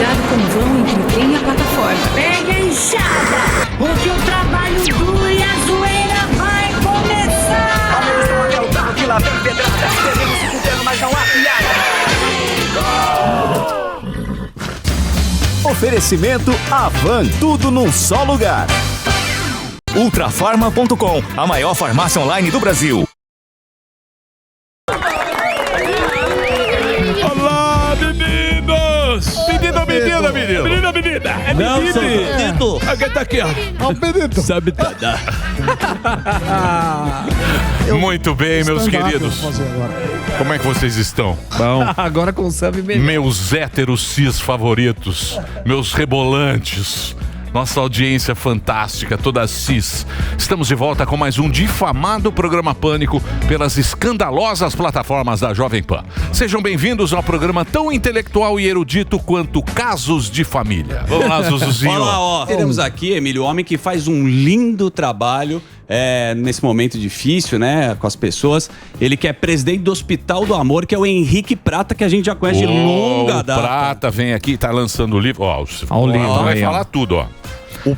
Cuidado com o vão entre o trem e a plataforma. Pega a enxada, porque o trabalho duro e a zoeira vai começar. Atenção até o carro que lá vem pedrada. Devemos se fudendo, mas não há piada. Oferecimento Avan, tudo num só lugar. Ultrafarma.com, a maior farmácia online do Brasil. Olá, meninos! Menina! É menino! Aqui tá aqui, ó. Sabe nada. Muito bem, meus queridos. Como é que vocês estão? Bom. Agora com o Sam mesmo. Meus héteros cis favoritos, meus rebolantes. Nossa audiência fantástica, toda cis. Estamos de volta com mais um difamado programa Pânico pelas escandalosas plataformas da Jovem Pan. Sejam bem-vindos ao programa tão intelectual e erudito quanto Casos de Família. Vamos lá, Zuzuzinho. Olá, ó. Teremos aqui, Emílio, homem que faz um lindo trabalho nesse momento difícil, né, com as pessoas. Ele que é presidente do Hospital do Amor, que é o Henrique Prata, que a gente já conhece de longa data. O Prata vem aqui, tá lançando o livro. Ó, o livro vai aí, falar ó. tudo, ó.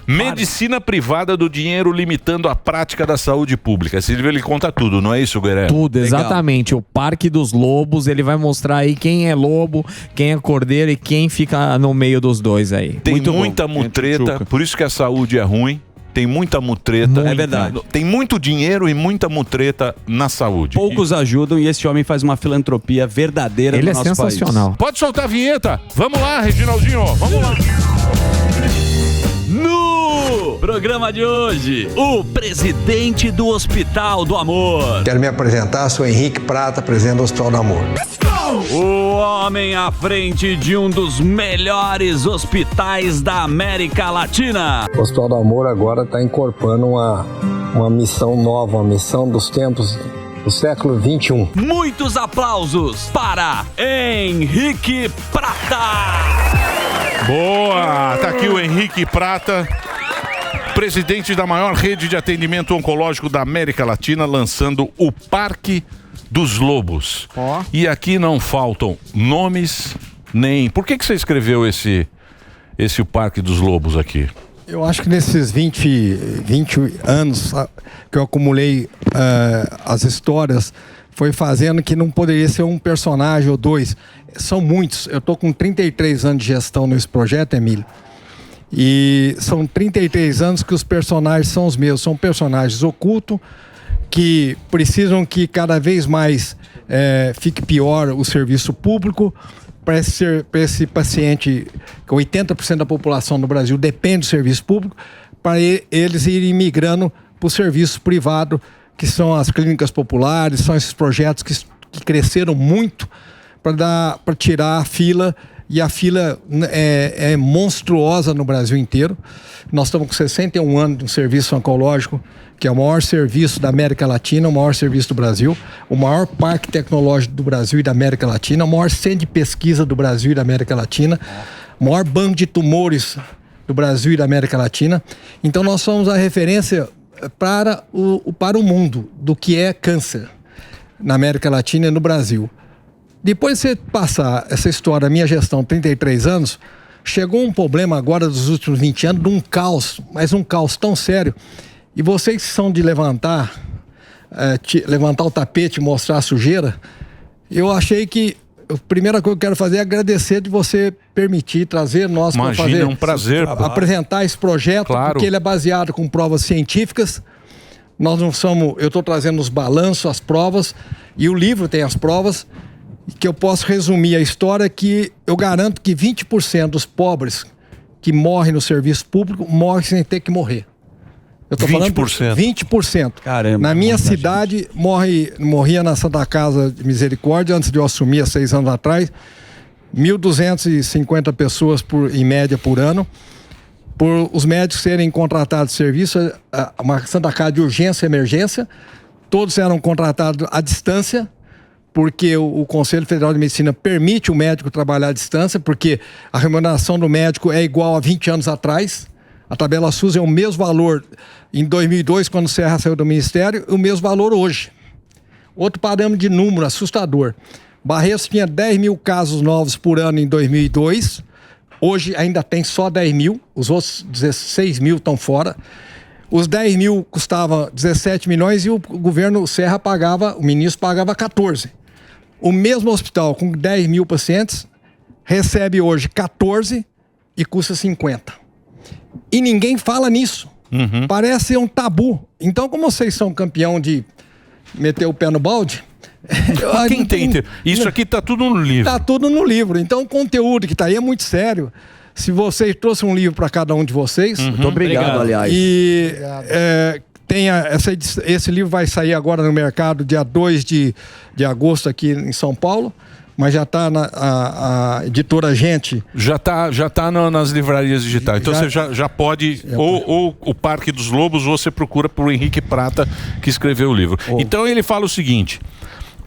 Medicina privada do dinheiro limitando a prática da saúde pública. Esse livro ele conta tudo, não é isso, Guerreiro? Tudo, exatamente. O Parque dos Lobos, ele vai mostrar aí quem é lobo, quem é cordeiro e quem fica no meio dos dois aí. Tem Muito muita bom. mutreta, por isso que a saúde é ruim. Tem muita mutreta. É verdade. Tem muito dinheiro e muita mutreta na saúde. Poucos ajudam e esse homem faz uma filantropia verdadeira Ele no é nosso sensacional. país. Pode soltar a vinheta. Vamos lá, Reginaldinho. Vamos lá. No programa de hoje, o presidente do Hospital do Amor. Quero me apresentar, sou Henrique Prata, presidente do Hospital do Amor. O homem à frente de um dos melhores hospitais da América Latina. O Hospital do Amor agora está incorporando uma missão nova, uma missão dos tempos do século XXI. Muitos aplausos para Henrique Prata. Boa! Tá aqui o Henrique Prata, presidente da maior rede de atendimento oncológico da América Latina, lançando o Parque dos Lobos. E aqui não faltam nomes, nem... Por que você escreveu esse o Parque dos Lobos aqui? Eu acho que nesses 20 anos que eu acumulei as histórias, foi fazendo que não poderia ser um personagem ou dois. São muitos. Eu estou com 33 anos de gestão nesse projeto, Emílio. E são 33 anos que os personagens são os mesmos. São personagens ocultos que precisam que cada vez mais fique pior o serviço público. Para esse paciente, que 80% da população do Brasil depende do serviço público, para eles irem migrando para o serviço privado, que são as clínicas populares, são esses projetos que cresceram muito para tirar a fila, e a fila é monstruosa no Brasil inteiro. Nós estamos com 61 anos de um serviço oncológico, que é o maior serviço da América Latina, o maior serviço do Brasil, o maior parque tecnológico do Brasil e da América Latina, o maior centro de pesquisa do Brasil e da América Latina, o maior banco de tumores do Brasil e da América Latina. Então nós somos a referência para o mundo do que é câncer na América Latina e no Brasil. Depois de você passar essa história, minha gestão, 33 anos, chegou um problema agora dos últimos 20 anos, de um caos, mas um caos tão sério. E vocês que são de levantar o tapete e mostrar a sujeira, eu achei que a primeira coisa que eu quero fazer é agradecer de você permitir trazer nós para fazer. Imagina, é um prazer. Apresentar esse projeto, claro. Porque ele é baseado com provas científicas. Nós não somos... Eu estou trazendo os balanços, as provas, e o livro tem as provas, que eu posso resumir a história, que eu garanto que 20% dos pobres que morrem no serviço público morrem sem ter que morrer. Eu estou falando 20%. Caramba. Na minha cidade, morria na Santa Casa de Misericórdia, antes de eu assumir há 6 anos atrás, 1.250 pessoas em média por ano. Por os médicos serem contratados de serviço, uma Santa Casa de urgência e emergência, todos eram contratados à distância, porque o Conselho Federal de Medicina permite o médico trabalhar à distância, porque a remuneração do médico é igual a 20 anos atrás. A tabela SUS é o mesmo valor em 2002, quando o Serra saiu do Ministério, e o mesmo valor hoje. Outro parâmetro de número assustador. Barretos tinha 10 mil casos novos por ano em 2002, Hoje ainda tem só 10 mil, os outros 16 mil estão fora. Os 10 mil custavam 17 milhões e o governo Serra o ministro pagava 14. O mesmo hospital com 10 mil pacientes recebe hoje 14 e custa 50. E ninguém fala nisso. Parece um tabu. Então, como vocês são campeão de meter o pé no balde... Quem tem? Isso aqui tá tudo no livro. Tá tudo no livro. Então, o conteúdo que tá aí é muito sério. Se vocês trouxeram um livro para cada um de vocês... Muito obrigado, aliás. E esse livro vai sair agora no mercado dia 2 de agosto aqui em São Paulo. Mas já está a editora Gente. Já tá nas livrarias digitais. Então você já pode, ou o Parque dos Lobos, ou você procura por Henrique Prata, que escreveu o livro. Então ele fala o seguinte: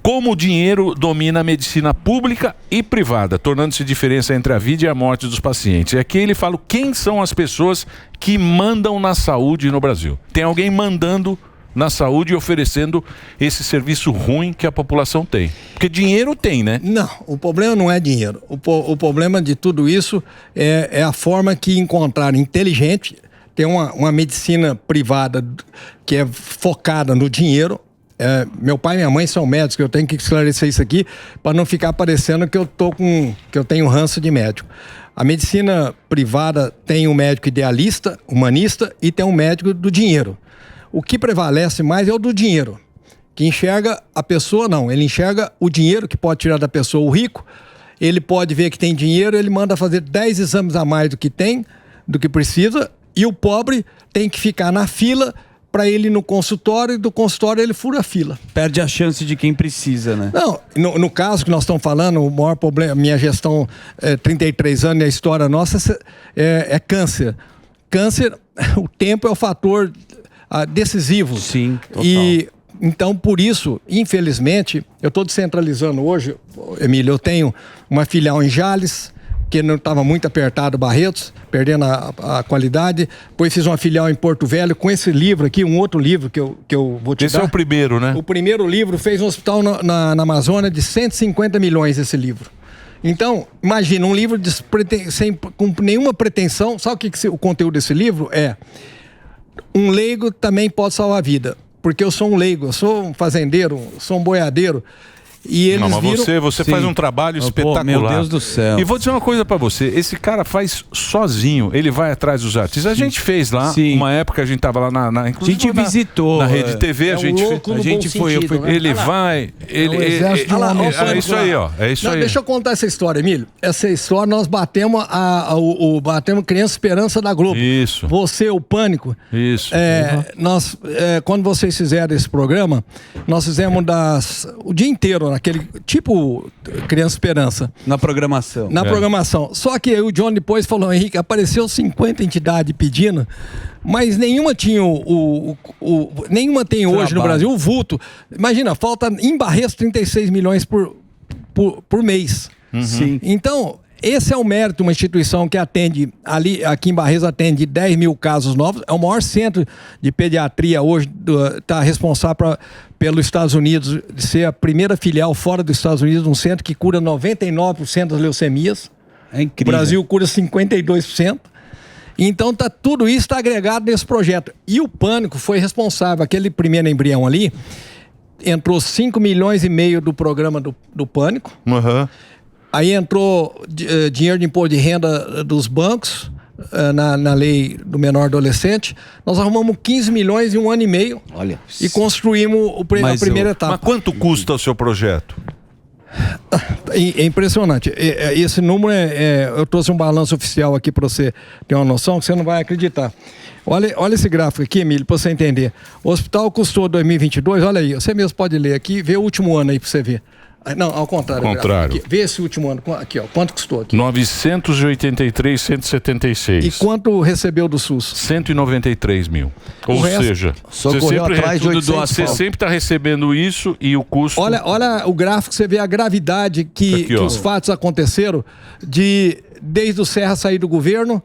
como o dinheiro domina a medicina pública e privada, tornando-se diferença entre a vida e a morte dos pacientes. E aqui ele fala quem são as pessoas que mandam na saúde no Brasil. Tem alguém mandando na saúde e oferecendo esse serviço ruim que a população tem. Porque dinheiro tem, né? Não, o problema não é dinheiro. O problema de tudo isso é a forma que encontraram inteligente. Tem uma medicina privada que é focada no dinheiro. Meu pai e minha mãe são médicos, eu tenho que esclarecer isso aqui para não ficar parecendo que eu tenho ranço de médico. A medicina privada tem um médico idealista, humanista, e tem um médico do dinheiro. O que prevalece mais é o do dinheiro. Que enxerga a pessoa, não. Ele enxerga o dinheiro que pode tirar da pessoa. O rico, ele pode ver que tem dinheiro, ele manda fazer 10 exames a mais do que precisa, e o pobre tem que ficar na fila para ele ir no consultório, e do consultório ele fura a fila. Perde a chance de quem precisa, né? Não, no caso que nós estamos falando, o maior problema, minha gestão, 33 anos, e a história nossa é câncer. Câncer, o tempo é o fator decisivo. Sim, total. E então, por isso, infelizmente, eu estou descentralizando hoje, Emílio, eu tenho uma filial em Jales, que não estava muito apertado, Barretos, perdendo a qualidade. Depois fiz uma filial em Porto Velho com esse livro aqui, um outro livro que eu vou te dar. Esse é o primeiro, né? O primeiro livro fez um hospital na Amazônia de 150 milhões, esse livro. Então, imagina, um livro com nenhuma pretensão. Sabe o que o conteúdo desse livro é? Um leigo também pode salvar a vida. Porque eu sou um leigo, eu sou um fazendeiro, sou um boiadeiro. E eles você faz um trabalho espetacular. Meu Deus do céu. E vou dizer uma coisa pra você, esse cara faz sozinho, ele vai atrás dos artistas. A gente fez lá, uma época a gente tava lá a gente visitou na Rede TV, a gente foi, né? ele vai, é isso aí, ó. É isso aí. Deixa eu contar essa história, Emílio. Essa história nós batemos batemos Criança Esperança da Globo. Isso. Você, o Pânico. Isso. Nós, quando vocês fizeram esse programa, nós fizemos o dia inteiro naquele tipo Criança Esperança. Na programação. Na programação. Só que o John depois falou, Henrique, apareceu 50 entidades pedindo, mas nenhuma tinha nenhuma tem hoje no Brasil o vulto. Imagina, falta em Barretos 36 milhões por mês. Sim. Então, esse é o mérito de uma instituição que atende, aqui em Barretos atende 10 mil casos novos, é o maior centro de pediatria hoje, está responsável pelos Estados Unidos, de ser a primeira filial fora dos Estados Unidos, um centro que cura 99% das leucemias. É incrível. O Brasil cura 52%. Então, tudo isso está agregado nesse projeto. E o Pânico foi responsável, aquele primeiro embrião ali, entrou 5 milhões e meio do programa do Pânico. Aí entrou dinheiro de imposto de renda dos bancos, na lei do menor adolescente. Nós arrumamos 15 milhões em 1 ano e meio. Olha. E construímos a primeira etapa. Mas quanto custa o seu projeto? É impressionante. Esse número eu trouxe um balanço oficial aqui para você ter uma noção que você não vai acreditar. Olha esse gráfico aqui, Emílio, para você entender. O hospital custou 2022, olha aí, você mesmo pode ler aqui, vê o último ano aí para você ver. Não, ao contrário. Aqui, vê esse último ano. Aqui, ó. Quanto custou aqui? 983,176. E quanto recebeu do SUS? 193 mil. Ou seja, você sempre está recebendo isso e o custo... Olha o gráfico, você vê a gravidade que os fatos aconteceram desde o Serra sair do governo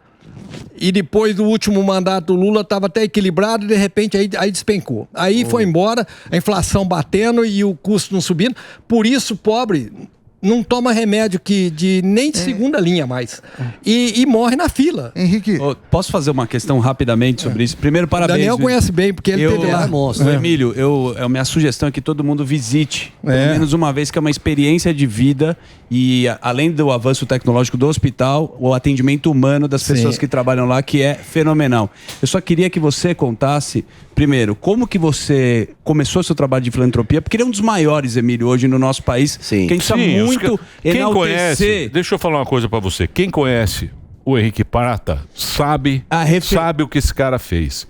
e depois do último mandato do Lula estava até equilibrado e de repente aí despencou. Aí foi embora, a inflação batendo e o custo não subindo. Por isso, pobre não toma remédio nem de segunda linha mais. E morre na fila. Henrique, Posso fazer uma questão rapidamente sobre isso? Primeiro, O parabéns. Daniel conhece bem, porque ele teve lá. Emílio, minha sugestão é que todo mundo visite, pelo menos uma vez, que é uma experiência de vida e, além do avanço tecnológico do hospital, o atendimento humano das pessoas que trabalham lá, que é fenomenal. Eu só queria que você contasse, primeiro, como que você começou seu trabalho de filantropia, porque ele é um dos maiores, Emílio, hoje no nosso país, que a gente precisa muito quem enaltecer. conhece, deixa eu falar uma coisa pra você. Quem conhece o Henrique Prata sabe o que esse cara fez.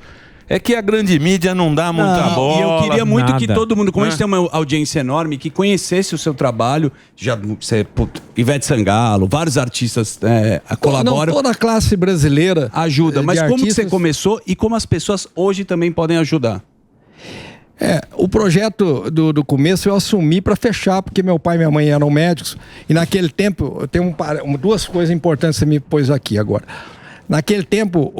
É que a grande mídia não dá muita bola. E eu queria muito que todo mundo, como a Né? gente tem uma audiência enorme, que conhecesse o seu trabalho. Ivete Sangalo, vários artistas colaboram. Toda a classe brasileira ajuda. Mas de como que artistas. você começou e como as pessoas hoje também podem ajudar? O projeto do começo eu assumi para fechar, porque meu pai e minha mãe eram médicos. E naquele tempo, eu tenho duas coisas importantes que você me pôs aqui agora. Naquele tempo,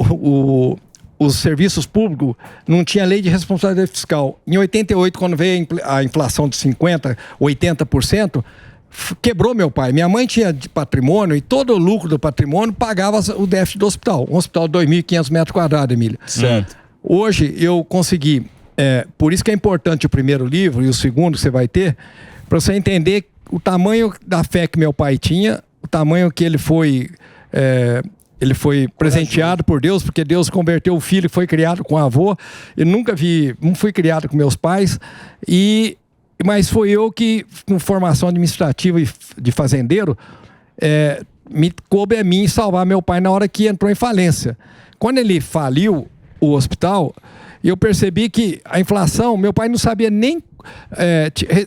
os serviços públicos não tinha lei de responsabilidade fiscal. Em 88, quando veio a inflação de 50%, 80%, quebrou meu pai. Minha mãe tinha de patrimônio e todo o lucro do patrimônio pagava o déficit do hospital. Um hospital de 2.500 metros quadrados, Emília. Certo. Hoje eu consegui... por isso que é importante o primeiro livro e o segundo que você vai ter, para você entender o tamanho da fé que meu pai tinha, o tamanho que ele foi presenteado por Deus, porque Deus converteu o filho e foi criado com o avô. Eu não fui criado com meus pais, mas foi eu que, com formação administrativa e de fazendeiro, me coube a mim salvar meu pai na hora que entrou em falência. Quando ele faliu o hospital, eu percebi que a inflação, meu pai não sabia nem...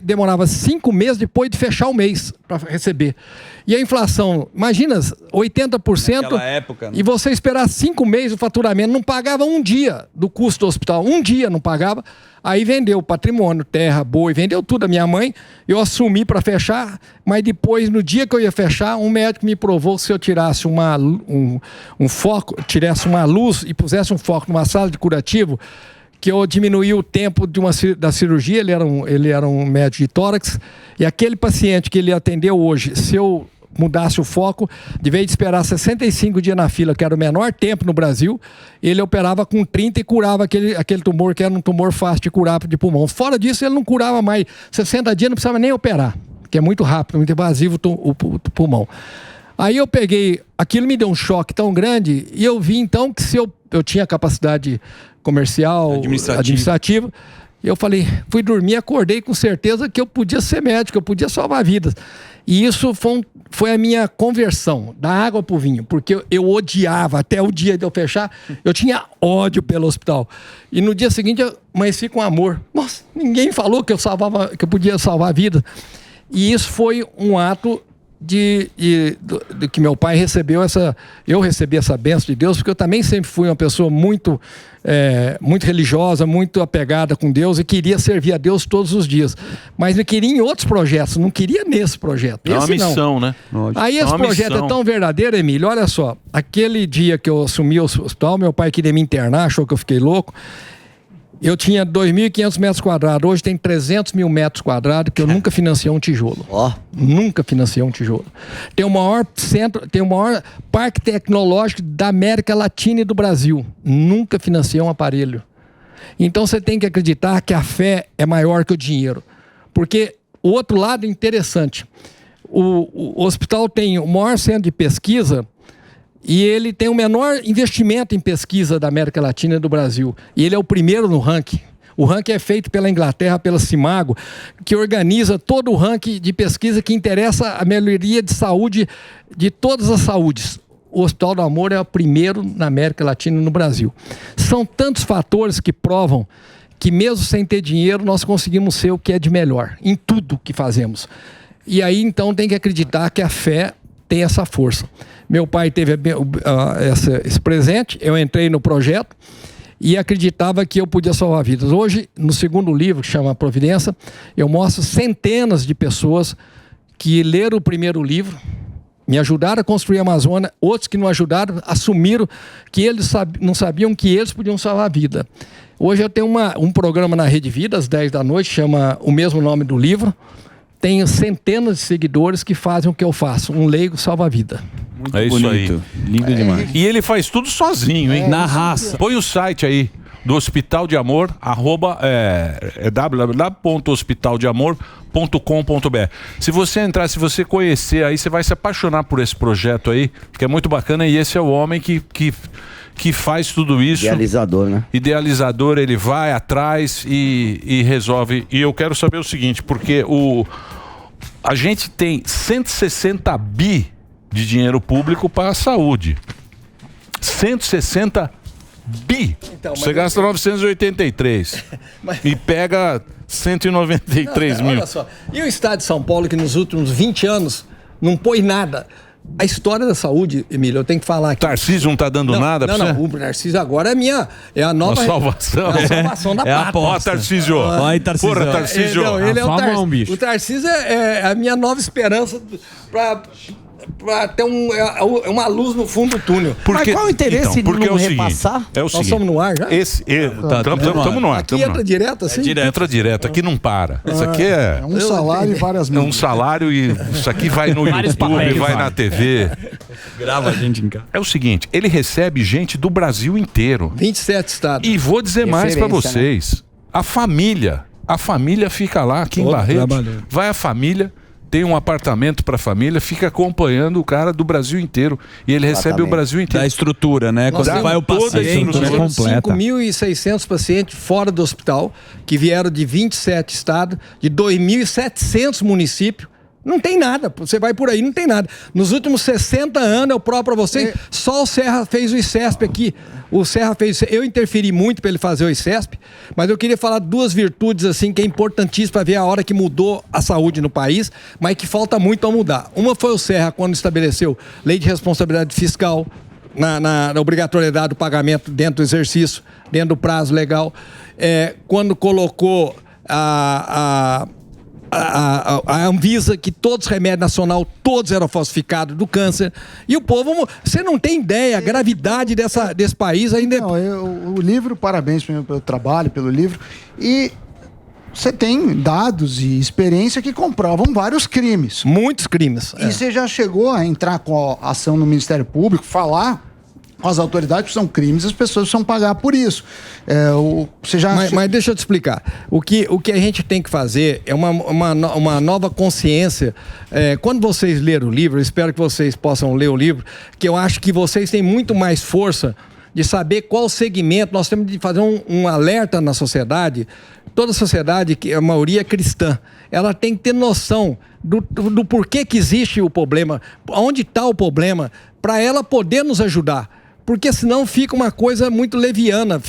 demorava 5 meses depois de fechar o mês para receber. E a inflação, imagina, 80%. Naquela época, né? E você esperar 5 meses o faturamento, não pagava um dia do custo do hospital. Um dia não pagava. Aí vendeu patrimônio, terra, boi, vendeu tudo a minha mãe. Eu assumi para fechar, mas depois, no dia que eu ia fechar, um médico me provou que se eu tirasse um foco, tirasse uma luz e pusesse um foco numa sala de curativo, que eu diminuí o tempo da cirurgia. Ele era um médico de tórax, e aquele paciente que ele atendeu hoje, se eu mudasse o foco, de vez de esperar 65 dias na fila, que era o menor tempo no Brasil, ele operava com 30 e curava aquele tumor, que era um tumor fácil de curar de pulmão. Fora disso, ele não curava mais. 60 dias não precisava nem operar, que é muito rápido, muito invasivo o pulmão. Aí eu peguei, aquilo me deu um choque tão grande, e eu vi então que se eu tinha capacidade comercial, administrativa, eu falei, fui dormir, acordei com certeza que eu podia ser médico, eu podia salvar vidas. E isso foi a minha conversão, da água para o vinho, porque eu odiava, até o dia de eu fechar, eu tinha ódio pelo hospital. E no dia seguinte eu amanheci com amor. Nossa, ninguém falou que eu podia salvar vidas. E isso foi um ato de que meu pai recebeu eu recebi essa bênção de Deus, porque eu também sempre fui uma pessoa muito religiosa, muito apegada com Deus, e queria servir a Deus todos os dias, mas eu queria em outros projetos, não queria nesse projeto. É uma missão, né? Aí esse projeto é tão verdadeiro, Emílio, olha só, aquele dia que eu assumi o hospital, meu pai queria me internar, achou que eu fiquei louco. Eu tinha 2.500 metros quadrados, hoje tem 300 mil metros quadrados, que eu nunca financiei um tijolo. Nunca financiei um tijolo. Tem o maior parque tecnológico da América Latina e do Brasil. Nunca financiei um aparelho. Então você tem que acreditar que a fé é maior que o dinheiro. Porque o outro lado é interessante. O hospital tem o maior centro de pesquisa, e ele tem o menor investimento em pesquisa da América Latina e do Brasil. E ele é o primeiro no ranking. O ranking é feito pela Inglaterra, pela Cimago, que organiza todo o ranking de pesquisa que interessa a melhoria de saúde de todas as saúdes. O Hospital do Amor é o primeiro na América Latina e no Brasil. São tantos fatores que provam que mesmo sem ter dinheiro, nós conseguimos ser o que é de melhor em tudo que fazemos. E aí, então, tem que acreditar que a fé tem essa força. Meu pai teve esse presente, eu entrei no projeto e acreditava que eu podia salvar vidas. Hoje, no segundo livro, que chama Providência, eu mostro centenas de pessoas que leram o primeiro livro, me ajudaram a construir a Amazônia, outros que não ajudaram, assumiram que eles não sabiam que eles podiam salvar a vida. Hoje eu tenho um programa na Rede Vida, às 10 da noite, chama o mesmo nome do livro, tenho centenas de seguidores que fazem o que eu faço. Um leigo salva a vida. Muito é isso bonito. Aí. Lindo demais. E ele faz tudo sozinho, hein? Na raça. Põe o site aí do Hospital de Amor, www.hospitaldeamor.com.br. Se você entrar, se você conhecer aí, você vai se apaixonar por esse projeto aí, que é muito bacana, e esse é o homem que faz tudo isso. Idealizador, né? Idealizador, ele vai atrás e resolve. E eu quero saber o seguinte, porque a gente tem 160 bi de dinheiro público para a saúde. 160 bi. Então, você gasta 983 e pega 193 mil. Olha só. E o Estado de São Paulo, que nos últimos 20 anos não pôs nada. A história da saúde, Emílio, eu tenho que falar aqui. Tarcísio não tá dando nada pra você? Não, o Tarcísio agora é a nova... A salvação. É a salvação da pátria. Ó, Tarcísio. Vai, Tarcísio. Porra, Tarcísio. Ele é o bicho. O Tarcísio é a minha nova esperança pra ter uma luz no fundo do túnel. Mas qual o interesse porque de não é o repassar? Seguinte, é o Nós seguinte, somos no ar já? Estamos no ar. Aqui entra direto assim? Entra direto, aqui não para. Isso aqui é um salário e várias mídias. É um salário e isso aqui vai no YouTube, vai na TV. Grava a gente em casa. É o seguinte, ele recebe gente do Brasil inteiro. 27 estados. E vou dizer mais pra vocês. Né? A família fica lá aqui em Barretos. Vai a família, tem um apartamento para a família, fica acompanhando o cara do Brasil inteiro. E ele recebe o Brasil inteiro. Da estrutura, né? Quando vai o paciente, nós temos 5.600 pacientes fora do hospital, que vieram de 27 estados, de 2.700 municípios. Não tem nada, você vai por aí, não tem nada. Nos últimos 60 anos, eu provo para você, só o Serra fez o ICESP aqui. O Serra fez, eu interferi muito para ele fazer o ICESP, mas eu queria falar duas virtudes assim que é importantíssimo para ver a hora que mudou a saúde no país, mas que falta muito a mudar. Uma foi o Serra quando estabeleceu lei de responsabilidade fiscal, na obrigatoriedade do pagamento dentro do exercício, dentro do prazo legal, quando colocou a Anvisa, que todos os remédios nacionais, todos eram falsificados do câncer. E o povo, você não tem ideia, a gravidade desse país ainda... Não, o livro, parabéns pelo trabalho, pelo livro. E você tem dados e experiência que comprovam vários crimes. Muitos crimes. E você já chegou a entrar com a ação no Ministério Público, falar com as autoridades que são crimes, as pessoas precisam pagar por isso. Mas deixa eu te explicar. O que a gente tem que fazer é uma nova consciência. Quando vocês leram o livro, eu espero que vocês possam ler o livro, que eu acho que vocês têm muito mais força de saber qual segmento. Nós temos de fazer um alerta na sociedade. Toda a sociedade, que a maioria é cristã, ela tem que ter noção do porquê que existe o problema, onde está o problema, para ela poder nos ajudar. Porque senão fica uma coisa muito leviana.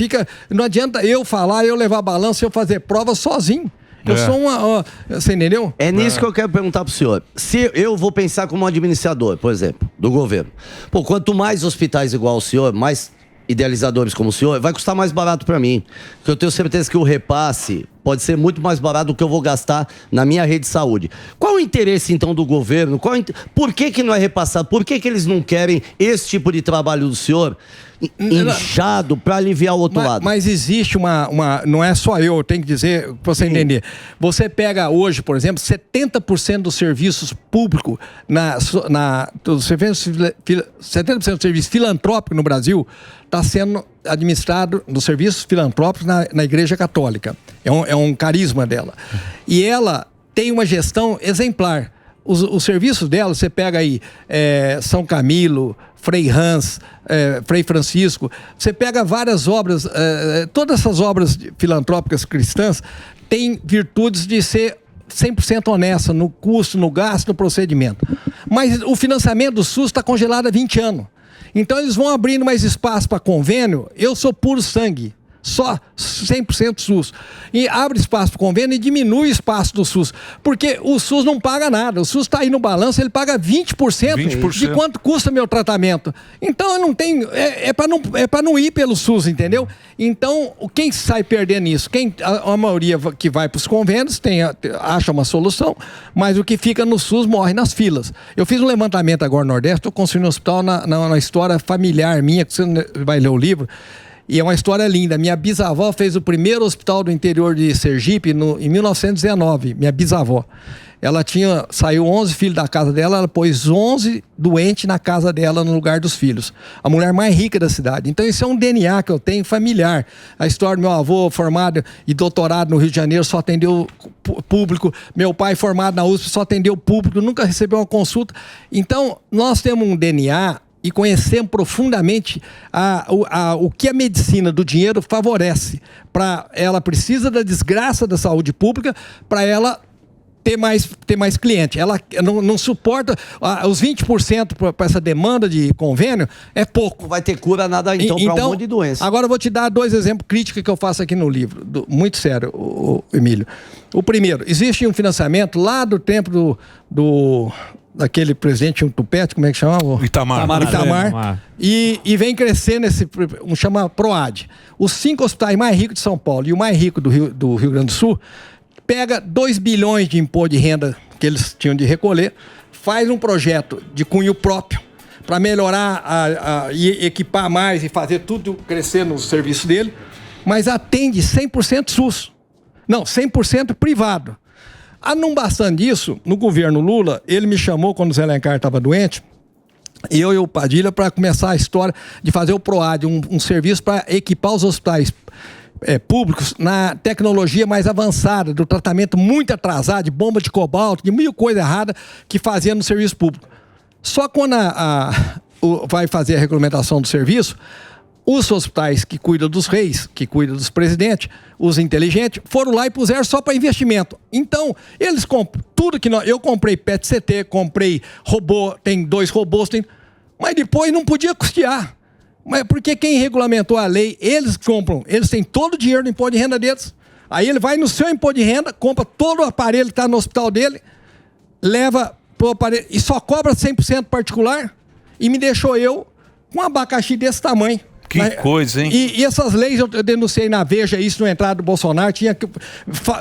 Não adianta eu falar, eu levar balança, eu fazer prova sozinho. Eu sou você entendeu? É nisso que eu quero perguntar pro senhor. Se eu vou pensar como administrador, por exemplo, do governo. Pô, quanto mais hospitais igual ao senhor, mais idealizadores como o senhor, vai custar mais barato para mim. Porque eu tenho certeza que o repasse pode ser muito mais barato do que eu vou gastar na minha rede de saúde. Qual o interesse, então, do governo? Por que não é repassado? Por que eles não querem esse tipo de trabalho do senhor inchado para aliviar o outro lado? Mas existe não é só eu tenho que dizer, para você entender. Você pega hoje, por exemplo, 70% dos serviços públicos, 70% dos serviços filantrópicos no Brasil está sendo administrado nos serviços filantrópicos na Igreja Católica. É um carisma dela. E ela tem uma gestão exemplar. Os serviços dela, você pega aí São Camilo, Frei Hans, Frei Francisco, você pega várias obras, todas essas obras filantrópicas cristãs têm virtudes de ser 100% honesta no custo, no gasto, no procedimento. Mas o financiamento do SUS está congelado há 20 anos. Então eles vão abrindo mais espaço para convênio. Eu sou puro sangue. Só 100% SUS. E abre espaço para o convênio e diminui o espaço do SUS. Porque o SUS não paga nada. O SUS está aí no balanço, ele paga 20% de quanto custa meu tratamento. Então eu não tenho. É para não ir pelo SUS, entendeu? Então, quem sai perdendo isso? A maioria que vai para os convênios acha uma solução, mas o que fica no SUS morre nas filas. Eu fiz um levantamento agora no Nordeste, estou construindo um hospital na história familiar minha, que você vai ler o livro. E é uma história linda. Minha bisavó fez o primeiro hospital do interior de Sergipe em 1919. Minha bisavó. Ela saiu 11 filhos da casa dela, ela pôs 11 doentes na casa dela no lugar dos filhos. A mulher mais rica da cidade. Então isso é um DNA que eu tenho familiar. A história do meu avô formado e doutorado no Rio de Janeiro, só atendeu público. Meu pai formado na USP, só atendeu público, nunca recebeu uma consulta. Então nós temos um DNA e conhecemos profundamente o que a medicina do dinheiro favorece. Ela precisa da desgraça da saúde pública para ela ter mais cliente. Ela não suporta os 20% para essa demanda de convênio, é pouco. Não vai ter cura nada então para um monte de doença. Agora eu vou te dar 2 exemplos críticos que eu faço aqui no livro, muito sério, Emílio. O primeiro, existe um financiamento lá do tempo daquele presidente Tupete, como é que chama? Itamar. E vem crescendo chama PROAD. Os 5 hospitais mais ricos de São Paulo e o mais rico do Rio Grande do Sul pega 2 bilhões de imposto de renda que eles tinham de recolher, faz um projeto de cunho próprio para melhorar e equipar mais e fazer tudo crescer no serviço dele, mas atende 100% SUS. Não, 100% privado. Não bastando isso, no governo Lula, ele me chamou quando o Zé Alencar estava doente, eu e o Padilha, para começar a história de fazer o PROAD, um serviço para equipar os hospitais públicos na tecnologia mais avançada, do tratamento muito atrasado, de bomba de cobalto, de mil coisas erradas que fazia no serviço público. Só quando vai fazer a regulamentação do serviço, os hospitais que cuidam dos reis, que cuidam dos presidentes, os inteligentes, foram lá e puseram só para investimento. Então, eles compram tudo que eu comprei PET-CT, comprei robô, tem 2 robôs, mas depois não podia custear. Mas porque quem regulamentou a lei, eles compram, eles têm todo o dinheiro do imposto de renda deles. Aí ele vai no seu imposto de renda, compra todo o aparelho que está no hospital dele, leva pro aparelho e só cobra 100% particular e me deixou eu com um abacaxi desse tamanho. Que coisa, hein? E essas leis eu denunciei na Veja, isso no entrada do Bolsonaro,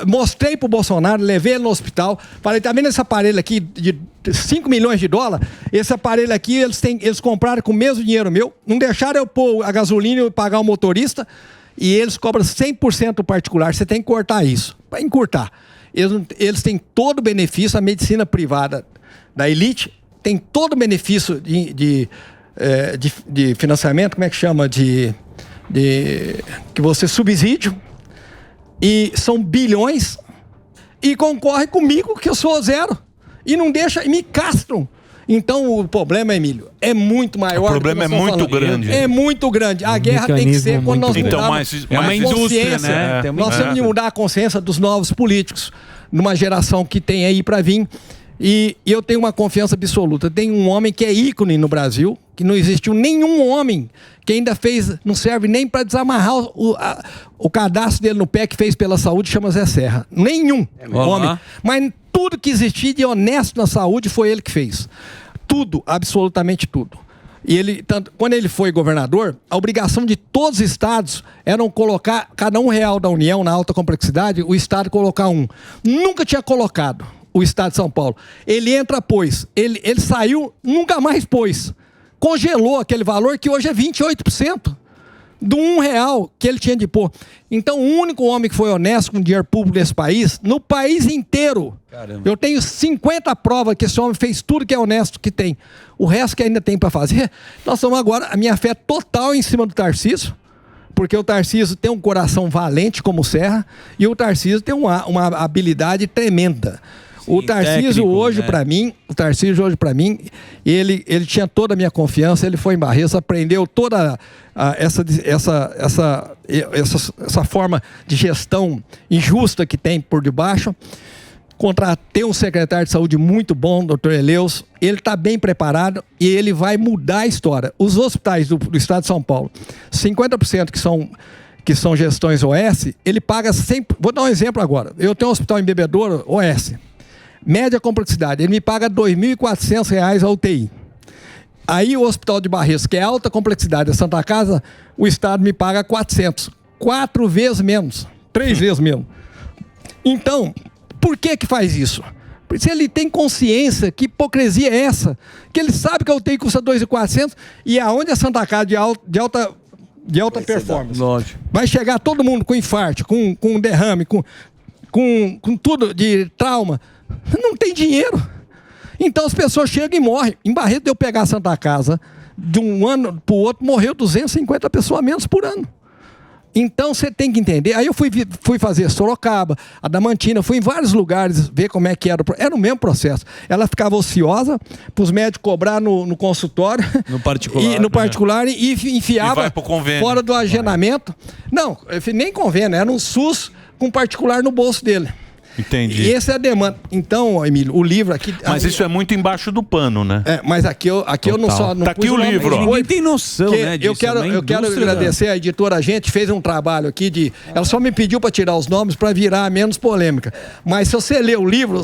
mostrei pro Bolsonaro, levei ele no hospital, falei, tá vendo esse aparelho aqui de 5 milhões de dólares? Esse aparelho aqui, eles compraram com o mesmo dinheiro meu, não deixaram eu pôr a gasolina e pagar o motorista, e eles cobram 100% particular, você tem que cortar isso, para encurtar. Eles têm todo o benefício, a medicina privada da elite tem todo o benefício de financiamento, como é que chama? Que você subsídio, e são bilhões, e concorre comigo, que eu sou 0, e não deixa, e me castram. Então o problema, Emílio, é muito maior. O problema é muito grande. É muito grande. A guerra tem que ser quando nós mudarmos é uma indústria, né? Nós temos de mudar a consciência dos novos políticos, numa geração que tem aí para vir. E eu tenho uma confiança absoluta. Tem um homem que é ícone no Brasil, que não existiu nenhum homem que ainda fez, não serve nem para desamarrar o cadastro dele no pé que fez pela saúde, chama Zé Serra. Nenhum homem. Mas tudo que existia de honesto na saúde foi ele que fez. Tudo, absolutamente tudo. E quando ele foi governador, a obrigação de todos os estados era colocar cada R$1 da União na alta complexidade, o estado colocar 1. Nunca tinha colocado o estado de São Paulo. Ele pôs. Ele saiu, nunca mais pôs. Congelou aquele valor que hoje é 28% do R$1 que ele tinha de pôr. Então, o único homem que foi honesto com o dinheiro público desse país, no país inteiro. Caramba. Eu tenho 50 provas que esse homem fez tudo que é honesto que tem. O resto que ainda tem para fazer, nós estamos agora, a minha fé total em cima do Tarcísio, porque o Tarcísio tem um coração valente como o Serra, e o Tarcísio tem uma habilidade tremenda. O Tarcísio hoje, para mim, ele tinha toda a minha confiança, ele foi em Barretos, aprendeu toda essa forma de gestão injusta que tem por debaixo. Contratei um secretário de saúde muito bom, Dr. Eleus, ele está bem preparado e ele vai mudar a história. Os hospitais do estado de São Paulo, 50% que são gestões OS, ele paga sempre. Vou dar um exemplo agora. Eu tenho um hospital em Bebedouro, OS. Média complexidade, ele me paga R$2.400 a UTI. Aí o hospital de Barretos, que é alta complexidade, a Santa Casa, o estado me paga 400. 4 vezes menos, 3 vezes menos. Então, por que faz isso? Porque se ele tem consciência, que hipocrisia é essa? Que ele sabe que a UTI custa 2.400 e aonde a Santa Casa de alta de alta performance. Lógico. Vai chegar todo mundo com infarto, com derrame, com tudo de trauma. Não tem dinheiro. Então as pessoas chegam e morrem. Em Barreto, eu pegar a Santa Casa, de um ano para o outro, morreu 250 pessoas a menos por ano. Então você tem que entender. Aí eu fui fazer Sorocaba, Adamantina, fui em vários lugares ver como é que era. Era o mesmo processo. Ela ficava ociosa para os médicos cobrar no consultório. No particular. E, no particular e enfiava E vai pro convênio. fora do agendamento. Não, nem convênio, era um SUS com particular no bolso dele. Entendi. E essa é a demanda. Então, Emílio, o livro aqui... Mas isso é muito embaixo do pano, né? Mas aqui eu não só... Não tá aqui pus o nome, livro, ó. Ninguém tem noção, né, disso. Eu quero agradecer a editora. A gente fez um trabalho aqui de... Ela só me pediu para tirar os nomes para virar menos polêmica. Mas se você ler o livro,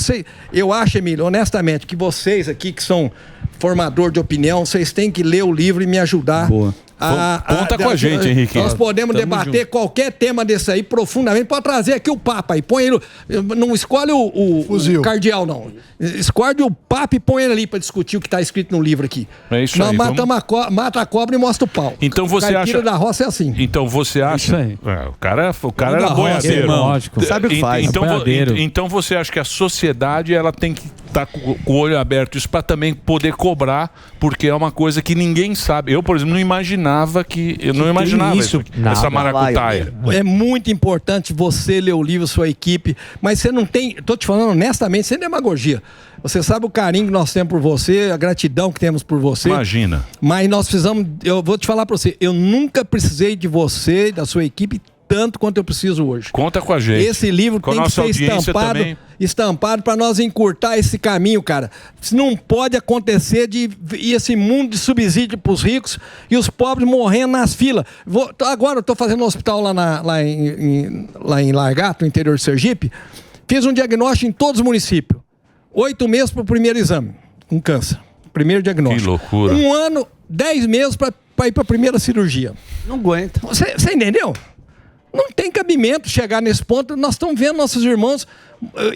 eu acho, Emílio, honestamente, que vocês aqui que são formador de opinião, vocês têm que ler o livro e me ajudar. Boa. Conta com a gente, Henrique. Nós podemos debater qualquer tema desse aí profundamente. Pode trazer aqui o Papa aí. Põe ele. Não escolhe o cardeal, não. Escolhe o Papa e põe ele ali para discutir o que está escrito no livro aqui. É isso Nós aí. mata a cobra e mostra o pau. Então você Caipira acha. da roça é assim. Então você acha. Isso O cara era boiadeiro. Lógico. Sabe o que faz? Então você acha que a sociedade ela tem que estar com o olho aberto isso para também poder cobrar, porque é uma coisa que ninguém sabe. Eu, por exemplo, não imaginava isso, essa maracutaia. É muito importante você ler o livro, sua equipe, mas você não tem, tô te falando honestamente, sem demagogia. Você sabe o carinho que nós temos por você, a gratidão que temos por você. Imagina. Mas nós precisamos, eu vou te falar para você, eu nunca precisei de você, da sua equipe, tanto quanto eu preciso hoje. Conta com a gente. Esse livro com tem que ser estampado para nós encurtar esse caminho, cara. Não pode acontecer de ir esse mundo de subsídio para os ricos e os pobres morrendo nas filas. Agora eu estou fazendo um hospital lá em Largato, no interior de Sergipe. Fiz um diagnóstico em todos os municípios. 8 meses para o primeiro exame, com câncer. Primeiro diagnóstico. Que loucura. 1 ano, 10 meses para ir para a primeira cirurgia. Não aguenta. Você entendeu? Não tem cabimento chegar nesse ponto. Nós estamos vendo nossos irmãos.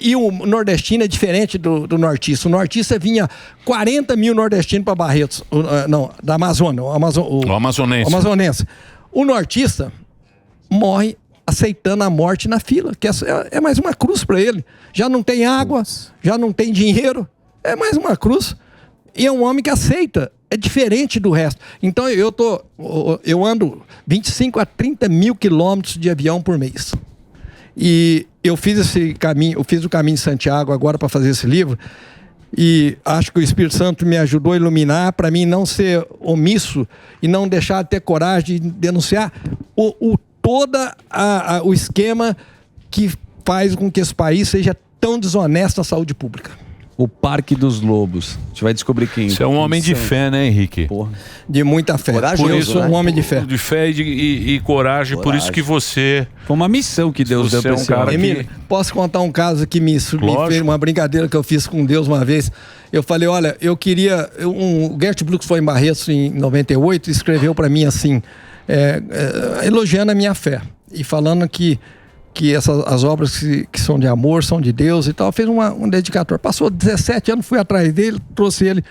E o nordestino é diferente do nortista. O nortista vinha 40 mil nordestinos para Barretos. Não, da Amazônia. O amazonense. O nortista morre aceitando a morte na fila, que é mais uma cruz para ele. Já não tem água, já não tem dinheiro. É mais uma cruz. E é um homem que aceita. É diferente do resto. Então eu ando 25 a 30 mil quilômetros de avião por mês. E eu fiz esse caminho, eu fiz o caminho de Santiago agora para fazer esse livro. E acho que o Espírito Santo me ajudou a iluminar para mim não ser omisso e não deixar de ter coragem de denunciar todo o esquema que faz com que esse país seja tão desonesto na saúde pública. O Parque dos Lobos. A gente vai descobrir quem. Você é um homem de fé, né, Henrique? Porra. De muita fé. Corajoso, eu sou um homem de fé. De fé e coragem. Por isso que você... Foi uma missão que Deus deu pra esse cara. Emílio, posso contar um caso que me fez uma brincadeira que eu fiz com Deus uma vez. Eu falei, olha, eu queria... O Gert Brooks foi em Barretos em 98 e escreveu para mim assim, elogiando a minha fé. E falando que as obras que são de amor, são de Deus e tal, fez um dedicatório. Passou 17 anos, fui atrás dele, trouxe ele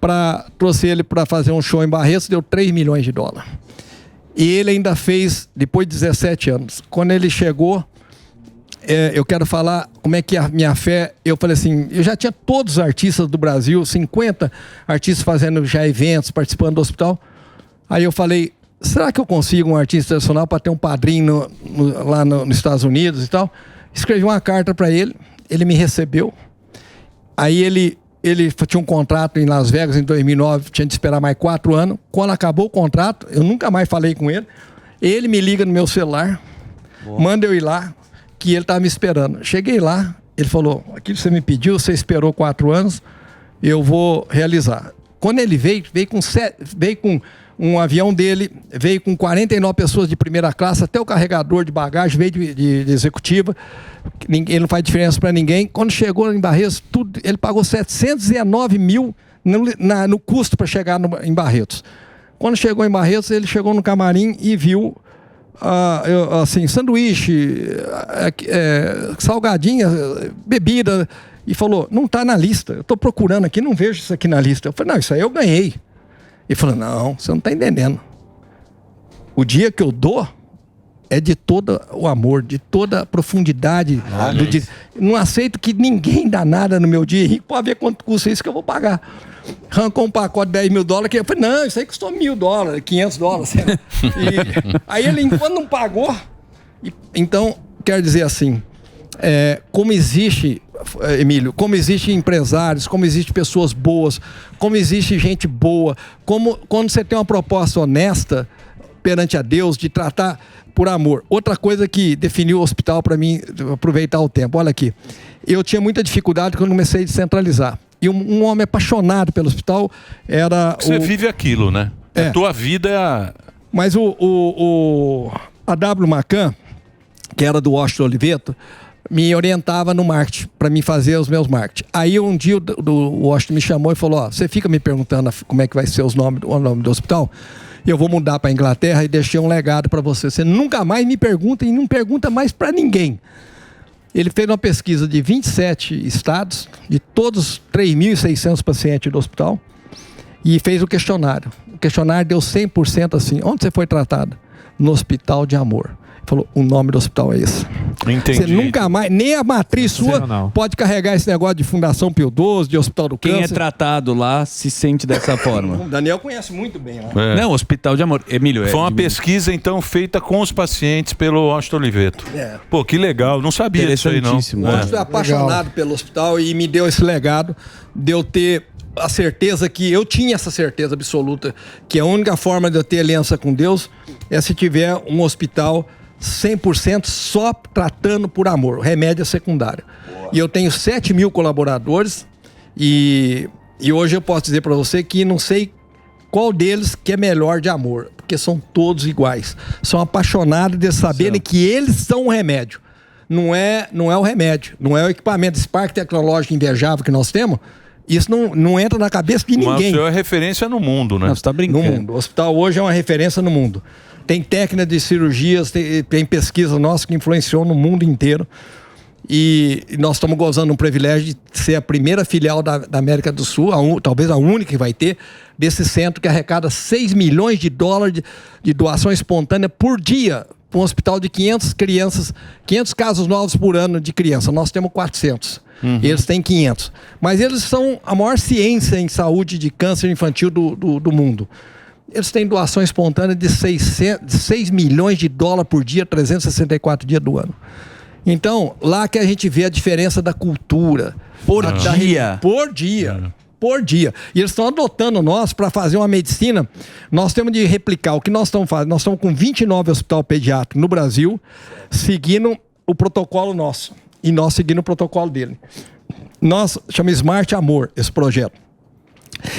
para fazer um show em Barretos, deu 3 milhões de dólares. E ele ainda fez, depois de 17 anos. Quando ele chegou, eu quero falar como é que a minha fé... Eu falei assim, eu já tinha todos os artistas do Brasil, 50 artistas fazendo já eventos, participando do hospital. Aí eu falei... Será que eu consigo um artista internacional para ter um padrinho lá nos Estados Unidos e tal? Escrevi uma carta para ele, ele me recebeu. Aí ele tinha um contrato em Las Vegas em 2009, tinha de esperar mais 4 anos. Quando acabou o contrato, eu nunca mais falei com ele. Ele me liga no meu celular, manda eu ir lá, que ele estava me esperando. Cheguei lá, ele falou, aquilo que você me pediu, você esperou 4 anos, eu vou realizar. Quando ele veio com um avião dele, veio com 49 pessoas de primeira classe, até o carregador de bagagem veio de executiva. Ele não faz diferença para ninguém. Quando chegou em Barretos, ele pagou 719 mil no custo para chegar em Barretos. Quando chegou em Barretos, ele chegou no camarim e viu assim, sanduíche, salgadinha, bebida, e falou, não está na lista. Eu estou procurando aqui, não vejo isso aqui na lista. Eu falei, não, isso aí eu ganhei. Ele falou, não, você não está entendendo. O dia que eu dou é de todo o amor, de toda a profundidade. Não aceito que ninguém dá nada no meu dia. Henrique, pode ver quanto custa isso que eu vou pagar. Arrancou um pacote de 10 mil dólares, que eu falei, não, isso aí custou $1.000, $500. Aí ele, enquanto não pagou, então, quer dizer assim, como existe, Emílio, como existem empresários, como existem pessoas boas, como existe gente boa, como quando você tem uma proposta honesta perante a Deus, de tratar por amor. Outra coisa que definiu o hospital para mim, aproveitar o tempo, olha aqui, eu tinha muita dificuldade quando comecei a descentralizar. E um homem apaixonado pelo hospital era... Você vive aquilo, né? A tua vida é a... Mas a W. Macan, que era do Washington Oliveto, me orientava no marketing, para mim fazer os meus marketing. Aí um dia o Washington me chamou e falou, você fica me perguntando como é que vai ser o nome do hospital? Eu vou mudar para a Inglaterra e deixei um legado para você. Você nunca mais me pergunta e não pergunta mais para ninguém. Ele fez uma pesquisa de 27 estados, de todos 3.600 pacientes do hospital, e fez o questionário. O questionário deu 100% assim. Onde você foi tratado? No Hospital de Amor. Falou, o nome do hospital é esse. Entendi. Você nunca mais, nem a matriz sua pode carregar esse negócio de Fundação Pio XII, de Hospital do Câncer. Quem é tratado lá se sente dessa forma. O Daniel conhece muito bem lá. Não, Hospital de Amor. Emílio, foi uma pesquisa, então, feita com os pacientes pelo Washington Oliveto. Pô, que legal. Não sabia disso aí, não. Eu fui apaixonado pelo hospital e me deu esse legado de eu ter a certeza que eu tinha essa certeza absoluta que a única forma de eu ter aliança com Deus é se tiver um hospital 100% só tratando por amor. O remédio é secundário. E eu tenho 7 mil colaboradores e hoje eu posso dizer para você que não sei qual deles que é melhor de amor, porque são todos iguais. São apaixonados de saberem que eles são o remédio. Não é o remédio, não é o equipamento, esse parque tecnológico invejável que nós temos. Isso não entra na cabeça de ninguém. Mas o senhor é referência no mundo, né? Você está brincando. No mundo. O hospital hoje é uma referência no mundo. Tem técnica de cirurgias, tem pesquisa nossa que influenciou no mundo inteiro. E nós estamos gozando um privilégio de ser a primeira filial da América do Sul, talvez a única que vai ter, desse centro que arrecada $6 milhões de doação espontânea por dia para um hospital de 500 crianças, 500 casos novos por ano de criança. Nós temos 400. Eles têm 500. Mas eles são a maior ciência em saúde de câncer infantil do mundo. Eles têm doação espontânea de $6 milhões por dia, 364 dias do ano. Então, lá que a gente vê a diferença da cultura. Por dia. E eles estão adotando nós para fazer uma medicina. Nós temos de replicar o que nós estamos fazendo. Nós estamos com 29 hospitais pediátricos no Brasil, seguindo o protocolo nosso. E nós seguindo o protocolo dele. Nós chamamos Smart Amor, esse projeto.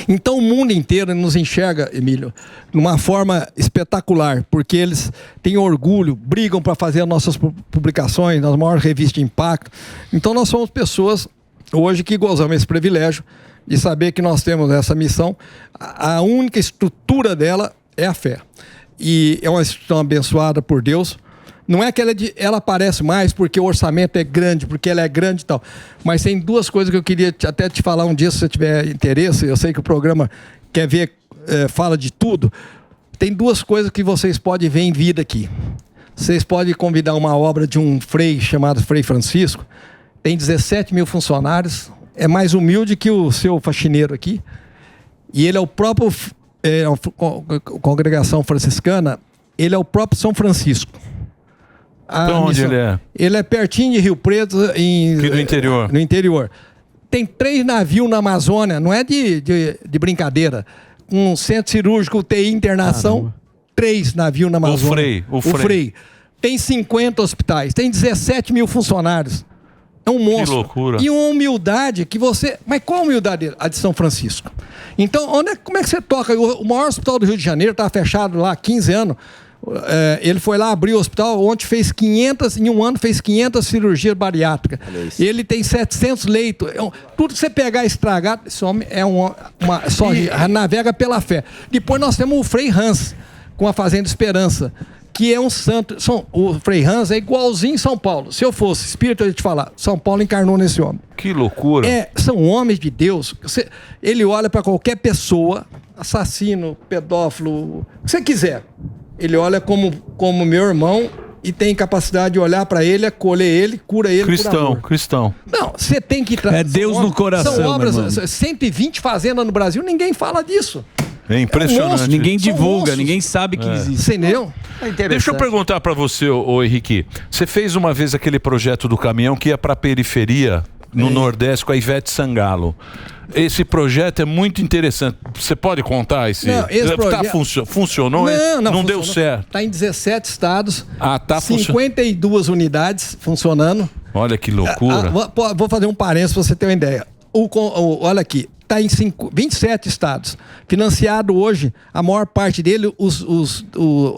Então o mundo inteiro nos enxerga, Emílio, de uma forma espetacular, porque eles têm orgulho, brigam para fazer as nossas publicações nas maiores revistas de impacto. Então nós somos pessoas hoje que gozamos esse privilégio de saber que nós temos essa missão. A única estrutura dela é a fé. E é uma instituição abençoada por Deus. Não é que ela aparece mais porque o orçamento é grande, porque ela é grande e tal. Mas tem duas coisas que eu queria até te falar um dia, se você tiver interesse. Eu sei que o programa quer ver, fala de tudo. Tem duas coisas que vocês podem ver em vida aqui. Vocês podem convidar uma obra de um frei chamado Frei Francisco. Tem 17 mil funcionários. É mais humilde que o seu faxineiro aqui. E ele é o próprio... a congregação franciscana, ele é o próprio São Francisco. Onde ele é? Ele é pertinho de Rio Preto, aqui do interior. No interior. Tem 3 navios na Amazônia, não é de brincadeira. Um centro cirúrgico, UTI, internação, 3 navios na Amazônia. O Frei. Tem 50 hospitais, tem 17 mil funcionários. É um monstro. Que loucura. E uma humildade que você... Mas qual a humildade dele? A de São Francisco. Então, como é que você toca? O maior hospital do Rio de Janeiro estava fechado lá há 15 anos. Ele foi lá abrir o hospital, ontem fez 500, em um ano fez 500 cirurgias bariátricas. Ele tem 700 leitos. Tudo que você pegar estragado, esse homem é só navega pela fé. Depois nós temos o Frei Hans, com a Fazenda Esperança, que é um santo. O Frei Hans é igualzinho São Paulo. Se eu fosse espírito, eu ia te falar, São Paulo encarnou nesse homem. Que loucura. São homens de Deus. Ele olha para qualquer pessoa, assassino, pedófilo, o que você quiser. ele olha como meu irmão e tem capacidade de olhar para ele, acolher ele, cura ele por amor. Cristão. Não, você tem que... É Deus no coração, São obras, meu irmão. 120 fazendas no Brasil, ninguém fala disso. É impressionante. Ninguém São divulga, monstros. ninguém sabe que existe. Você entendeu? Deixa eu perguntar pra você, ô Henrique. Você fez uma vez aquele projeto do caminhão que ia pra periferia no Nordeste com a Ivete Sangalo. Esse projeto é muito interessante. Você pode contar esse? Não, esse projeto... Funcionou? Não deu certo. Está em 17 estados, tá 52 unidades funcionando. Olha que loucura. Vou fazer um parênteses para você ter uma ideia. Olha aqui, está em 27 estados. Financiado hoje, a maior parte dele,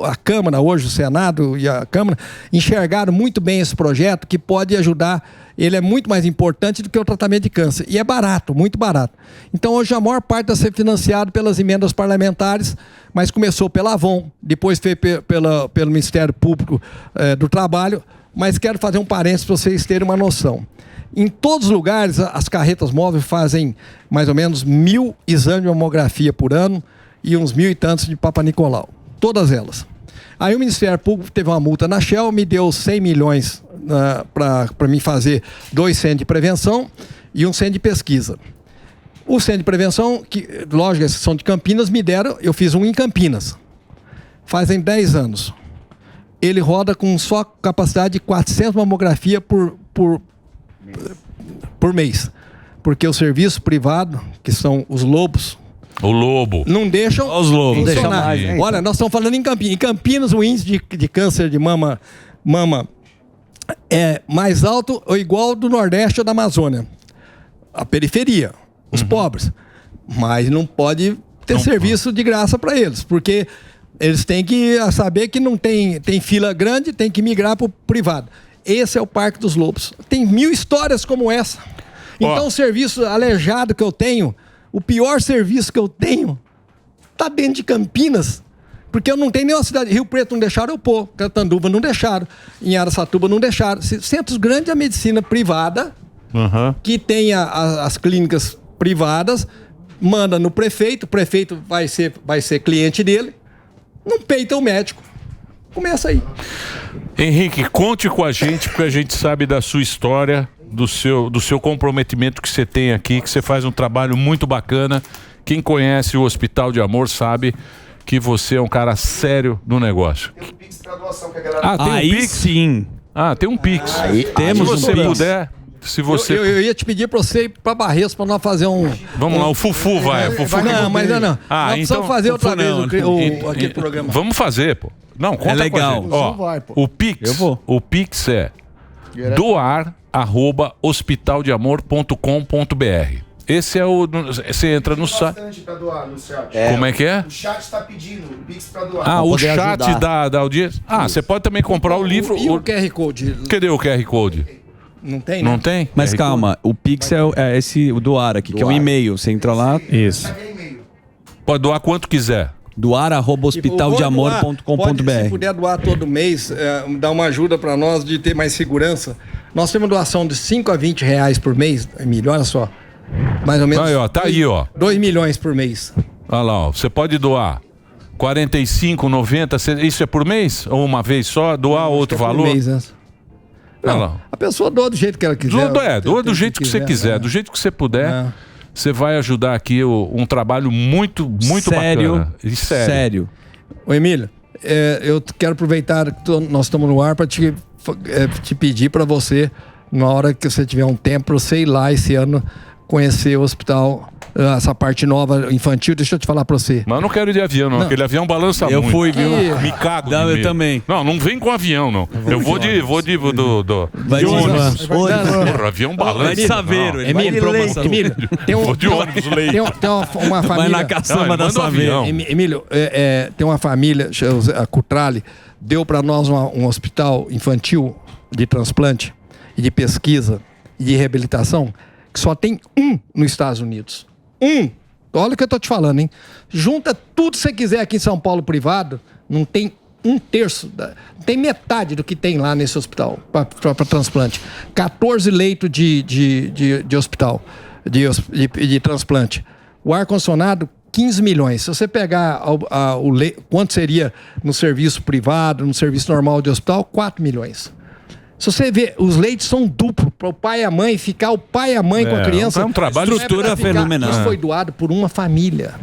a Câmara hoje, o Senado e a Câmara, enxergaram muito bem esse projeto que pode ajudar. Ele é muito mais importante do que o tratamento de câncer. E é barato, muito barato. Então, hoje, a maior parte está sendo financiado pelas emendas parlamentares, mas começou pela Avon, depois foi pelo Ministério Público do Trabalho. Mas quero fazer um parênteses para vocês terem uma noção. Em todos os lugares, as carretas móveis fazem mais ou menos 1.000 exames de mamografia por ano e uns 1.000 e tantos de Papa Nicolau. Todas elas. Aí o Ministério Público teve uma multa na Shell, me deu 100 milhões para mim fazer 2 centros de prevenção e um centro de pesquisa. O centro de prevenção, que, lógico, esses são de Campinas, me deram, eu fiz um em Campinas. Fazem 10 anos. Ele roda com só capacidade de 400 mamografia por mês. Porque o serviço privado, que são os lobos, o lobo. Não deixam os lobos. funcionar. Olha, nós estamos falando em Campinas. Em Campinas, o índice de câncer de mama é mais alto ou igual do Nordeste ou da Amazônia. A periferia, os pobres. Mas não pode ter serviço de graça para eles, porque eles têm que saber que não tem fila grande, tem que migrar para o privado. Esse é o Parque dos Lobos. Tem 1000 histórias como essa. Então, o serviço aleijado que eu tenho, o pior serviço que eu tenho, está dentro de Campinas, porque eu não tenho nenhuma cidade. Rio Preto não deixaram eu pôr, Catanduva não deixaram, em Araçatuba não deixaram. Centros grandes da medicina privada, que tem as clínicas privadas, manda no prefeito, o prefeito vai ser cliente dele, não peita o médico. Começa aí. Henrique, conte com a gente, porque a gente sabe da sua história, do seu comprometimento que você tem aqui, que você faz um trabalho muito bacana. Quem conhece o Hospital de Amor sabe que você é um cara sério no negócio. Tem um Pix pra doação que a galera... tem um Pix? Sim. Tem um Pix. Temos se você puder... Se você... Eu ia te pedir para você ir para Barreiros para nós fazer um... Vamos lá, o Fufu vai. Não, mas não. Nós precisamos fazer outra vez aquele programa. Vamos fazer, pô. Não, conta legal. Com a gente. O Pix, o Pix é doar@hospitaldeamor.com.br. Esse é o... Você entra no site... pra doar no chat. Como é que é? O chat está pedindo o Pix para doar. O chat da audiência. Você pode também comprar o livro... E o QR Code? Cadê o QR Code? Não tem, né? Não tem? Mas calma, o Pix é esse, o doar aqui, que é um e-mail. Você entra lá... Isso. Pode doar quanto quiser. doar@hospitaldeamor.com.br. Se puder doar todo mês, dar uma ajuda para nós de ter mais segurança. Nós temos doação de 5 a 20 reais por mês, Emílio, olha só. Mais ou menos. Tá aí, ó. 2 milhões por mês. Olha lá, ó. Você pode doar 45, 90, isso é por mês? Ou uma vez só? Doar outro valor? Por mês, né? Não, a pessoa doa do jeito que ela quiser. Doa do jeito que você quiser, do jeito que você puder. Você vai ajudar aqui um trabalho muito bacana. E sério. Ô, Emílio, eu quero aproveitar que nós estamos no ar para te pedir para você, na hora que você tiver um tempo, para você ir lá esse ano conhecer o hospital, essa parte nova infantil. Deixa eu te falar pra você. Mas eu não quero ir de avião, não. Aquele avião balança muito. Eu fui, viu? Me cago. Não, eu também. Não vem com avião, não. Eu vou de ônibus. Porra, avião balança. Vai de Saveiro. Emílio, vou de ônibus leite. Tem uma família... Vai na caçamba da Saveiro. Emílio, tem uma família, a Cutrale, deu pra nós um hospital infantil de transplante e de pesquisa e de reabilitação que só tem um nos Estados Unidos. Olha o que eu tô te falando, hein? Junta tudo que você quiser aqui em São Paulo privado, não tem 1/3, não tem metade do que tem lá nesse hospital para transplante. 14 leitos de hospital, de transplante. O ar-condicionado, 15 milhões. Se você pegar quanto seria no serviço privado, no serviço normal de hospital, 4 milhões. Se você ver, os leitos são duplos, para o pai e a mãe, ficar o pai e a mãe com a criança. É um trabalho, estrutura fenomenal. Isso foi doado por uma família.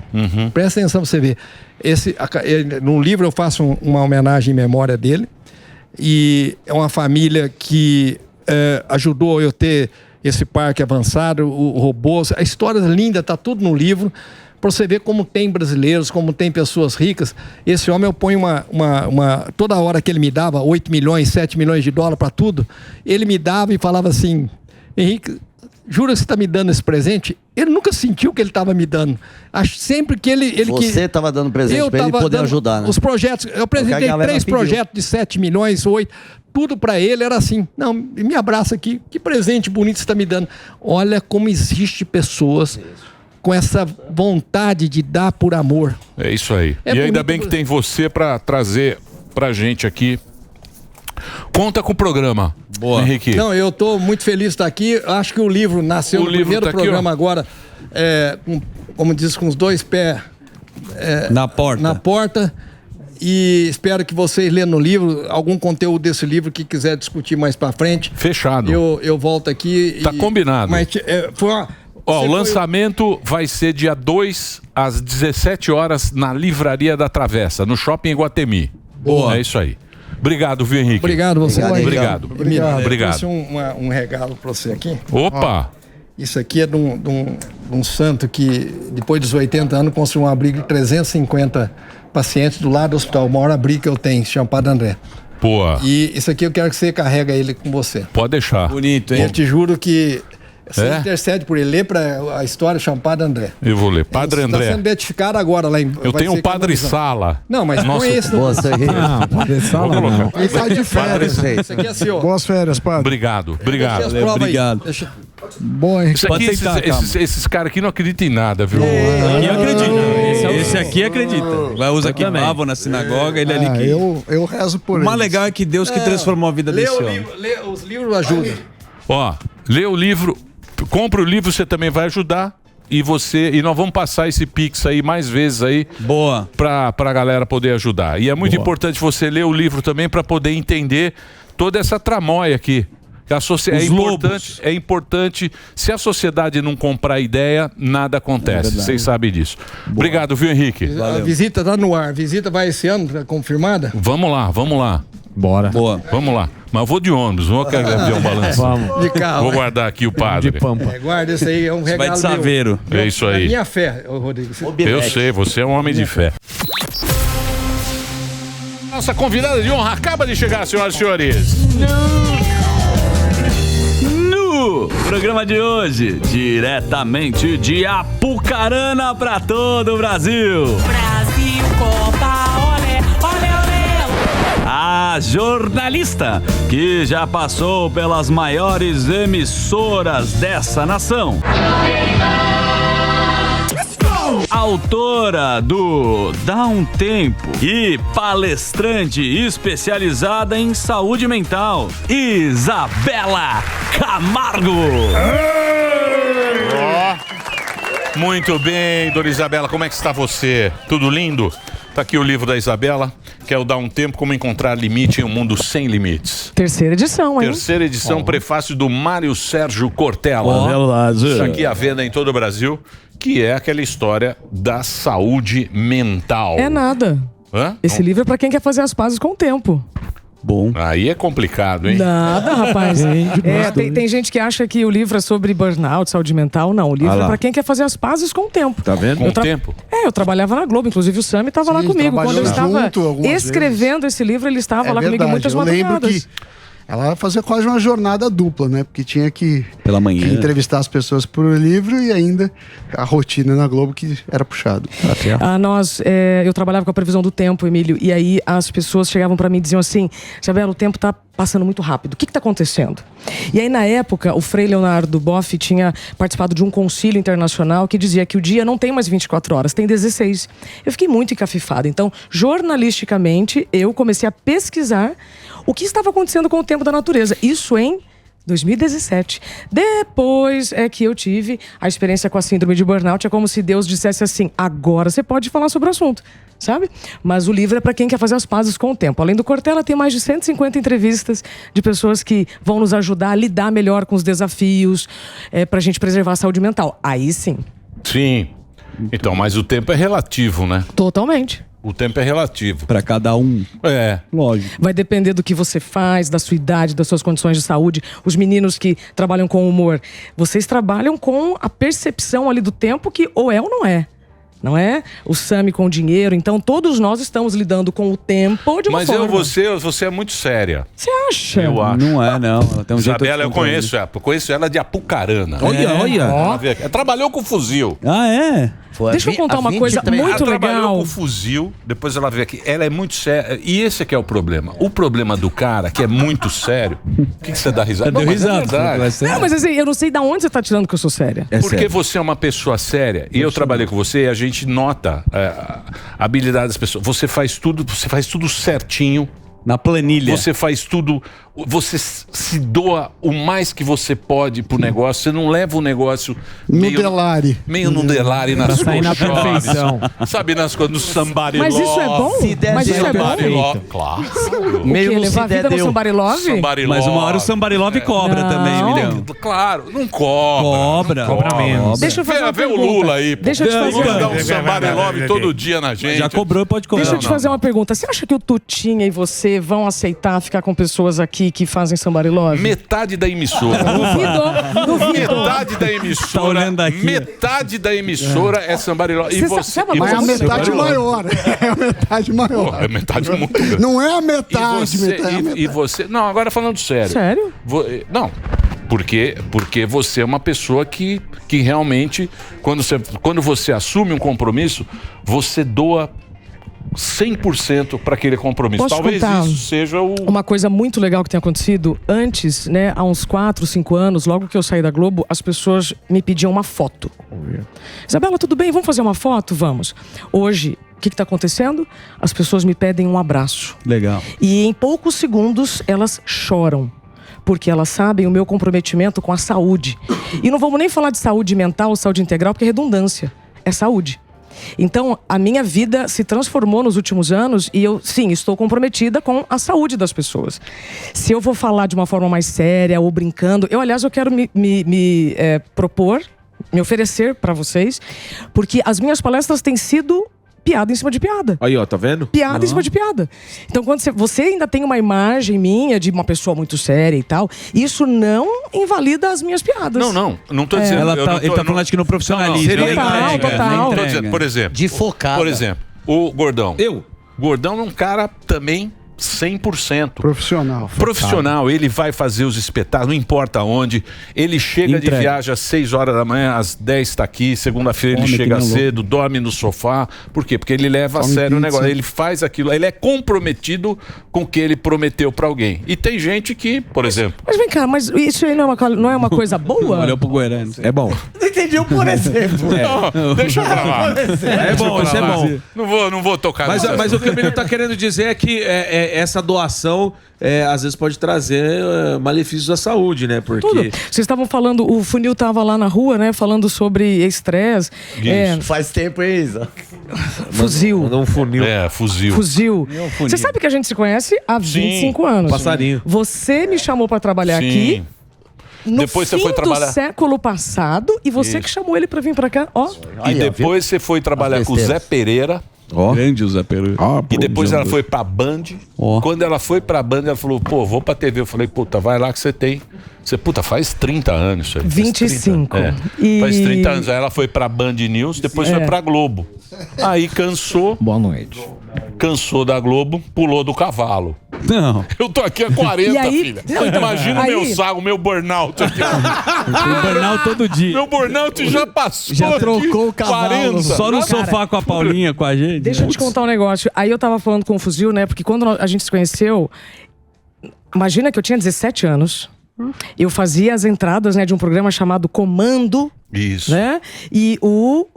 Presta atenção pra você ver. No livro eu faço uma homenagem em memória dele. E é uma família que ajudou eu ter esse parque avançado, o robô. A história é linda, tá tudo no livro. Para você ver como tem brasileiros, como tem pessoas ricas. Esse homem, eu ponho toda hora que ele me dava 8 milhões, 7 milhões de dólares para tudo, ele me dava e falava assim: Henrique, jura que você está me dando esse presente? Ele nunca sentiu que ele estava me dando. Sempre que ele Você estava dando presente para ele poder ajudar, né? Os projetos, eu apresentei 3 projetos de 7 milhões, 8, tudo para ele era assim: não, me abraça aqui, que presente bonito você está me dando. Olha como existe pessoas com essa vontade de dar por amor. É isso aí. É e ainda bonito. bem que tem você para trazer pra gente aqui. Conta com o programa. Boa. Henrique. Não, eu estou muito feliz de estar aqui. Acho que o livro nasceu no primeiro programa agora, como diz, com os 2 pés na porta. E espero que vocês leiam no livro algum conteúdo desse livro que quiser discutir mais para frente. Fechado. Eu volto aqui. Tá combinado. Mas foi uma... O lançamento vai ser dia 2 às 17 horas na Livraria da Travessa, no Shopping Iguatemi. Boa. É isso aí. Obrigado, viu, Henrique? Obrigado você. Obrigado. Obrigado. Trouxe um regalo para você aqui. Opa! Isso aqui é de um santo que, depois dos 80 anos, construiu um abrigo de 350 pacientes do lado do hospital. O maior abrigo que eu tenho, chama Padre André. Boa. E isso aqui eu quero que você carrega ele com você. Pode deixar. Bonito, hein? Eu te juro que você intercede por ele. Lê para a história, chama Padre André. Eu vou ler. Padre André. Está sendo beatificado agora lá em... Eu tenho um Padre Sala. Não, mas não é esse. Boa, não, Padre Sala não. Ele tá de férias. Isso aqui é assim, ó. Boas férias, padre. Obrigado. Obrigado. Boa, hein? Isso aqui, esses caras aqui não acreditam em nada, viu? Aqui acredita. Esse aqui acredita. Vai usar aqui Vavo na sinagoga, ele ali que... Eu rezo por ele. O mais legal é que Deus que transformou a vida desse homem. Os livros ajudam. Ó, lê o livro, compra o livro, você também vai ajudar. E nós vamos passar esse Pix aí mais vezes aí. Boa. Pra galera poder ajudar. E é muito importante você ler o livro também para poder entender toda essa tramóia aqui. É importante. Se a sociedade não comprar ideia, nada acontece. Vocês sabem disso. Boa. Obrigado, viu, Henrique? A visita tá no ar. A visita vai esse ano, confirmada? Vamos lá. Bora. Boa. Vamos lá. Mas eu vou de ônibus, não quero ver um balanço. Vamos. De carro. Vou guardar aqui o padre. De pampa. Guarda isso aí, é um regalo. Vai de saveiro. É isso aí. É minha fé, Rodrigo. Eu sei, você é um homem de fé. Nossa convidada de honra acaba de chegar, senhoras e senhores. No programa de hoje, diretamente de Apucarana para todo o Brasil. Brasil, Copa, olé, olé, olé. A jornalista que já passou pelas maiores emissoras dessa nação. Autora do Dá um Tempo e palestrante especializada em saúde mental, Isabela Camargo. Muito bem, dona Isabela, como é que está você? Tudo lindo? Tá aqui o livro da Isabela, que é o Dá um Tempo, como encontrar limite em um mundo sem limites. Terceira edição, hein? Terceira edição, prefácio do Mário Sérgio Cortella. Isso aqui à venda em todo o Brasil, que é aquela história da saúde mental. É nada. Hã? Esse livro é pra quem quer fazer as pazes com o tempo. Bom. Aí é complicado, hein? Nada, rapaz. Tem gente que acha que o livro é sobre burnout, saúde mental. Não, o livro é pra quem quer fazer as pazes com o tempo. Tá vendo? Com o tempo? Eu trabalhava na Globo, inclusive o Sami estava lá comigo. Quando eu estava escrevendo esse livro, ele estava lá comigo muitas madrugadas. Eu lembro que ela fazia quase uma jornada dupla, né? Porque tinha que pela manhã entrevistar as pessoas por livro e ainda a rotina na Globo que era puxado. Eu trabalhava com a previsão do tempo, Emílio, e aí as pessoas chegavam para mim e diziam assim: Isabela, o tempo tá passando muito rápido, o que tá acontecendo? E aí na época o Frei Leonardo Boff tinha participado de um concílio internacional que dizia que o dia não tem mais 24 horas, tem 16. Eu fiquei muito encafifada, então jornalisticamente eu comecei a pesquisar o que estava acontecendo com o tempo da natureza, isso em 2017. Depois é que eu tive a experiência com a síndrome de burnout. É como se Deus dissesse assim, agora você pode falar sobre o assunto, sabe? Mas o livro é para quem quer fazer as pazes com o tempo. Além do Cortella, tem mais de 150 entrevistas de pessoas que vão nos ajudar a lidar melhor com os desafios, pra gente preservar a saúde mental. Aí sim. Sim. Então, mas o tempo é relativo, né? Totalmente. O tempo é relativo. Pra cada um. É. Lógico. Vai depender do que você faz, da sua idade, das suas condições de saúde. Os meninos que trabalham com humor, vocês trabalham com a percepção ali do tempo que ou é ou não é. Não é? O Sami com o dinheiro. Então, todos nós estamos lidando com o tempo de uma forma. Mas você é muito séria. Você acha? Eu acho. Não é, não. Ela tem um jeito Isabela, eu conheço ela de Apucarana. Olha. Ela trabalhou com fuzil. Ah, é? Deixa eu contar uma coisa muito ela trabalhou legal. com fuzil, depois ela veio aqui. Ela é muito séria. E esse é que é o problema. O problema do cara, que é muito sério. O que você dá risada? Deu risada. Não, mas assim, eu não sei de onde você tá tirando que eu sou séria. Porque você é uma pessoa séria. E eu trabalhei com você e a gente nota a habilidade das pessoas. Você faz tudo certinho. Na planilha. Você faz tudo, você se doa o mais que você pode pro negócio. Você não leva o negócio meio no delare nas sair na perfeição. Sabe, nas coisas, no somebody love. Mas isso é bom? Mas isso é bom? Claro. Meio levar a vida no somebody love? Mas uma hora o somebody love cobra também, Emiliano. Claro, não cobra. Cobra menos. Deixa eu fazer uma Vê o pergunta. Lula aí. Pô. Deixa eu te fazer Lula dá um somebody love todo dia na gente. Já cobrou, pode cobrar. Deixa eu te fazer uma pergunta. Você acha que o Tutinha e você vão aceitar ficar com pessoas aqui que fazem somebody love? Metade da emissora. Duvido. Metade da emissora. Tá olhando aqui. Metade da emissora é somebody love. E você, sabe, Mas é a metade maior. É a metade maior. Pô, é metade muito grande. Não é a metade. E você... Não, agora falando sério. Sério? Não. Porque você é uma pessoa que realmente, quando você assume um compromisso, você doa 100% para aquele compromisso. Posso Talvez contar isso seja uma coisa muito legal que tem acontecido. Antes, né, há uns 4, 5 anos, logo que eu saí da Globo, as pessoas me pediam uma foto. Isabela, tudo bem? Vamos fazer uma foto? Vamos. Hoje, o que está acontecendo? As pessoas me pedem um abraço. Legal. E em poucos segundos, elas choram. Porque elas sabem o meu comprometimento com a saúde. E não vamos nem falar de saúde mental, saúde integral, porque é redundância. É saúde. Então, a minha vida se transformou nos últimos anos e eu, sim, estou comprometida com a saúde das pessoas. Se eu vou falar de uma forma mais séria ou brincando, aliás, eu quero me propor, me oferecer para vocês, porque as minhas palestras têm sido piada em cima de piada. Aí, ó, tá vendo? Piada em cima de piada. Então, quando você ainda tem uma imagem minha de uma pessoa muito séria e tal, isso não invalida as minhas piadas. Não tô dizendo... Ele tá falando acho que no profissionalismo. Total. Tô dizendo, por exemplo... De focada. Por exemplo, o Gordão. Gordão é um cara também 100%. Profissional, ele vai fazer os espetáculos, não importa onde. Ele chega de viagem às 6 horas da manhã, às 10 está aqui, segunda-feira ele chega cedo, dorme no sofá. Por quê? Porque ele leva a sério o negócio, ele faz aquilo, ele é comprometido com o que ele prometeu para alguém. E tem gente que, por exemplo... Mas vem cá, mas isso aí não é uma coisa boa? Olhou pro Guarani. É bom. Não entendi o por exemplo. Não, deixa eu pra lá. É bom, isso é bom. Não vou tocar Mas o que o Emílio tá querendo dizer é que essa doação às vezes pode trazer malefícios à saúde, né? Porque... Tudo. Vocês estavam falando, o Funil tava lá na rua, né? Falando sobre estresse. Faz tempo, hein, Isa? Fuzil. Mandou um funil. Fuzil. Você sabe que a gente se conhece há 25 anos. Passarinho. Você me chamou pra trabalhar aqui. Depois fim você foi trabalhar do século passado e você que chamou ele pra vir pra cá, ó. E depois você foi trabalhar com o Zé Pereira. Grande o Zé Pereira. E depois ela foi pra Band. Quando ela foi pra Band, ela falou, pô, vou pra TV. Eu falei, puta, vai lá que você tem. Você, puta, faz 30 anos isso aí. 25. Faz 30 anos. Aí ela foi pra Band News, depois foi pra Globo. Aí cansou. Boa noite. Cansou da Globo, pulou do cavalo. Não. Eu tô aqui há 40, aí, filha. Imagina o meu saco, o meu burnout aqui. Tem burnout todo dia. Meu burnout já passou. Já trocou o cavalo. 40. Só no sofá com a Paulinha, com a gente. Deixa eu te contar um negócio. Aí eu tava falando com o Fuzil, né? Porque quando a gente se conheceu, imagina que eu tinha 17 anos. Eu fazia as entradas, né, de um programa chamado Comando Isso. Né? E o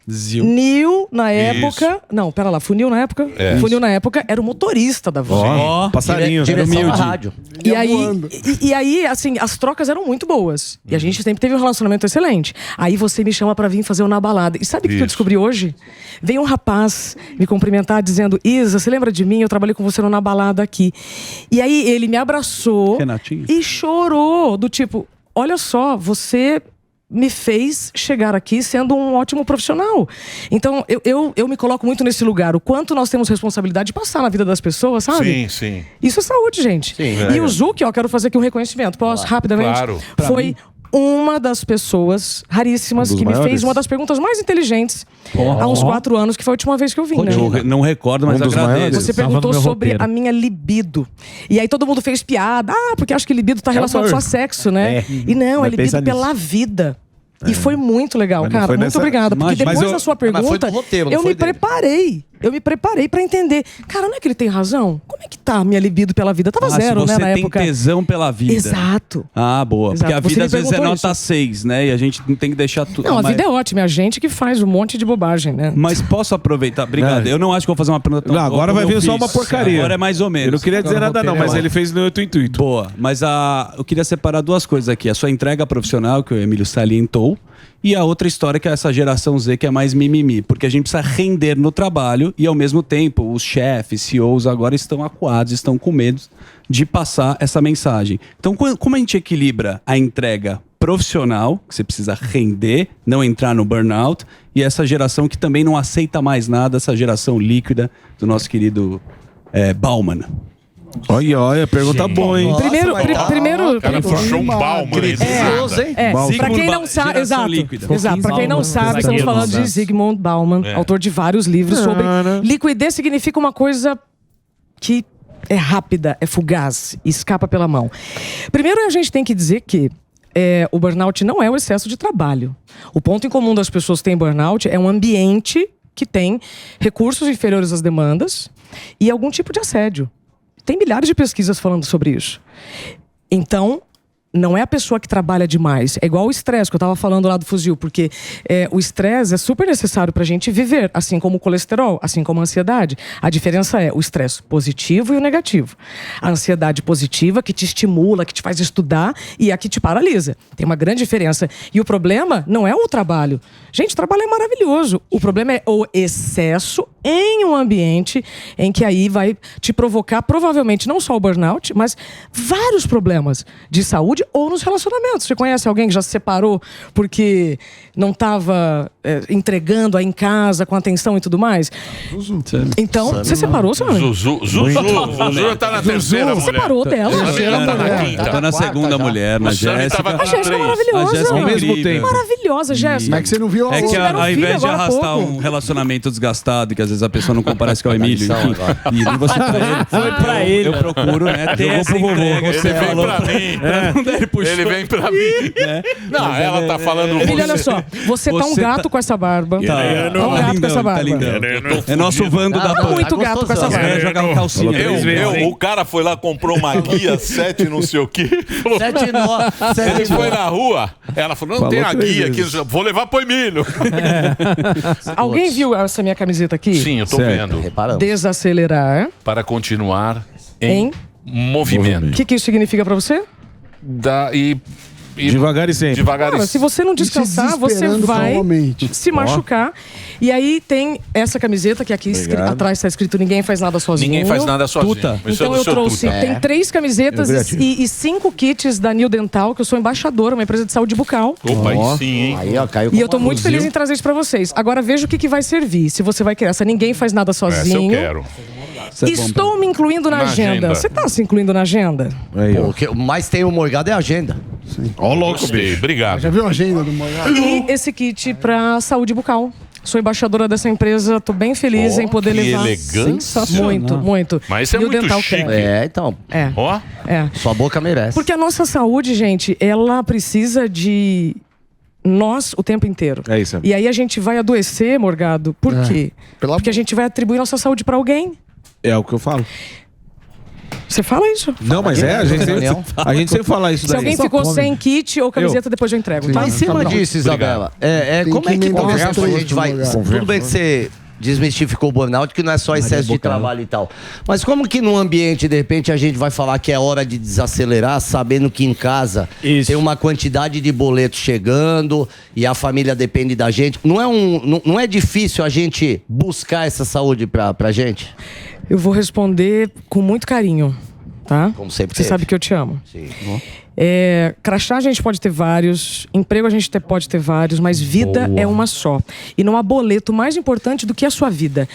Funil, na época... Não, pera lá. Funil, na época? É. Funil, na época, era o motorista da van. Ó, passarinho. Direção da rádio. E aí, assim, as trocas eram muito boas. E a gente sempre teve um relacionamento excelente. Aí você me chama pra vir fazer o Na Balada. E sabe o que eu descobri hoje? Veio um rapaz me cumprimentar dizendo: Isa, você lembra de mim? Eu trabalhei com você no Na Balada aqui. E aí ele me abraçou Renatinho. e chorou, do tipo, olha só, você me fez chegar aqui sendo um ótimo profissional. Então, eu me coloco muito nesse lugar. O quanto nós temos responsabilidade de passar na vida das pessoas, sabe? Sim, sim. Isso é saúde, gente. E o Zuc, ó, quero fazer aqui um reconhecimento. Posso, rapidamente? Claro. Foi uma das pessoas raríssimas que me fez uma das perguntas mais inteligentes há uns 4 anos, que foi a última vez que eu vim, né? Eu não recordo, mas agradeço. Você perguntou sobre a minha libido. E aí todo mundo fez piada. Porque acho que libido tá relacionado só a sexo, né? E não, é libido pela vida. E foi muito legal, Mas não cara. foi Muito nessa- obrigada. Porque Mas depois eu- da sua Mas foi pergunta, do roteiro, não eu foi me dele. preparei. Eu me preparei pra entender. Cara, não é que ele tem razão? Como é que tá a minha libido pela vida? Tava zero, se né, você na tem época. tesão pela vida. Exato. Ah, boa. Exato. Porque a Você vida me às vezes é perguntou nota isso. 6, né? E a gente não tem que deixar tudo. Não, a vida é ótima. É a gente que faz um monte de bobagem, né? Mas posso aproveitar? Obrigado. Eu não acho que vou fazer uma pergunta tão Não, agora boa vai como eu vir só fiz. uma porcaria. Agora é mais ou menos. Eu não queria dizer nada não, mas ele fez no outro intuito. Boa. Mas eu queria separar duas coisas aqui. A sua entrega profissional, que o Emílio salientou, e a outra história, que é essa geração Z, que é mais mimimi. Porque a gente precisa render no trabalho e, ao mesmo tempo, os chefes, CEOs agora estão acuados, estão com medo de passar essa mensagem. Então, como a gente equilibra a entrega profissional, que você precisa render, não entrar no burnout, e essa geração que também não aceita mais nada, essa geração líquida do nosso querido Bauman? Olha, pergunta boa, hein? Primeiro, O cara puxou um Bauman aí do nada. Pra quem não sabe, exato. Pra quem não sabe, estamos falando de Zygmunt Bauman, autor de vários livros sobre liquidez. Significa uma coisa que é rápida, é fugaz, escapa pela mão. Primeiro, a gente tem que dizer que o burnout não é o excesso de trabalho. O ponto em comum das pessoas que têm burnout é um ambiente que tem recursos inferiores às demandas e algum tipo de assédio. Tem milhares de pesquisas falando sobre isso. Então, não é a pessoa que trabalha demais. É igual o estresse que eu estava falando lá do fuzil, porque o estresse é super necessário para a gente viver, assim como o colesterol, assim como a ansiedade. A diferença é o estresse positivo e o negativo. A ansiedade positiva, que te estimula, que te faz estudar, e a que te paralisa. Tem uma grande diferença. E o problema não é o trabalho. Gente, o trabalho é maravilhoso. O problema é o excesso em um ambiente em que aí vai te provocar, provavelmente, não só o burnout, mas vários problemas de saúde ou nos relacionamentos. Você conhece alguém que já se separou porque não estava entregando aí em casa com atenção e tudo mais? Então, você separou, seu amigo? Zuzu tá na terceira mulher. Separou dela. Tá na segunda mulher, na Jéssica. A Jéssica é maravilhosa. Ao mesmo tempo. Maravilhosa, Jéssica. Como é que você não viu? É que tiveram ao filho invés de agora há arrastar pouco. um relacionamento desgastado, que às vezes a pessoa não comparece com o Emílio, enfim, e você Foi pra ele. eu procuro, né, ter essa entrega. Ele vem pra mim. Não deve puxar. Ele vem pra mim. Não, ela tá falando Filho, olha só. Você tá um gato com essa barba. Tá um gato com essa barba. É nosso Vando da Tá muito gato com essa Você barba. vai jogar uma calcinha. O cara foi lá, comprou uma guia 7 não sei o quê. Falou, 7 nó. ele foi na rua, ela falou, não tem a guia aqui, vou levar pro Emílio. Alguém viu essa minha camiseta aqui? Sim, eu tô vendo. Desacelerar Para continuar em o movimento. que isso significa pra você? Devagar e sempre. Devagar Cara, se você não descansar, você vai se machucar. E aí tem essa camiseta que aqui atrás está escrito Ninguém Faz Nada Sozinho. Ninguém faz nada sozinho. Tuta. Isso é Então do eu seu trouxe, Tuta. tem 3 camisetas e 5 kits da New Dental, que eu sou embaixadora, uma empresa de saúde bucal. Opa, aí sim, hein? Aí, ó, caiu E eu tô muito feliz em trazer isso pra vocês. Agora veja o que vai servir. Se você vai querer essa Ninguém Faz Nada Essa eu Sozinho. quero. Estou me incluindo na agenda. Você tá se incluindo na agenda? Pô, o que mais tem o Morgado é a agenda. Ó, louco, bicho. Obrigado. Já viu a agenda do Morgado? E esse kit pra saúde bucal. Sou embaixadora dessa empresa, tô bem feliz em poder que levar. elegância. Muito, muito. Mas isso é E o muito Dental chique. Care. Então. Ó. Sua boca merece. Porque a nossa saúde, gente, ela precisa de nós o tempo inteiro. É isso. E aí a gente vai adoecer, Morgado. Por quê? Porque a gente vai atribuir nossa saúde pra alguém. É o que eu falo. Você fala isso. Não, mas a gente sempre fala isso Se daí. alguém ficou sem kit ou camiseta, depois eu entrego. Tá? Mas em cima disso, Isabela, como é que conversa a gente vai... Tudo bem que você desmistificou o burnout, que não é só excesso de trabalho e tal. Mas como que num ambiente, de repente, a gente vai falar que é hora de desacelerar, sabendo que em casa tem uma quantidade de boletos chegando e a família depende da gente? Não é difícil a gente buscar essa saúde pra gente? Eu vou responder com muito carinho, tá? Como sempre Você teve. sabe que eu te amo. Sim. Crachá a gente pode ter vários, emprego a gente pode ter vários, mas vida é uma só. E não há boleto mais importante do que a sua vida.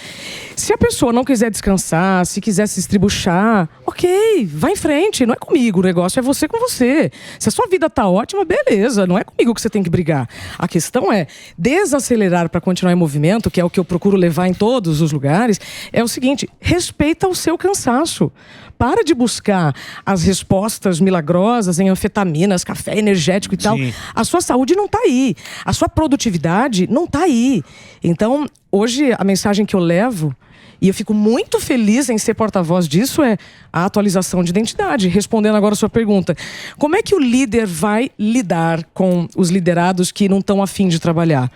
Se a pessoa não quiser descansar, se quiser se estribuchar, ok, vai em frente, não é comigo, o negócio é você com você. Se a sua vida tá ótima, beleza, não é comigo que você tem que brigar. A questão é desacelerar para continuar em movimento, que é o que eu procuro levar em todos os lugares, é o seguinte, respeita o seu cansaço. Para de buscar as respostas milagrosas em anfetaminas, café energético e tal. A sua saúde não tá aí. A sua produtividade não tá aí. Então, hoje, a mensagem que eu levo, e eu fico muito feliz em ser porta-voz disso, é a atualização de identidade. Respondendo agora a sua pergunta. Como é que o líder vai lidar com os liderados que não estão afim de trabalhar?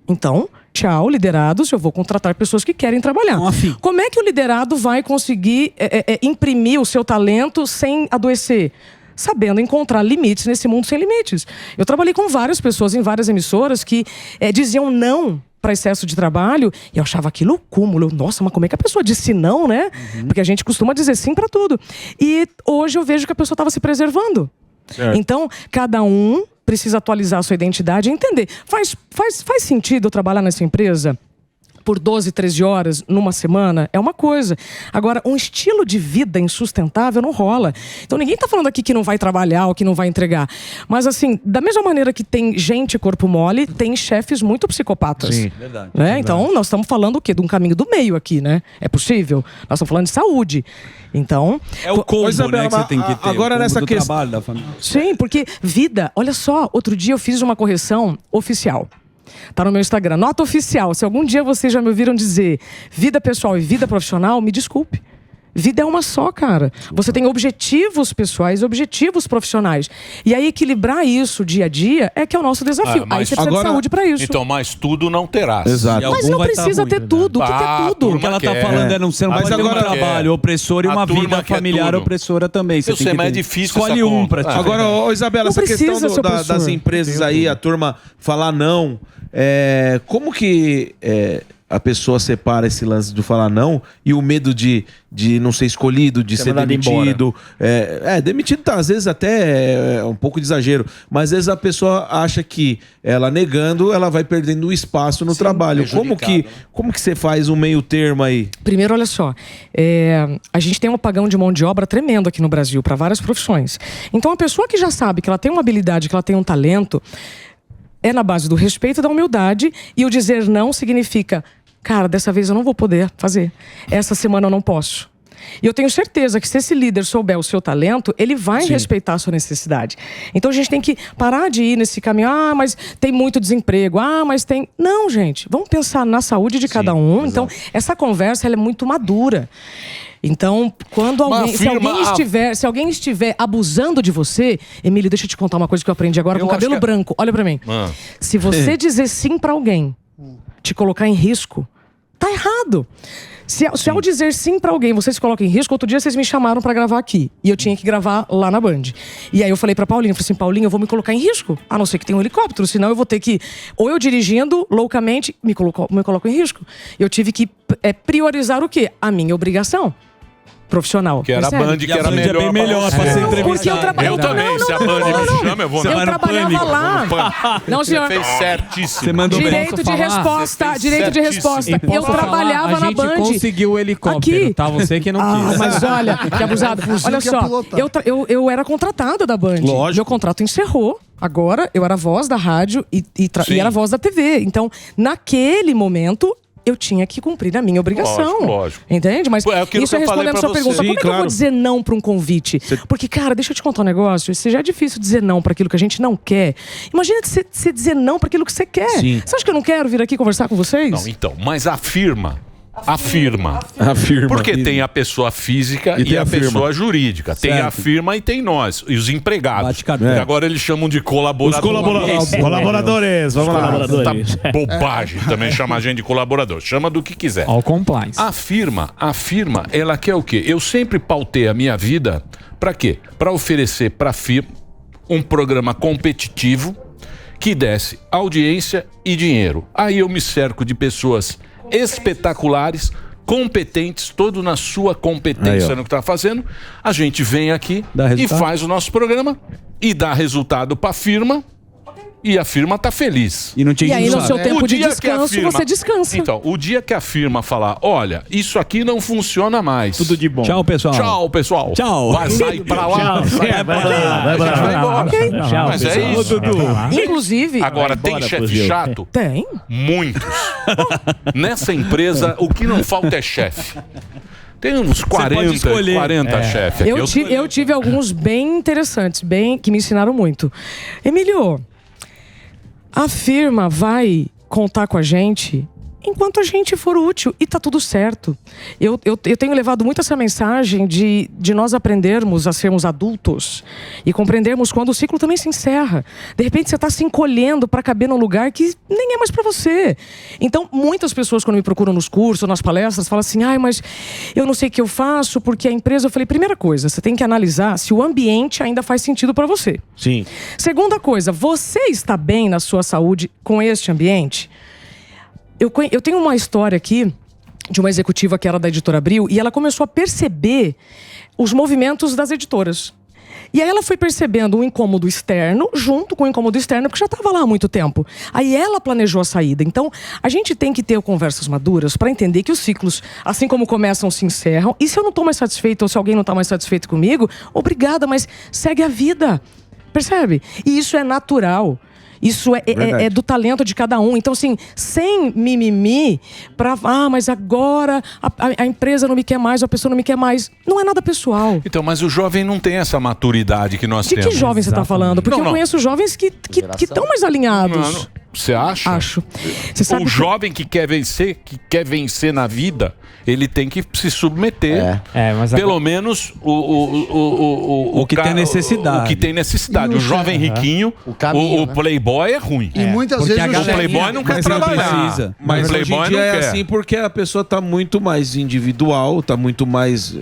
Então... Tchau, liderados, eu vou contratar pessoas que querem trabalhar. Como é que o liderado vai conseguir imprimir o seu talento sem adoecer? Sabendo encontrar limites nesse mundo sem limites. Eu trabalhei com várias pessoas em várias emissoras que diziam não para excesso de trabalho e eu achava aquilo cúmulo. Nossa, mas como é que a pessoa disse não, né? Porque a gente costuma dizer sim para tudo. E hoje eu vejo que a pessoa estava se preservando. Certo. Então, cada um precisa atualizar a sua identidade e entender. Faz sentido eu trabalhar nessa empresa por 12, 13 horas numa semana? É uma coisa. Agora, um estilo de vida insustentável não rola. Então, ninguém tá falando aqui que não vai trabalhar ou que não vai entregar. Mas, assim, da mesma maneira que tem gente corpo mole, tem chefes muito psicopatas. Sim, verdade. Né? Então, nós estamos falando o quê? De um caminho do meio aqui, né? É possível? Nós estamos falando de saúde. Então... É o combo, né, que você tem que ter. Agora nessa questão... trabalho da família. Sim, porque vida... Olha só, outro dia eu fiz uma correção oficial. Tá no meu Instagram, nota oficial. Se algum dia vocês já me ouviram dizer vida pessoal e vida profissional, me desculpe. Vida é uma só, cara. Você tem objetivos pessoais e objetivos profissionais. E aí equilibrar isso dia a dia é que é o nosso desafio. Aí você precisa de saúde pra isso. Então, mas tudo não terás. Exato. Mas não precisa ter tudo. O que é tudo? O que ela tá falando é não ser um trabalho opressor e uma vida familiar opressora também. Eu sei, mas é difícil. Escolhe um pra ti. Agora, Isabela, essa questão das empresas aí, a turma falar não, como que... a pessoa separa esse lance de falar não e o medo de não ser escolhido, de ser demitido. Demitido tá, às vezes até um pouco de exagero, mas às vezes a pessoa acha que ela negando, ela vai perdendo o espaço no trabalho. Como que você faz um meio termo aí? Primeiro, olha só, a gente tem um apagão de mão de obra tremendo aqui no Brasil para várias profissões. Então a pessoa que já sabe que ela tem uma habilidade, que ela tem um talento, é na base do respeito e da humildade, e o dizer não significa, cara, dessa vez eu não vou poder fazer. Essa semana eu não posso. E eu tenho certeza que se esse líder souber o seu talento, ele vai respeitar a sua necessidade. Então a gente tem que parar de ir nesse caminho, mas tem muito desemprego, mas tem... Não, gente, vamos pensar na saúde de cada um. Exato. Então essa conversa ela é muito madura. Então, quando se alguém estiver abusando de você, Emílio, deixa eu te contar uma coisa que eu aprendi agora com cabelo branco. Olha pra mim. Se você dizer sim pra alguém, te colocar em risco, tá errado. Se ao dizer sim pra alguém, você se coloca em risco, outro dia vocês me chamaram pra gravar aqui. E eu tinha que gravar lá na Band. E aí eu falei pra Paulinha, Paulinha, eu vou me colocar em risco. A não ser que tenha um helicóptero, senão eu vou ter que... Ou eu dirigindo loucamente, me coloco em risco. Eu tive que priorizar o quê? A minha obrigação profissional. Que era a Band, que era melhor. Bem melhor pra ser entrevistado. Eu também, se a Band me chama, eu vou não. Eu trabalhava lá. Não, senhor. Você fez certíssimo. Você mandou direito de resposta. Direito de resposta. Eu trabalhava na Band. A gente conseguiu o helicóptero, aqui. Tá? Você que não quis. Mas olha, que abusado. Olha só, eu era contratada da Band. Lógico. Meu contrato encerrou. Agora, eu era voz da rádio e era voz da TV. Então, naquele momento... eu tinha que cumprir a minha obrigação. Lógico. Entende? Mas isso é respondendo a sua pergunta. Como é que eu vou dizer não para um convite? Porque, cara, deixa eu te contar um negócio. Se já é difícil dizer não para aquilo que a gente não quer, imagina você dizer não para aquilo que você quer. Sim. Você acha que eu não quero vir aqui conversar com vocês? Não, então. Mas a firma A firma. Porque tem a pessoa física e a pessoa jurídica. Tem a firma e tem nós. E os empregados. E agora eles chamam de colaboradores. Colaboradores, vamos lá. Tá bobagem também chamar a gente de colaborador. Chama do que quiser. All compliance. A firma, ela quer o quê? Eu sempre pautei a minha vida para quê? Para oferecer para a firma um programa competitivo que desse audiência e dinheiro. Aí eu me cerco de pessoas espetaculares, competentes, todo na sua competência no que está fazendo. A gente vem aqui e faz o nosso programa e dá resultado para a firma. E a firma tá feliz. E aí no seu tempo de descanso você descansa. Então, o dia que a firma falar, olha, isso aqui não funciona mais. Tudo de bom. Tchau, pessoal. Tchau, pessoal. Tchau. Vai sair pra lá. Vai embora. Tchau, mas é pessoal. isso. Inclusive... Agora, tem chefe chato? Tem. Muitos. Nessa empresa, o que não falta é chefe. Tem uns 40 chefes. Eu tive alguns bem interessantes, que me ensinaram muito. Emílio, a firma vai contar com a gente enquanto a gente for útil e tá tudo certo. Eu tenho levado muito essa mensagem de nós aprendermos a sermos adultos e compreendermos quando o ciclo também se encerra. De repente você tá se encolhendo para caber num lugar que nem é mais para você. Então, muitas pessoas quando me procuram nos cursos, nas palestras, falam assim, mas eu não sei o que eu faço porque a empresa... Eu falei, primeira coisa, você tem que analisar se o ambiente ainda faz sentido para você. Sim. Segunda coisa, você está bem na sua saúde com este ambiente? Eu tenho uma história aqui de uma executiva que era da Editora Abril e ela começou a perceber os movimentos das editoras. E aí ela foi percebendo o incômodo externo junto com o incômodo externo que já estava lá há muito tempo. Aí ela planejou a saída. Então, a gente tem que ter conversas maduras para entender que os ciclos, assim como começam, se encerram. E se eu não estou mais satisfeito ou se alguém não está mais satisfeito comigo, obrigada, mas segue a vida. Percebe? E isso é natural. Isso é do talento de cada um. Então, assim, sem mimimi, mas agora a empresa não me quer mais, a pessoa não me quer mais. Não é nada pessoal. Então, mas o jovem não tem essa maturidade que nós temos. De que jovem você está falando? Porque eu conheço jovens que estão mais alinhados. Você acha? Acho. Você sabe o jovem que quer vencer na vida, ele tem que se submeter. Mas pelo menos o que tem necessidade. O que tem necessidade. O jovem riquinho, o playboy é ruim. E muitas vezes o playboy não quer trabalhar. Mas hoje em dia é assim porque a pessoa tá muito mais individual, tá muito mais...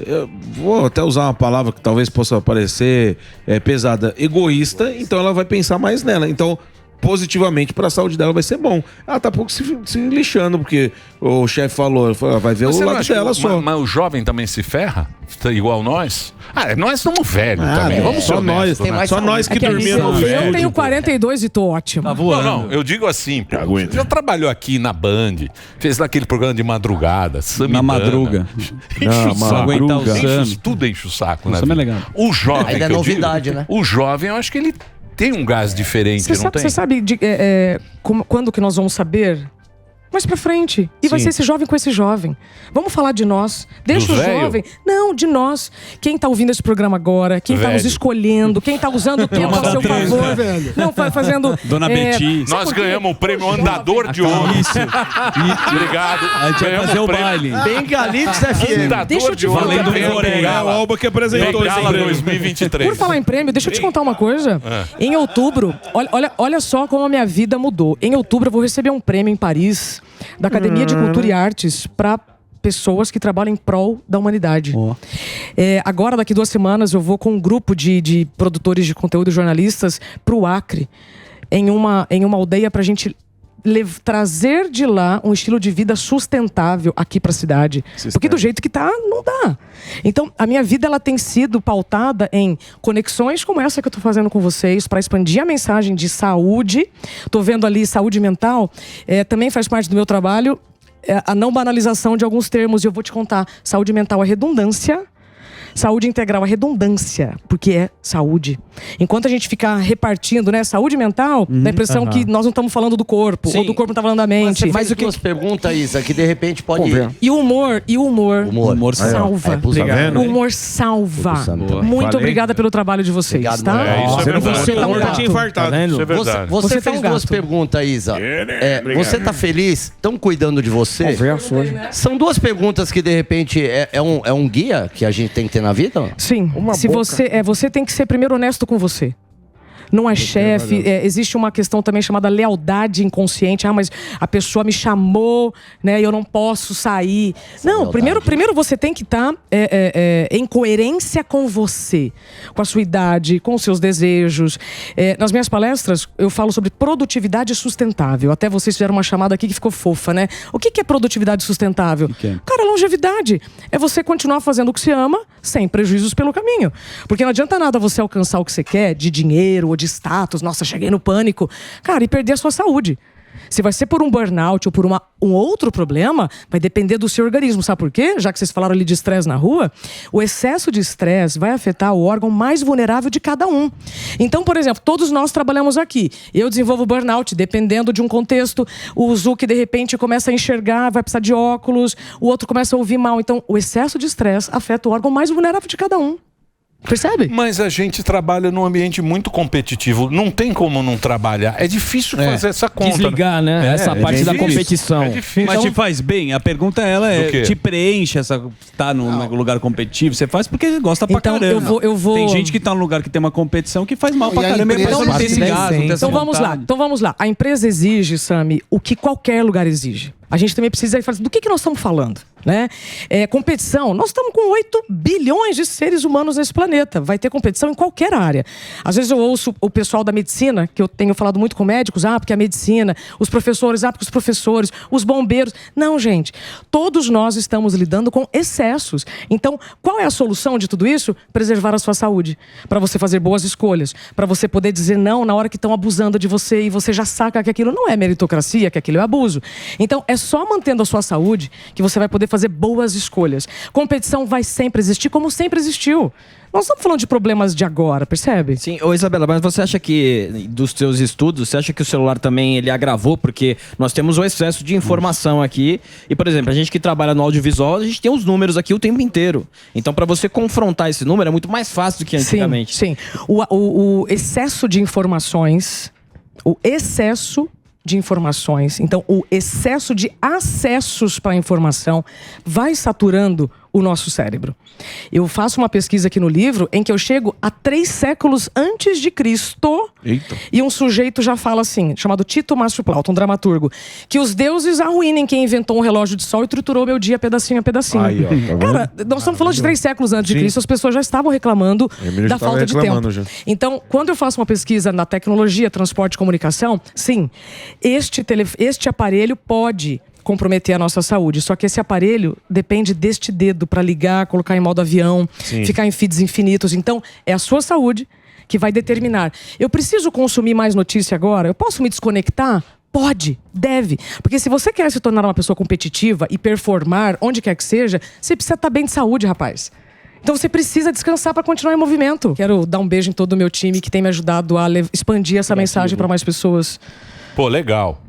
vou até usar uma palavra que talvez possa parecer pesada, egoísta, então ela vai pensar mais nela. Então, positivamente para a saúde dela vai ser bom. Ela tá pouco se lixando, porque o chefe falou, vai ver o lado dela só. Mas o jovem também se ferra? Igual nós? Nós somos velhos também. Vamos só nós. Só nós que dormimos. Eu tenho 42 e tô ótimo. Tá voando. Não, eu digo assim. Você já trabalhou aqui na Band, fez naquele programa de madrugada. Na madruga. Aguentar os anos. Tudo enche o saco, né? O jovem. Ainda é novidade, né? O jovem, eu acho que ele tem um gás diferente, não tem? Você sabe quando que nós vamos saber? Mais pra frente. E vai ser esse jovem com esse jovem. Vamos falar de nós. Deixa o jovem. Não, de nós. Quem tá ouvindo esse programa agora, quem tá nos escolhendo, quem tá usando o tempo a seu favor. Não, fazendo... Dona Betty. Nós ganhamos o prêmio Andador de Ouro. Isso. Obrigado. A gente vai fazer o baile. Bengalitos FM. Deixa eu te falar. Valendo É o Alba que apresentou esse prêmio. 2023. Por falar em prêmio, deixa eu te contar uma coisa. Em outubro, olha só como a minha vida mudou. Em outubro eu vou receber um prêmio em Paris da Academia de Cultura e Artes para pessoas que trabalham em prol da humanidade. Agora, daqui 2 semanas, eu vou com um grupo de produtores de conteúdo e jornalistas para o Acre, em uma aldeia para a gente trazer de lá um estilo de vida sustentável aqui para a cidade. Porque do jeito que tá, não dá. Então, a minha vida ela tem sido pautada em conexões como essa que eu tô fazendo com vocês para expandir a mensagem de saúde. Tô vendo ali saúde mental. Também faz parte do meu trabalho a não banalização de alguns termos. E eu vou te contar, saúde mental é redundância. Saúde integral, a redundância, porque é saúde. Enquanto a gente ficar repartindo, né, saúde mental, dá a impressão que nós não estamos falando do corpo, ou do corpo não está falando da mente. Mas o que você pergunta, Isa, que de repente pode ir. E o humor salva. Tá O humor salva. Muito obrigada pelo trabalho de vocês, tá? Isso é verdade. Você tá um gato. Isso é verdade. Você tá fez um duas gato. perguntas, Isa. Você tá feliz? Estão cuidando de você? São duas perguntas que, de repente, é um guia que a gente tem que ter na vida? Sim. Você tem que ser primeiro honesto com você. Não é chefe, existe uma questão também chamada lealdade inconsciente. Mas a pessoa me chamou, né? Eu não posso sair. Não, primeiro você tem que estar em coerência com você, com a sua idade, com os seus desejos. Nas minhas palestras, eu falo sobre produtividade sustentável. Até vocês fizeram uma chamada aqui que ficou fofa, né? O que é produtividade sustentável? Cara, longevidade é você continuar fazendo o que você ama sem prejuízos pelo caminho. Porque não adianta nada você alcançar o que você quer, de dinheiro ou de status, nossa, cheguei no pânico, cara, e perder a sua saúde. Se vai ser por um burnout ou por um outro problema, vai depender do seu organismo. Sabe por quê? Já que vocês falaram ali de estresse na rua, o excesso de estresse vai afetar o órgão mais vulnerável de cada um. Então, por exemplo, todos nós trabalhamos aqui. Eu desenvolvo burnout, dependendo de um contexto. O Zuki, de repente, começa a enxergar, vai precisar de óculos. O outro começa a ouvir mal. Então, o excesso de estresse afeta o órgão mais vulnerável de cada um. Percebe? Mas a gente trabalha num ambiente muito competitivo. Não tem como não trabalhar. É difícil fazer essa conta. Desligar, né? Essa parte da competição. É difícil. Mas te faz bem? A pergunta te preenche tá num lugar competitivo? Você faz porque gosta pra caramba. Eu vou... Tem gente que tá num lugar que tem uma competição que faz mal pra caramba. Então vamos lá. A empresa exige, Sami, o que qualquer lugar exige. A gente também precisa falar do que nós estamos falando, né? Competição, nós estamos com 8 bilhões de seres humanos nesse planeta. Vai ter competição em qualquer área. Às vezes eu ouço o pessoal da medicina, que eu tenho falado muito com médicos, porque a medicina, os professores, porque os professores, os bombeiros. Não, gente. Todos nós estamos lidando com excessos. Então, qual é a solução de tudo isso? Preservar a sua saúde. Para você fazer boas escolhas. Para você poder dizer não na hora que estão abusando de você e você já saca que aquilo não é meritocracia, que aquilo é abuso. Então, é só mantendo a sua saúde que você vai poder fazer boas escolhas. Competição vai sempre existir, como sempre existiu. Nós estamos falando de problemas de agora, percebe? Sim. Ô Isabela, mas você acha que, dos seus estudos, você acha que o celular também ele agravou? Porque nós temos o excesso de informação aqui. E, por exemplo, a gente que trabalha no audiovisual, a gente tem os números aqui o tempo inteiro. Então, para você confrontar esse número, é muito mais fácil do que antigamente. Sim. O excesso de informações... Então, o excesso de acessos para a informação vai saturando o nosso cérebro. Eu faço uma pesquisa aqui no livro em que eu chego a 3 séculos antes de Cristo. Eita. E um sujeito já fala assim, chamado Tito Márcio Plauto, um dramaturgo, que os deuses arruinem quem inventou um relógio de sol e triturou meu dia pedacinho a pedacinho. Aí, ó, tá Cara, nós estamos falando de 3 séculos antes de Cristo, as pessoas já estavam reclamando da falta de tempo. Já. Então, quando eu faço uma pesquisa na tecnologia, transporte e comunicação, sim, este aparelho pode comprometer a nossa saúde. Só que esse aparelho depende deste dedo para ligar, colocar em modo avião, ficar em feeds infinitos. Então, é a sua saúde que vai determinar. Eu preciso consumir mais notícia agora? Eu posso me desconectar? Pode, deve. Porque se você quer se tornar uma pessoa competitiva e performar onde quer que seja, você precisa estar bem de saúde, rapaz. Então você precisa descansar para continuar em movimento. Quero dar um beijo em todo o meu time que tem me ajudado a expandir essa mensagem para mais pessoas. Pô, legal.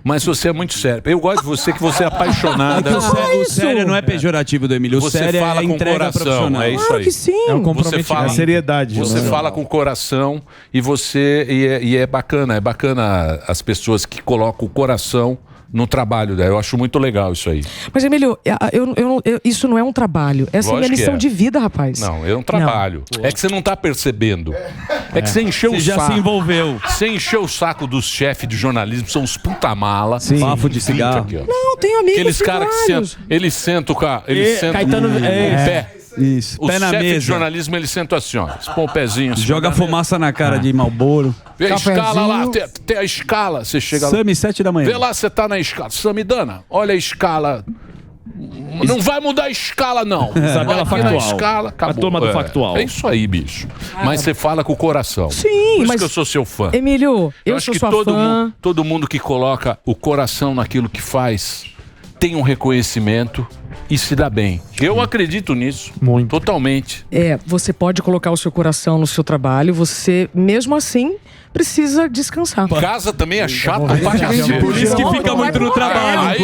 Mas você é muito sério. Eu gosto de você, que você é apaixonada. O sério não é pejorativo do Emílio. O Você sério fala é com entrega coração, profissional. é isso aí. Claro que sim. É um Você comprometimento. fala, É seriedade. Você né? fala com coração e é bacana as pessoas que colocam o coração no trabalho dela. Eu acho muito legal isso aí. Mas, Emílio, isso não é um trabalho. Essa é a minha missão de vida, rapaz. Não, é um trabalho. Não. É que você não tá percebendo. É que você encheu o saco. Você já se envolveu. Você encheu o saco dos chefes de jornalismo, são uns puta mala. Bafo de cigarro. Aqui, ó. Não, tenho amigos. Aqueles caras que sentam. Eles sentam com a. Eles sentam Caetano, em pé. Isso, O pé na chefe de mesa. jornalismo, ele senta assim, ó. Põe o pezinho assim. Joga fumaça na cara de Marlboro. Vê a escala lá, tem a escala. Você chega lá. Sami, 7 da manhã. Vê lá, você tá na escala. Samidana, olha a escala. Não vai mudar a escala, não. Isabela Aqui na Factual. escala, acabou. A turma do Factual. É isso aí, bicho. Mas você fala com o coração. Sim, Por isso mas... que eu sou seu fã. Emílio, eu acho sou que sua fã. todo mundo que coloca o coração naquilo que faz tem um reconhecimento e se dá bem. Eu acredito nisso. Muito. Totalmente. Você pode colocar o seu coração no seu trabalho, você, mesmo assim, precisa descansar. Casa também é chato pra cacete. Por isso que fica muito no trabalho. Aí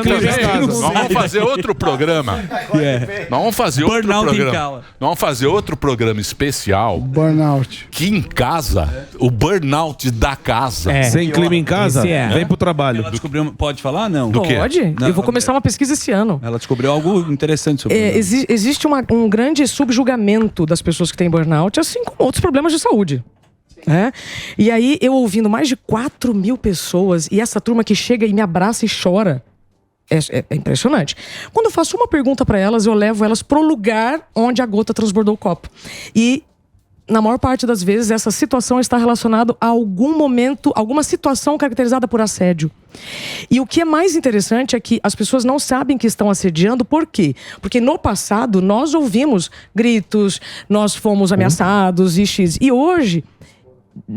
também. Nós vamos fazer outro programa. Nós vamos fazer outro programa. Nós vamos fazer outro programa especial. Burnout. Que em casa, o burnout da casa. Sem clima em casa, vem pro trabalho. Ela descobriu, pode falar? Não. Do quê? Pode? Não, eu vou começar uma pesquisa esse ano. Ela descobriu algo interessante sobre isso. Existe um grande subjugamento das pessoas que têm burnout, assim como outros problemas de saúde. E aí, eu ouvindo mais de 4 mil pessoas, e essa turma que chega e me abraça e chora, é impressionante. Quando eu faço uma pergunta para elas, eu levo elas pro lugar onde a gota transbordou o copo. E, na maior parte das vezes, essa situação está relacionada a algum momento, alguma situação caracterizada por assédio. E o que é mais interessante é que as pessoas não sabem que estão assediando. Por quê? Porque no passado, nós ouvimos gritos, nós fomos ameaçados, e hoje...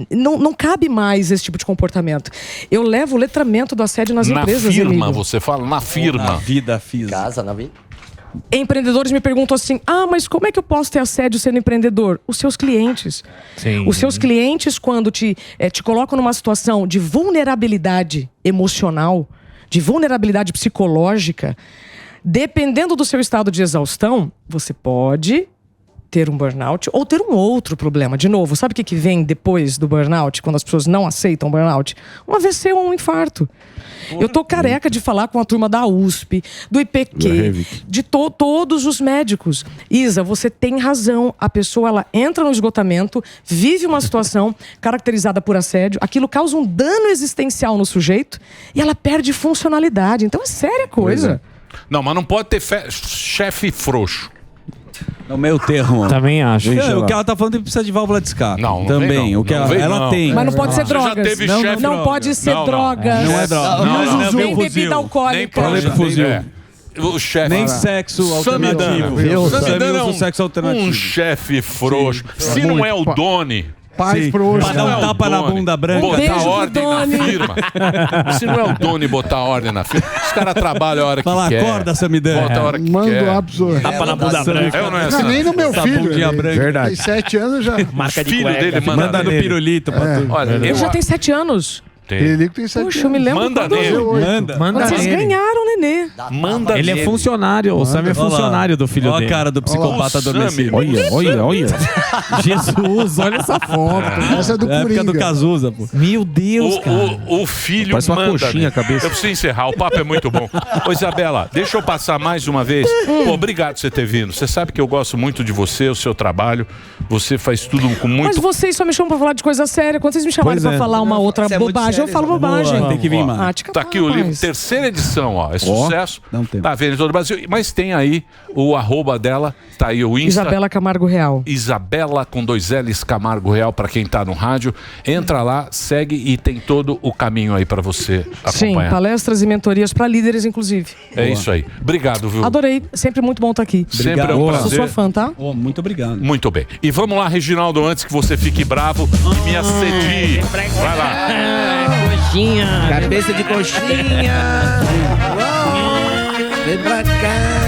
Não cabe mais esse tipo de comportamento. Eu levo o letramento do assédio nas empresas. Na firma, Emílio. você fala? Na firma. Na vida física. Casa, na vida. Empreendedores me perguntam assim: mas como é que eu posso ter assédio sendo empreendedor? Os seus clientes. Sim. Os seus clientes, quando te colocam numa situação de vulnerabilidade emocional, de vulnerabilidade psicológica, dependendo do seu estado de exaustão, você pode ter um burnout ou ter um outro problema. De novo, sabe o que vem depois do burnout, quando as pessoas não aceitam burnout? Um AVC ou um infarto. Eu tô careca de falar com a turma da USP, do IPQ, de todos os médicos. Isa, você tem razão. A pessoa, ela entra no esgotamento, vive uma situação caracterizada por assédio, aquilo causa um dano existencial no sujeito e ela perde funcionalidade. Então é séria coisa. Não, mas não pode ter chefe frouxo. É o meio termo. Também acho. O que ela tá falando é que precisa de válvula de escape. Não, também. não, o que não ela tem. Mas não pode ser Você já drogas. teve chefe Não pode ser drogas. Não é droga. Nem bebida alcoólica. O chefe. Nem sexo alternativo. Samidana sexo alternativo. Um chefe frouxo. Se não é o Doni. Pai frouxo. Pra dar um tapa na bunda branca. Botar ordem na firma. Se não é o Doni botar ordem na firma. Os caras trabalham a hora que Fala, quer. acorda, Samidana. Bota a hora que Manda quer. o absurdo. Tapa na bunda branca. Eu não é Não, assim. nem no meu filho. bundinha Ele branca. tem 7 anos já. Marca de Filho cueca. dele Manda no pirulito pra tudo. Olha, Ele já tem 7 anos. Ele tem 7 Puxa, eu me lembro Manda quando nele. Manda vocês nele. ganharam, nenê. Manda Ele é nele. funcionário. O Sam é funcionário do filho Olha dele. a cara do psicopata Olha o adormecido. Olha. Jesus, olha essa foto. Essa é do É a época do Coringa. Cazuza, pô. Meu Deus, cara. O filho Parece uma manda. coxinha a cabeça. Eu preciso encerrar, o papo é muito bom. Ô Isabela, deixa eu passar mais uma vez. Pô, obrigado por você ter vindo. Você sabe que eu gosto muito de você, o seu trabalho. Você faz tudo com muito... Mas vocês só me chamam pra falar de coisa séria. Quando vocês me chamarem pra falar uma outra Você é muito bobagem, eu sério, falo Isabela. bobagem. Tem que vir, mano. Te Tá aqui o livro, rapaz. terceira edição, ó. É sucesso. não tem. Tá vendo em todo o Brasil. Mas tem aí o @, dela, tá aí o Insta. Isabela Camargo Real. Isabela com 2 L's Camargo Real, pra quem tá no rádio. Entra lá, segue e tem todo o caminho aí pra você Sim, acompanhar. palestras e mentorias pra líderes, inclusive. É isso aí. Obrigado, viu? Adorei. Sempre muito bom estar aqui. Sempre é um Sou prazer. sua fã, tá? Oh, muito obrigado. Muito bem. E vamos lá, Reginaldo, antes que você fique bravo e me assedie. Vai lá. Coxinha. Cabeça de coxinha. Vem pra cá.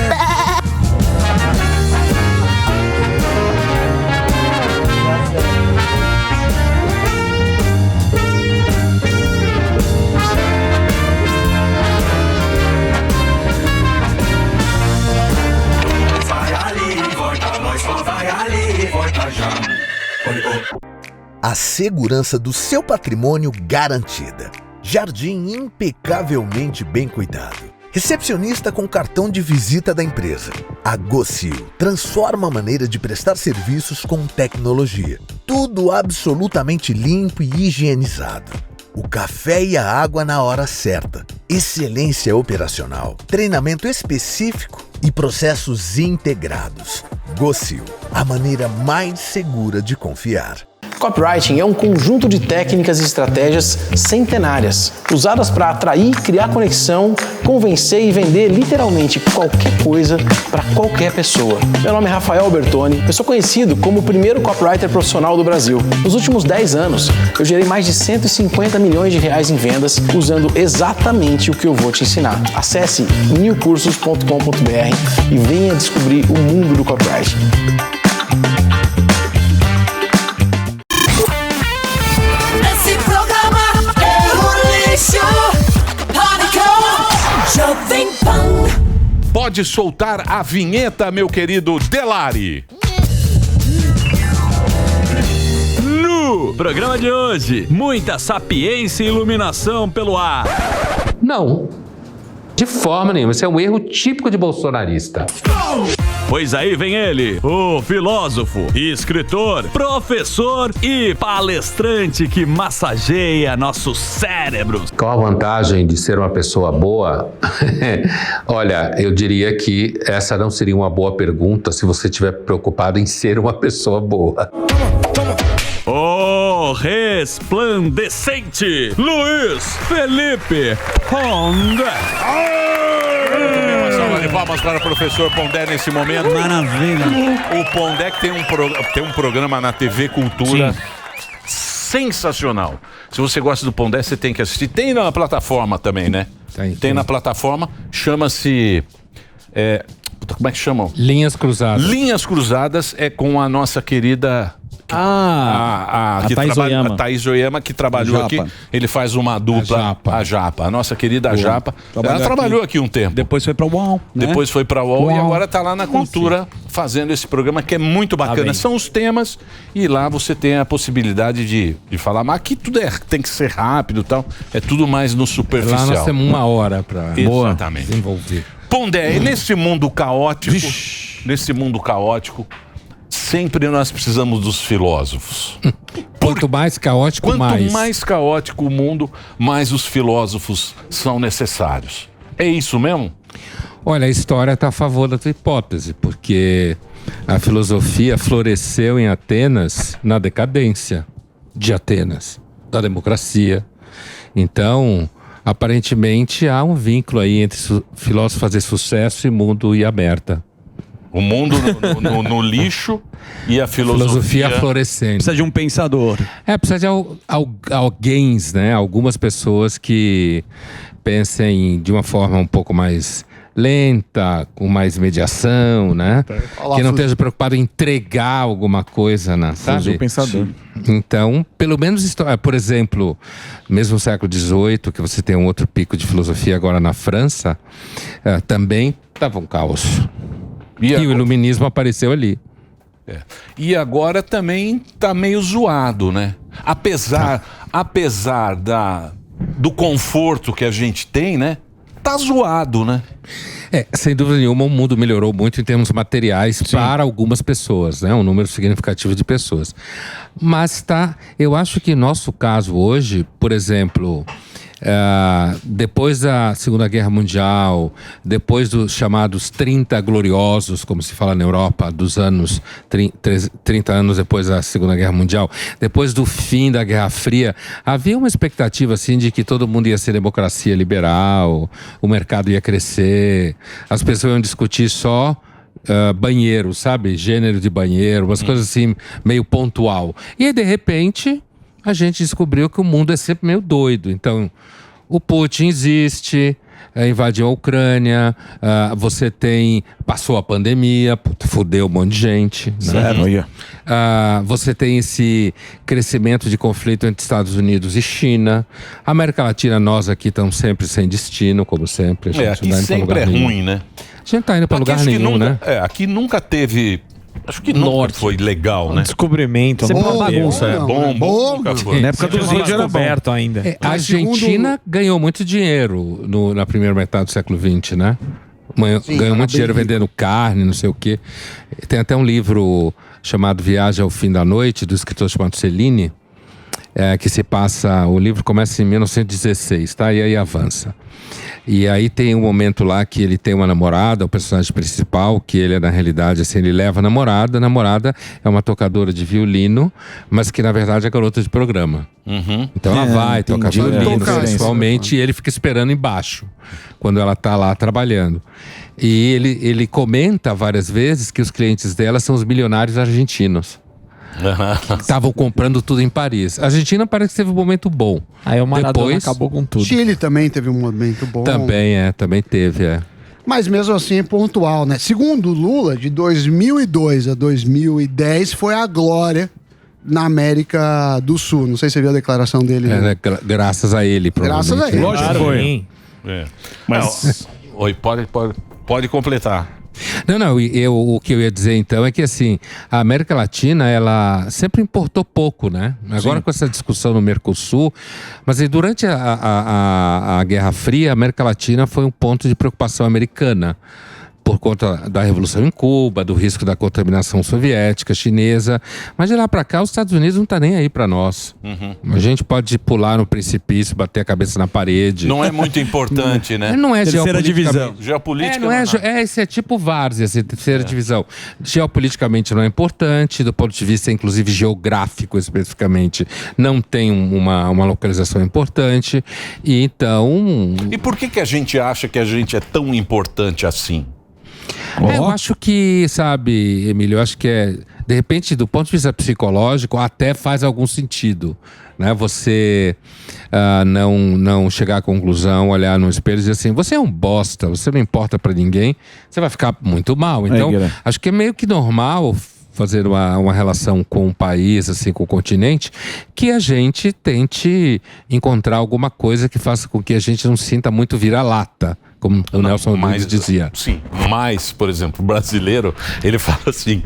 A segurança do seu patrimônio garantida. Jardim impecavelmente bem cuidado. Recepcionista com cartão de visita da empresa. A Gocil transforma a maneira de prestar serviços com tecnologia. Tudo absolutamente limpo e higienizado. O café e a água na hora certa. Excelência operacional. Treinamento específico e processos integrados. Gocil, a maneira mais segura de confiar. Copywriting é um conjunto de técnicas e estratégias centenárias, usadas para atrair, criar conexão, convencer e vender literalmente qualquer coisa para qualquer pessoa. Meu nome é Rafael Bertoni, eu sou conhecido como o primeiro copywriter profissional do Brasil. Nos últimos 10 anos, eu gerei mais de 150 milhões de reais em vendas usando exatamente o que eu vou te ensinar. Acesse newcursos.com.br e venha descobrir o mundo do copywriting. Esse programa é um lixo. Pânico, Jovem Pan. Pode soltar a vinheta, meu querido Delari. No programa de hoje, muita sapiência e iluminação pelo ar. Não, de forma nenhuma. Isso é um erro típico de bolsonarista. Pois aí vem ele, o filósofo, escritor, professor e palestrante que massageia nossos cérebros. Qual a vantagem de ser uma pessoa boa? Olha, eu diria que essa não seria uma boa pergunta se você estiver preocupado em ser uma pessoa boa. O resplandecente Luiz Felipe Pondé. Uma salva de palmas para o professor Pondé nesse momento. Maravilha. O Pondé que tem um programa na TV Cultura. Sim. Sensacional. Se você gosta do Pondé, você tem que assistir. Tem na plataforma também, né? Tem na plataforma. Chama-se... como é que chamam? Linhas Cruzadas. Linhas Cruzadas é com a nossa querida... a Thaís Oyama, que trabalhou aqui. Ele faz uma dupla, a Japa, a nossa querida Japa. Ela trabalhou aqui um tempo. Depois foi pra UOL, né? Depois foi pra UOL e agora tá lá na Cultura fazendo esse programa que é muito bacana. São os temas e lá você tem a possibilidade de falar, mas aqui tudo tem que ser rápido e tal. É tudo mais no superficial. Lá nós temos 1 hora pra desenvolver. Pondé, e nesse mundo caótico, sempre nós precisamos dos filósofos. Quanto mais caótico, Quanto mais caótico o mundo, mais os filósofos são necessários. É isso mesmo? Olha, a história está a favor da tua hipótese, porque a filosofia floresceu em Atenas na decadência de Atenas, da democracia. Então, aparentemente, há um vínculo aí entre filósofo fazer sucesso e mundo ir aberta. O mundo no lixo e a filosofia florescendo. Precisa de um pensador. Precisa de alguém, né? Algumas pessoas que pensem de uma forma um pouco mais lenta, com mais mediação, né? Que não esteja preocupado em entregar alguma coisa, né? Sabe? Um pensador. Então, pelo menos, por exemplo, mesmo no século XVIII, que você tem um outro pico de filosofia agora na França, também estava um caos. E o iluminismo apareceu ali. E agora também tá meio zoado, né? Apesar do conforto que a gente tem, né? Tá zoado, né? Sem dúvida nenhuma, o mundo melhorou muito em termos materiais para algumas pessoas, né? Um número significativo de pessoas. Mas eu acho que nosso caso hoje, por exemplo... depois da Segunda Guerra Mundial, depois dos chamados 30 gloriosos, como se fala na Europa, dos anos 30 anos depois da Segunda Guerra Mundial, depois do fim da Guerra Fria, havia uma expectativa assim de que todo mundo ia ser democracia liberal, o mercado ia crescer, as pessoas iam discutir só banheiro, sabe? Gênero de banheiro, umas coisas assim, meio pontual. E aí, de repente, a gente descobriu que o mundo é sempre meio doido. Então, o Putin existe, invadiu a Ucrânia, passou a pandemia, fudeu um monte de gente. Né? Você tem esse crescimento de conflito entre Estados Unidos e China. A América Latina, nós aqui estamos sempre sem destino, como sempre. Aqui sempre é ruim, né? A gente tá indo para lugar nenhum, né? Aqui nunca teve... Acho que nunca foi legal, né? Descobrimento. Sempre uma bagunça. Bom. Na época do vídeo era aberto ainda. A Argentina ganhou muito dinheiro na primeira metade do século XX, né? Ganhou muito dinheiro vendendo carne, não sei o quê. Tem até um livro chamado Viagem ao Fim da Noite, do escritor chamado Cellini. que se passa, o livro começa em 1916, tá? E aí avança. E aí tem um momento lá que ele tem uma namorada, o personagem principal, que ele na realidade, assim, ele leva a namorada é uma tocadora de violino, mas que na verdade é garota de programa. Então ela vai tocar violino, principalmente, e ele fica esperando embaixo, quando ela tá lá trabalhando. E ele comenta várias vezes que os clientes dela são os milionários argentinos. Que estavam comprando tudo em Paris. A Argentina parece que teve um momento bom. Aí o Maradona acabou com tudo. Chile também teve um momento bom. Também teve. Mas mesmo assim é pontual, né? Segundo Lula, de 2002 a 2010 foi a glória na América do Sul. Não sei se você viu a declaração dele. Graças a ele, provavelmente. Graças a ele. Lógico que foi. Mas... Oi, pode completar. Não, o que eu ia dizer então é que assim, a América Latina, ela sempre importou pouco, né? Agora com essa discussão no Mercosul, mas aí, durante a Guerra Fria, a América Latina foi um ponto de preocupação americana. Por conta da Revolução em Cuba, do risco da contaminação soviética, chinesa. Mas de lá para cá, os Estados Unidos não tá nem aí para nós. A gente pode pular no precipício, bater a cabeça na parede. Não é muito importante, né? Não é terceira divisão. Geopolítica. Esse é tipo várzea, essa terceira divisão. Geopoliticamente não é importante, do ponto de vista, inclusive, geográfico especificamente, não tem uma localização importante. E então... E por que a gente acha que a gente é tão importante assim? Eu acho que, sabe, Emílio, eu acho que de repente, do ponto de vista psicológico, até faz algum sentido, né? Você não chegar à conclusão, olhar no espelho e dizer assim, você é um bosta, você não importa pra ninguém, você vai ficar muito mal. Então, acho que é meio que normal fazer uma relação com o país, assim, com o continente, que a gente tente encontrar alguma coisa que faça com que a gente não se sinta muito vira-lata, como o Nelson Rodrigues dizia. Sim, mas, por exemplo, o brasileiro, ele fala assim,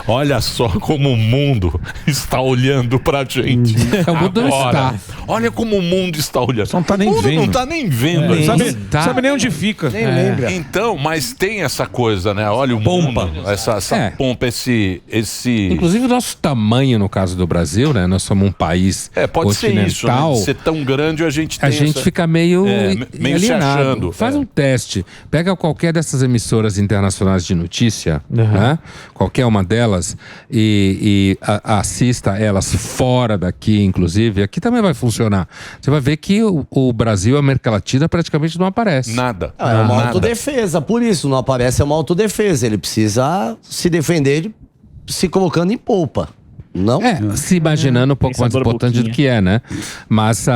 olha só como o mundo está olhando pra gente. O mundo não está. Olha como o mundo está olhando. Não tá nem o mundo vendo. não tá nem vendo. Sabe nem onde fica. Nem lembra. Então, mas tem essa coisa, né? Olha o mundo, essa pompa, esse... Inclusive o nosso tamanho, no caso do Brasil, né? Nós somos um país pode ser isso, né? De ser tão grande, a gente fica meio alienado. Faz um teste. Pega qualquer dessas emissoras internacionais de notícia, né? Qualquer uma delas, e assista elas fora daqui, inclusive. Aqui também vai funcionar. Você vai ver que o Brasil e a América Latina praticamente não aparece. Nada. É uma autodefesa, por isso não aparece, é uma autodefesa. Ele precisa se defender se colocando em polpa. Não? Se imaginando um pouco mais importante do que é, né? Mas,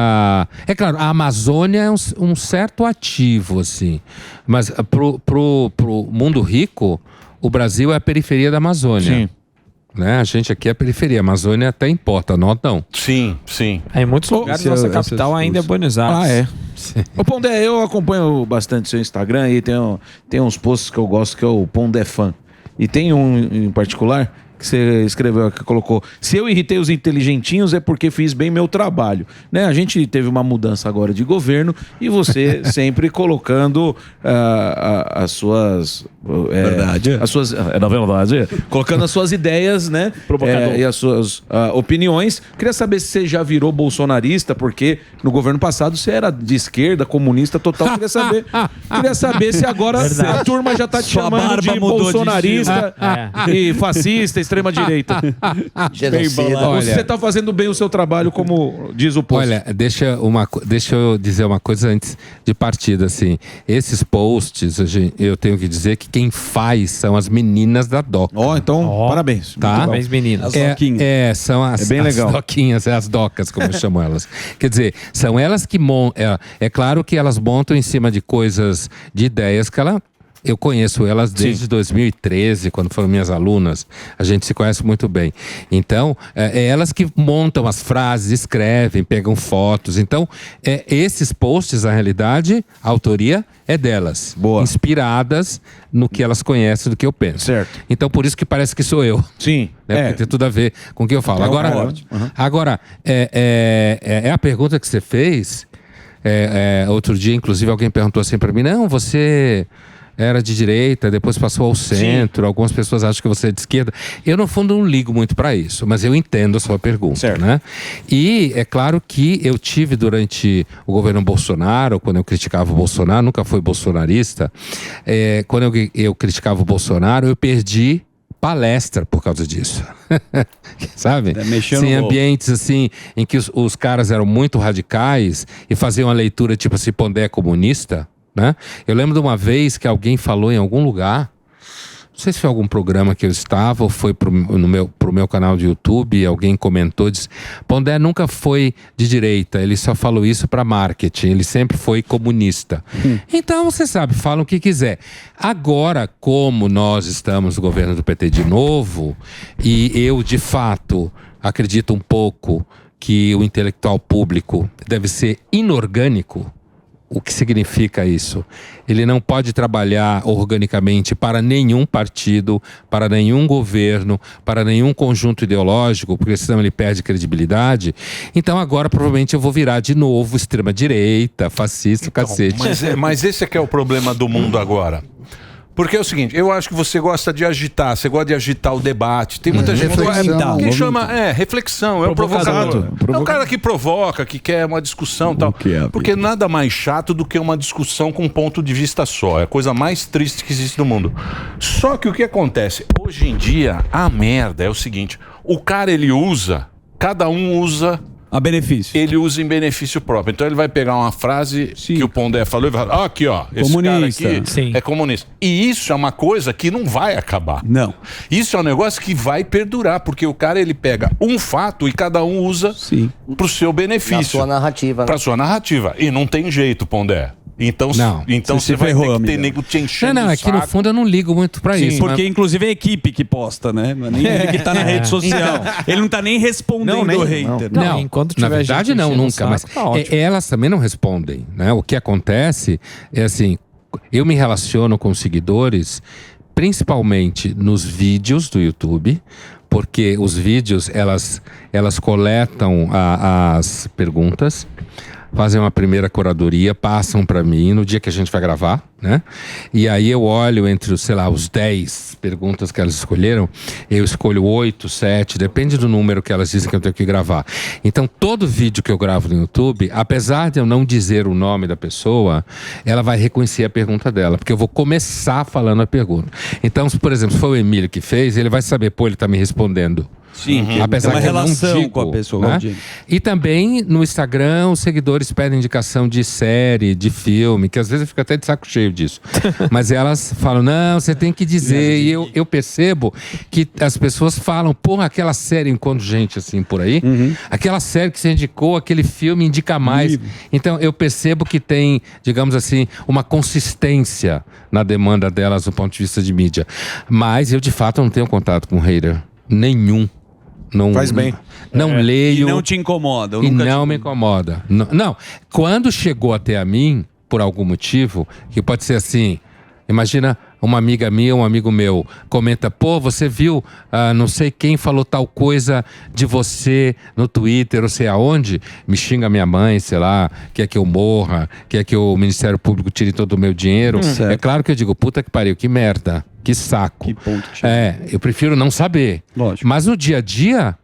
é claro, a Amazônia é um certo ativo, assim. Mas pro mundo rico, o Brasil é a periferia da Amazônia. Sim. Né? A gente aqui é a periferia, a Amazônia até importa, nós não. Sim. Em muitos lugares, nossa capital ainda é Buenos Aires. Ô Pondé, eu acompanho bastante seu Instagram e tem uns posts que eu gosto, que é o Pondé Fã. E tem um em particular que você escreveu, que colocou: se eu irritei os inteligentinhos é porque fiz bem meu trabalho, né? A gente teve uma mudança agora de governo e você sempre colocando as suas verdade. Na verdade, colocando as suas ideias, né? E as suas opiniões. Queria saber se você já virou bolsonarista, porque no governo passado você era de esquerda, comunista total. Queria saber se agora a turma já tá te chamando de bolsonarista e fascista, extrema-direita. Você tá fazendo bem o seu trabalho, como diz o post. Olha, deixa eu dizer uma coisa antes de partida, assim. Esses posts, eu tenho que dizer que quem faz são as meninas da DOCA. Então, parabéns. Tá? Parabéns, meninas. São as bem legal. doquinhas, as docas, como eu chamo elas. Quer dizer, são elas que montam. É claro que elas montam em cima de coisas, de ideias que eu conheço elas desde 2013, quando foram minhas alunas. A gente se conhece muito bem. Então, é elas que montam as frases, escrevem, pegam fotos. Então, esses posts, na realidade, a autoria é delas. Boa. Inspiradas no que elas conhecem, do que eu penso. Certo. Então, por isso que parece que sou eu. Sim. Né? Porque tem tudo a ver com o que eu falo. Agora, a pergunta que você fez. Outro dia, inclusive, alguém perguntou assim para mim: não, você era de direita, depois passou ao centro, algumas pessoas acham que você é de esquerda. Eu, no fundo, não ligo muito para isso, mas eu entendo a sua pergunta, né? E é claro que eu tive durante o governo Bolsonaro, quando eu criticava o Bolsonaro, nunca fui bolsonarista, quando eu criticava o Bolsonaro, eu perdi palestra por causa disso. Sabe? Em ambientes assim, em que os caras eram muito radicais e faziam uma leitura tipo assim, Pondé é comunista, né? Eu lembro de uma vez que alguém falou em algum lugar, não sei se foi algum programa que eu estava ou foi pro meu canal de YouTube, alguém comentou, disse, Pondé nunca foi de direita, ele só falou isso para marketing, ele sempre foi comunista. Então, você sabe, fala o que quiser. Agora, como nós estamos no governo do PT de novo, e eu, de fato, acredito um pouco que o intelectual público deve ser inorgânico. O que significa isso? Ele não pode trabalhar organicamente para nenhum partido, para nenhum governo, para nenhum conjunto ideológico, porque senão ele perde credibilidade. Então agora provavelmente eu vou virar de novo extrema-direita, fascista, cacete. Mas esse é que é o problema do mundo agora. Porque é o seguinte, eu acho que você gosta de agitar, você gosta de agitar o debate. Tem muita gente que chama reflexão, é o provocador. É o cara que provoca, que quer uma discussão e tal. Porque nada mais chato do que uma discussão com um ponto de vista só. É a coisa mais triste que existe no mundo. Só que o que acontece? Hoje em dia, a merda é o seguinte, o cara ele usa, cada um usa... a benefício. Ele usa em benefício próprio. Então ele vai pegar uma frase que o Pondé falou e vai falar, aqui ó, esse comunista. cara aqui é comunista. E isso é uma coisa que não vai acabar. Não. Isso é um negócio que vai perdurar, porque o cara ele pega um fato e cada um usa pro seu benefício. Na sua narrativa. Né? Pra sua narrativa. E não tem jeito, Pondé. Então você vai ter que ter nego te enchendo é que no fundo eu não ligo muito pra isso. Porque inclusive é a equipe que posta, né? Não é nem ele que tá na rede social. Ele não tá nem respondendo o hater. Não, enquanto na verdade não, nunca. Mas elas também não respondem, né? O que acontece é assim, eu me relaciono com seguidores principalmente nos vídeos do YouTube, porque os vídeos elas coletam as perguntas, fazem uma primeira curadoria, passam para mim no dia que a gente vai gravar, né? E aí eu olho entre os 10 perguntas que elas escolheram, eu escolho 8, 7, depende do número que elas dizem que eu tenho que gravar. Então todo vídeo que eu gravo no YouTube, apesar de eu não dizer o nome da pessoa, ela vai reconhecer a pergunta dela, porque eu vou começar falando a pergunta. Então, por exemplo, se foi o Emílio que fez, ele vai saber, ele tá me respondendo. Sim, apesar tem uma que relação eu não digo, com a pessoa. Né? E também no Instagram os seguidores pedem indicação de série, de filme, que às vezes eu fico até de saco cheio disso. Mas elas falam, não, você tem que dizer. E eu percebo que as pessoas falam, porra, aquela série enquanto gente assim por aí, aquela série que você indicou, aquele filme indica mais. Então eu percebo que tem, digamos assim, uma consistência na demanda delas do ponto de vista de mídia. Mas eu de fato não tenho contato com hater nenhum. Não, faz bem. Não leio. E não te incomoda. E não me incomoda. Não. Quando chegou até a mim, por algum motivo, que pode ser assim, imagina uma amiga minha, um amigo meu, comenta, você viu, não sei quem falou tal coisa de você no Twitter, ou sei aonde, me xinga minha mãe, sei lá, quer que eu morra, quer que o Ministério Público tire todo o meu dinheiro. É claro que eu digo, puta que pariu, que merda. Que saco. Que ponto eu prefiro não saber. Lógico. Mas no dia a dia,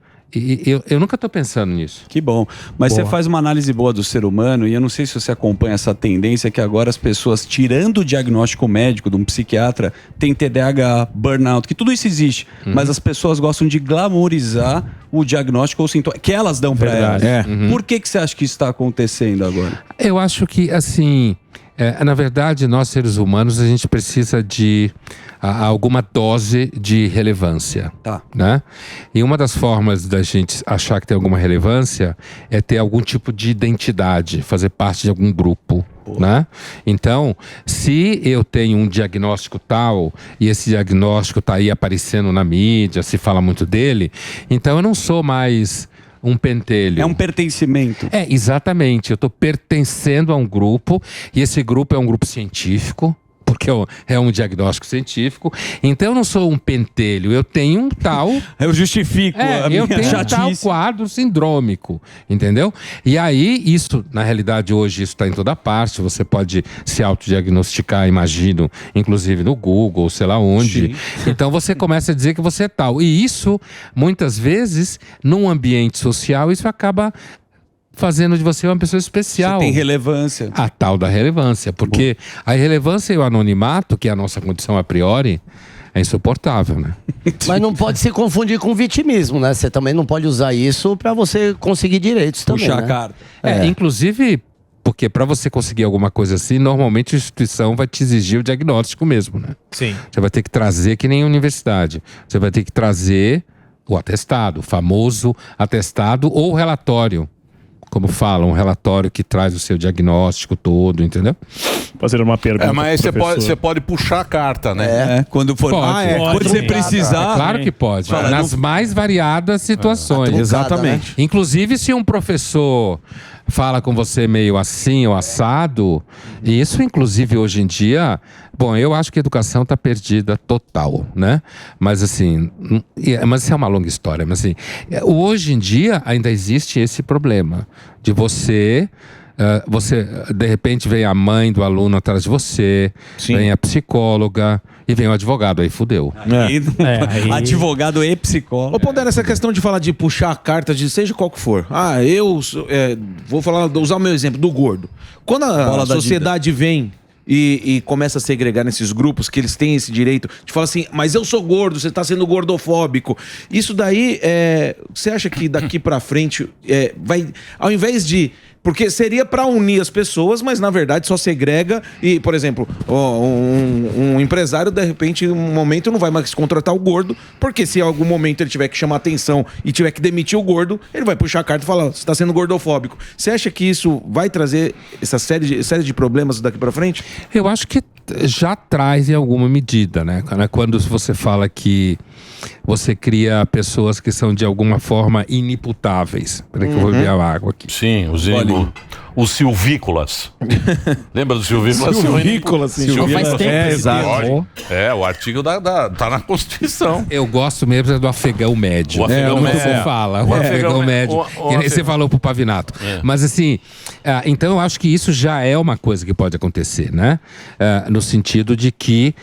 eu nunca tô pensando nisso. Que bom. Mas você faz uma análise boa do ser humano e eu não sei se você acompanha essa tendência que agora as pessoas, tirando o diagnóstico médico de um psiquiatra, tem TDAH, burnout, que tudo isso existe. Mas as pessoas gostam de glamourizar o diagnóstico ou sintoma que elas dão para elas. Por que você acha que isso está acontecendo agora? Eu acho que, assim, na verdade, nós seres humanos, a gente precisa de alguma dose de relevância. Né? E uma das formas da gente achar que tem alguma relevância é ter algum tipo de identidade, fazer parte de algum grupo. Né? Então, se eu tenho um diagnóstico tal e esse diagnóstico está aí aparecendo na mídia, se fala muito dele, então eu não sou mais um pentelho. É um pertencimento. Exatamente. Eu estou pertencendo a um grupo e esse grupo é um grupo científico, porque porque é um diagnóstico científico. Então eu não sou um pentelho, eu tenho um tal... Eu justifico a minha eu tenho chatice. um tal quadro sindrômico, entendeu? E aí, isso, na realidade, hoje isso está em toda parte, você pode se autodiagnosticar, imagino, inclusive no Google, sei lá onde. Sim. Então você começa a dizer que você é tal. E isso, muitas vezes, num ambiente social, isso acaba fazendo de você uma pessoa especial. Você tem relevância. A tal da relevância. Porque a irrelevância e o anonimato, que é a nossa condição a priori, é insuportável, né? Mas não pode se confundir com vitimismo, né? Você também não pode usar isso para você conseguir direitos também, Puxar né? a carta. Inclusive, porque para você conseguir alguma coisa assim, normalmente a instituição vai te exigir o diagnóstico mesmo, né? Sim. Você vai ter que trazer, que nem a universidade, você vai ter que trazer o atestado, o famoso atestado ou relatório. Como falam, um relatório que traz o seu diagnóstico todo, entendeu? Fazer uma pergunta. Mas você pode puxar a carta, né? Quando for. Pode. Quando você precisar. É claro que pode. Fala, nas mais variadas situações. Exatamente. Né? Inclusive, se um professor fala com você meio assim ou assado, e isso, inclusive, hoje em dia, bom, eu acho que a educação está perdida total, né? Mas assim, mas isso é uma longa história, mas assim, hoje em dia ainda existe esse problema de você de repente vem a mãe do aluno atrás de você, vem a psicóloga e vem o advogado, aí fudeu. Advogado e psicólogo. Ô, Pondera, essa questão de falar de puxar a carta, de seja qual que for. Vou usar o meu exemplo do gordo. Quando a sociedade vem e começa a segregar nesses grupos, que eles têm esse direito de falar assim, mas eu sou gordo, você está sendo gordofóbico. Isso daí, você acha que daqui pra frente vai, ao invés de... Porque seria para unir as pessoas, mas na verdade só segrega. E, por exemplo, um empresário, de repente, em um momento não vai mais contratar o gordo, porque se em algum momento ele tiver que chamar atenção e tiver que demitir o gordo, ele vai puxar a carta e falar, você está sendo gordofóbico. Você acha que isso vai trazer essa série de problemas daqui para frente? Eu acho que já traz em alguma medida, né? Quando você fala que você cria pessoas que são de alguma forma inimputáveis. Peraí que eu vou beber a água aqui. Sim, os silvícolas. Lembra do silvícolas? Silvícolas, faz tempo. Exato. O artigo tá na Constituição. Eu gosto mesmo do afegão médio. O afegão médio. Você fala, o afegão médio. Que nem você falou pro Pavinato. Mas assim, então eu acho que isso já é uma coisa que pode acontecer, né? No sentido de que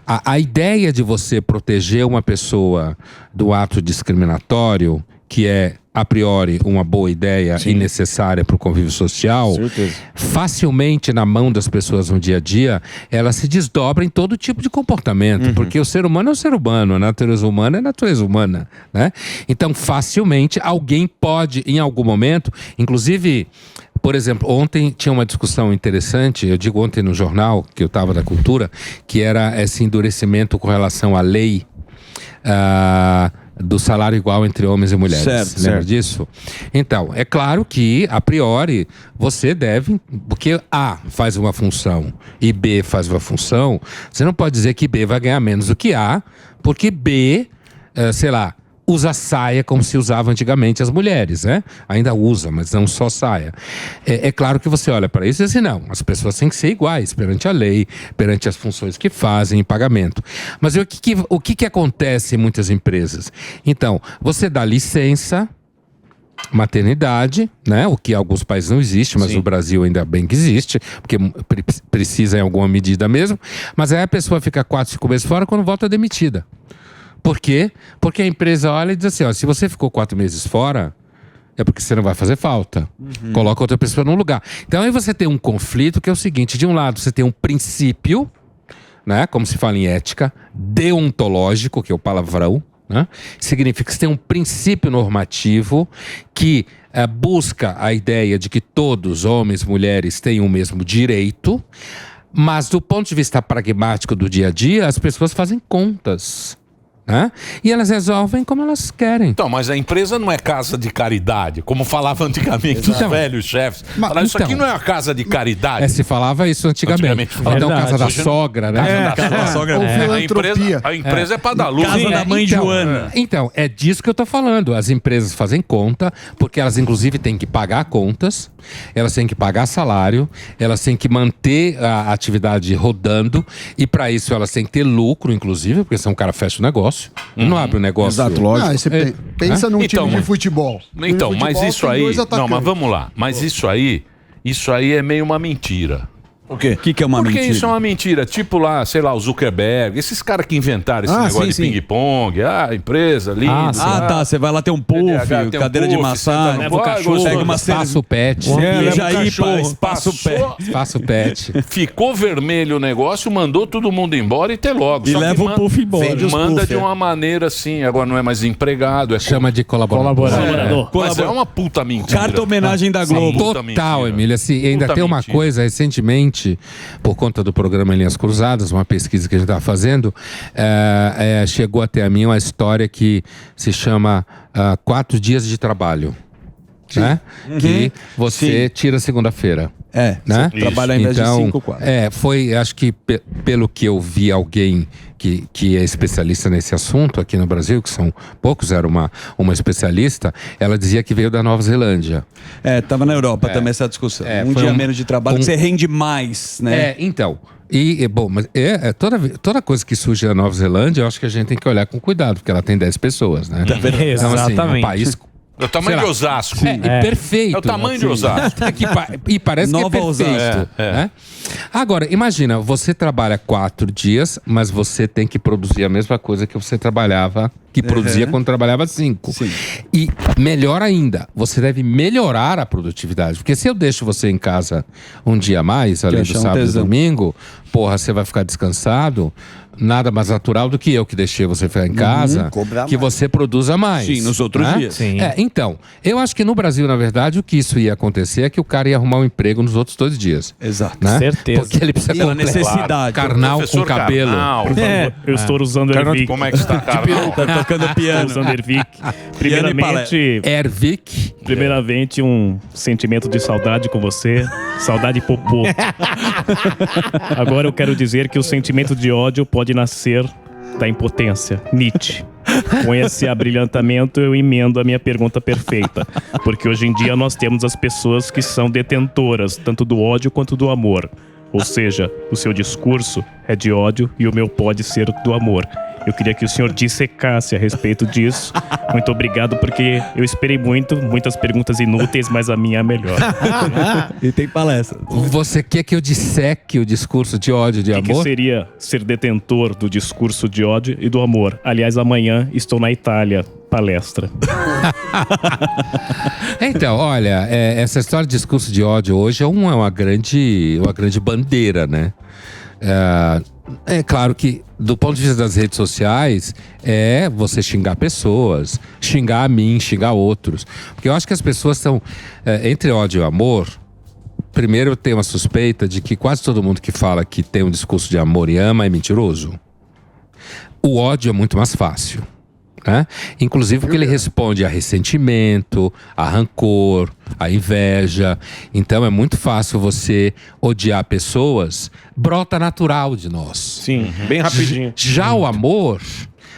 a ideia de você proteger uma pessoa do ato discriminatório, que é a priori uma boa ideia e necessária para o convívio social, facilmente na mão das pessoas no dia a dia, ela se desdobra em todo tipo de comportamento, porque o ser humano é o ser humano, a natureza humana é a natureza humana, né? Então facilmente alguém pode em algum momento, inclusive, por exemplo, ontem tinha uma discussão interessante, eu digo ontem no jornal, que eu estava da Cultura, que era esse endurecimento com relação à lei do salário igual entre homens e mulheres. Lembra disso? Então, é claro que, a priori, você deve... Porque A faz uma função e B faz uma função, você não pode dizer que B vai ganhar menos do que A, porque B, sei lá, usa saia como se usava antigamente as mulheres, né? Ainda usa, mas não só saia. É claro que você olha para isso e diz assim, não, as pessoas têm que ser iguais perante a lei, perante as funções que fazem em pagamento. Mas o que acontece em muitas empresas? Então, você dá licença, maternidade, né? O que em alguns países não existe, mas no Brasil ainda bem que existe, porque precisa em alguma medida mesmo. Mas aí a pessoa fica 4, 5 meses fora, quando volta é demitida. Por quê? Porque a empresa olha e diz assim, ó, se você ficou 4 meses fora, é porque você não vai fazer falta. Coloca outra pessoa no lugar. Então aí você tem um conflito que é o seguinte, de um lado você tem um princípio, né, como se fala em ética, deontológico, que é o palavrão, né? Significa que você tem um princípio normativo que busca a ideia de que todos, homens, mulheres, têm o mesmo direito, mas do ponto de vista pragmático do dia a dia, as pessoas fazem contas. Né? E elas resolvem como elas querem. Então, mas a empresa não é casa de caridade, como falava antigamente os velhos chefes. Falaram, isso aqui não é uma casa de caridade. Se falava isso antigamente. Então, casa da sogra, né? Casa da sogra. A empresa é para dar luz. Casa da mãe Joana. Então, é disso que eu tô falando. As empresas fazem conta, porque elas inclusive têm que pagar contas, elas têm que pagar salário, elas têm que manter a atividade rodando, e para isso elas têm que ter lucro, inclusive, porque senão o cara fecha o negócio. Não abre o negócio. Exato, lógico. Você pensa num time de futebol. Então, mas isso aí... Não, mas vamos lá. Mas isso aí é meio uma mentira. O quê? O que é uma mentira? Porque isso é uma mentira. Tipo lá, sei lá, o Zuckerberg, esses caras que inventaram esse negócio de ping-pong, empresa, linda. Tá, você vai lá ter um puff, cadeira de massagem, leva o cachorro, pega uma espaço pet. Espaço pet. Ficou vermelho o negócio, mandou todo mundo embora e logo. E leva o puff embora. Manda de uma maneira assim, agora não é mais empregado. Chama de colaborador. Mas é uma puta mentira. Carta homenagem da Globo. Total, Emília. Assim, ainda tem uma coisa, recentemente, por conta do programa Linhas Cruzadas, uma pesquisa que a gente estava fazendo, chegou até a mim uma história que se chama 4 dias de trabalho. Né? Que você tira segunda-feira. Né? Trabalha ao invés de 5, 4. Foi, acho que pelo que eu vi alguém que é especialista nesse assunto aqui no Brasil, que são poucos, era uma especialista, ela dizia que veio da Nova Zelândia. Tava na Europa também essa discussão. Um dia menos de trabalho, que você rende mais, né? Então... mas toda coisa que surge na Nova Zelândia, eu acho que a gente tem que olhar com cuidado, porque ela tem 10 pessoas, né? Então, assim, um país... É o tamanho de Osasco. Perfeito. É o tamanho de Osasco. E parece Nova que é perfeito. Né? Agora, imagina, você trabalha 4 dias, mas você tem que produzir a mesma coisa que você trabalhava, que produzia quando trabalhava 5. E melhor ainda, você deve melhorar a produtividade. Porque se eu deixo você em casa um dia a mais, além do sábado e domingo, você vai ficar descansado. Nada mais natural do que eu que deixei você ficar em casa, que você produza mais. Sim, nos outros dias. Sim. Então, eu acho que no Brasil, na verdade, o que isso ia acontecer é que o cara ia arrumar um emprego nos outros 2 dias. Exato. Né? Certeza. Porque ele precisa completar necessidade. Carnal com cabelo. Eu estou usando Ervic. Como é que está, Carnal? Tá tocando piano. Estou usando Ervic. Primeiramente, um sentimento de saudade com você. Saudade popô. Agora eu quero dizer que o sentimento de ódio pode nascer da impotência. Nietzsche. Com esse abrilhantamento eu emendo a minha pergunta perfeita. Porque hoje em dia nós temos as pessoas que são detentoras tanto do ódio quanto do amor. Ou seja, o seu discurso é de ódio e o meu pode ser do amor. Eu queria que o senhor dissecasse a respeito disso. Muito obrigado, porque eu esperei muitas perguntas inúteis, mas a minha é a melhor. E tem palestra. Você quer que eu disseque o discurso de ódio e de amor? O que seria ser detentor do discurso de ódio e do amor? Aliás, amanhã estou na Itália. Palestra. Então, olha, essa história de discurso de ódio hoje é uma grande bandeira, né? É claro que, do ponto de vista das redes sociais, é você xingar pessoas, xingar a mim, xingar outros. Porque eu acho que as pessoas estão, entre ódio e amor. Primeiro, eu tenho uma suspeita de que quase todo mundo que fala que tem um discurso de amor e ama é mentiroso. O ódio é muito mais fácil. Né? Inclusive porque ele responde a ressentimento, a rancor, a inveja. Então é muito fácil você odiar pessoas. Brota natural de nós. Sim, bem rapidinho. Já o amor,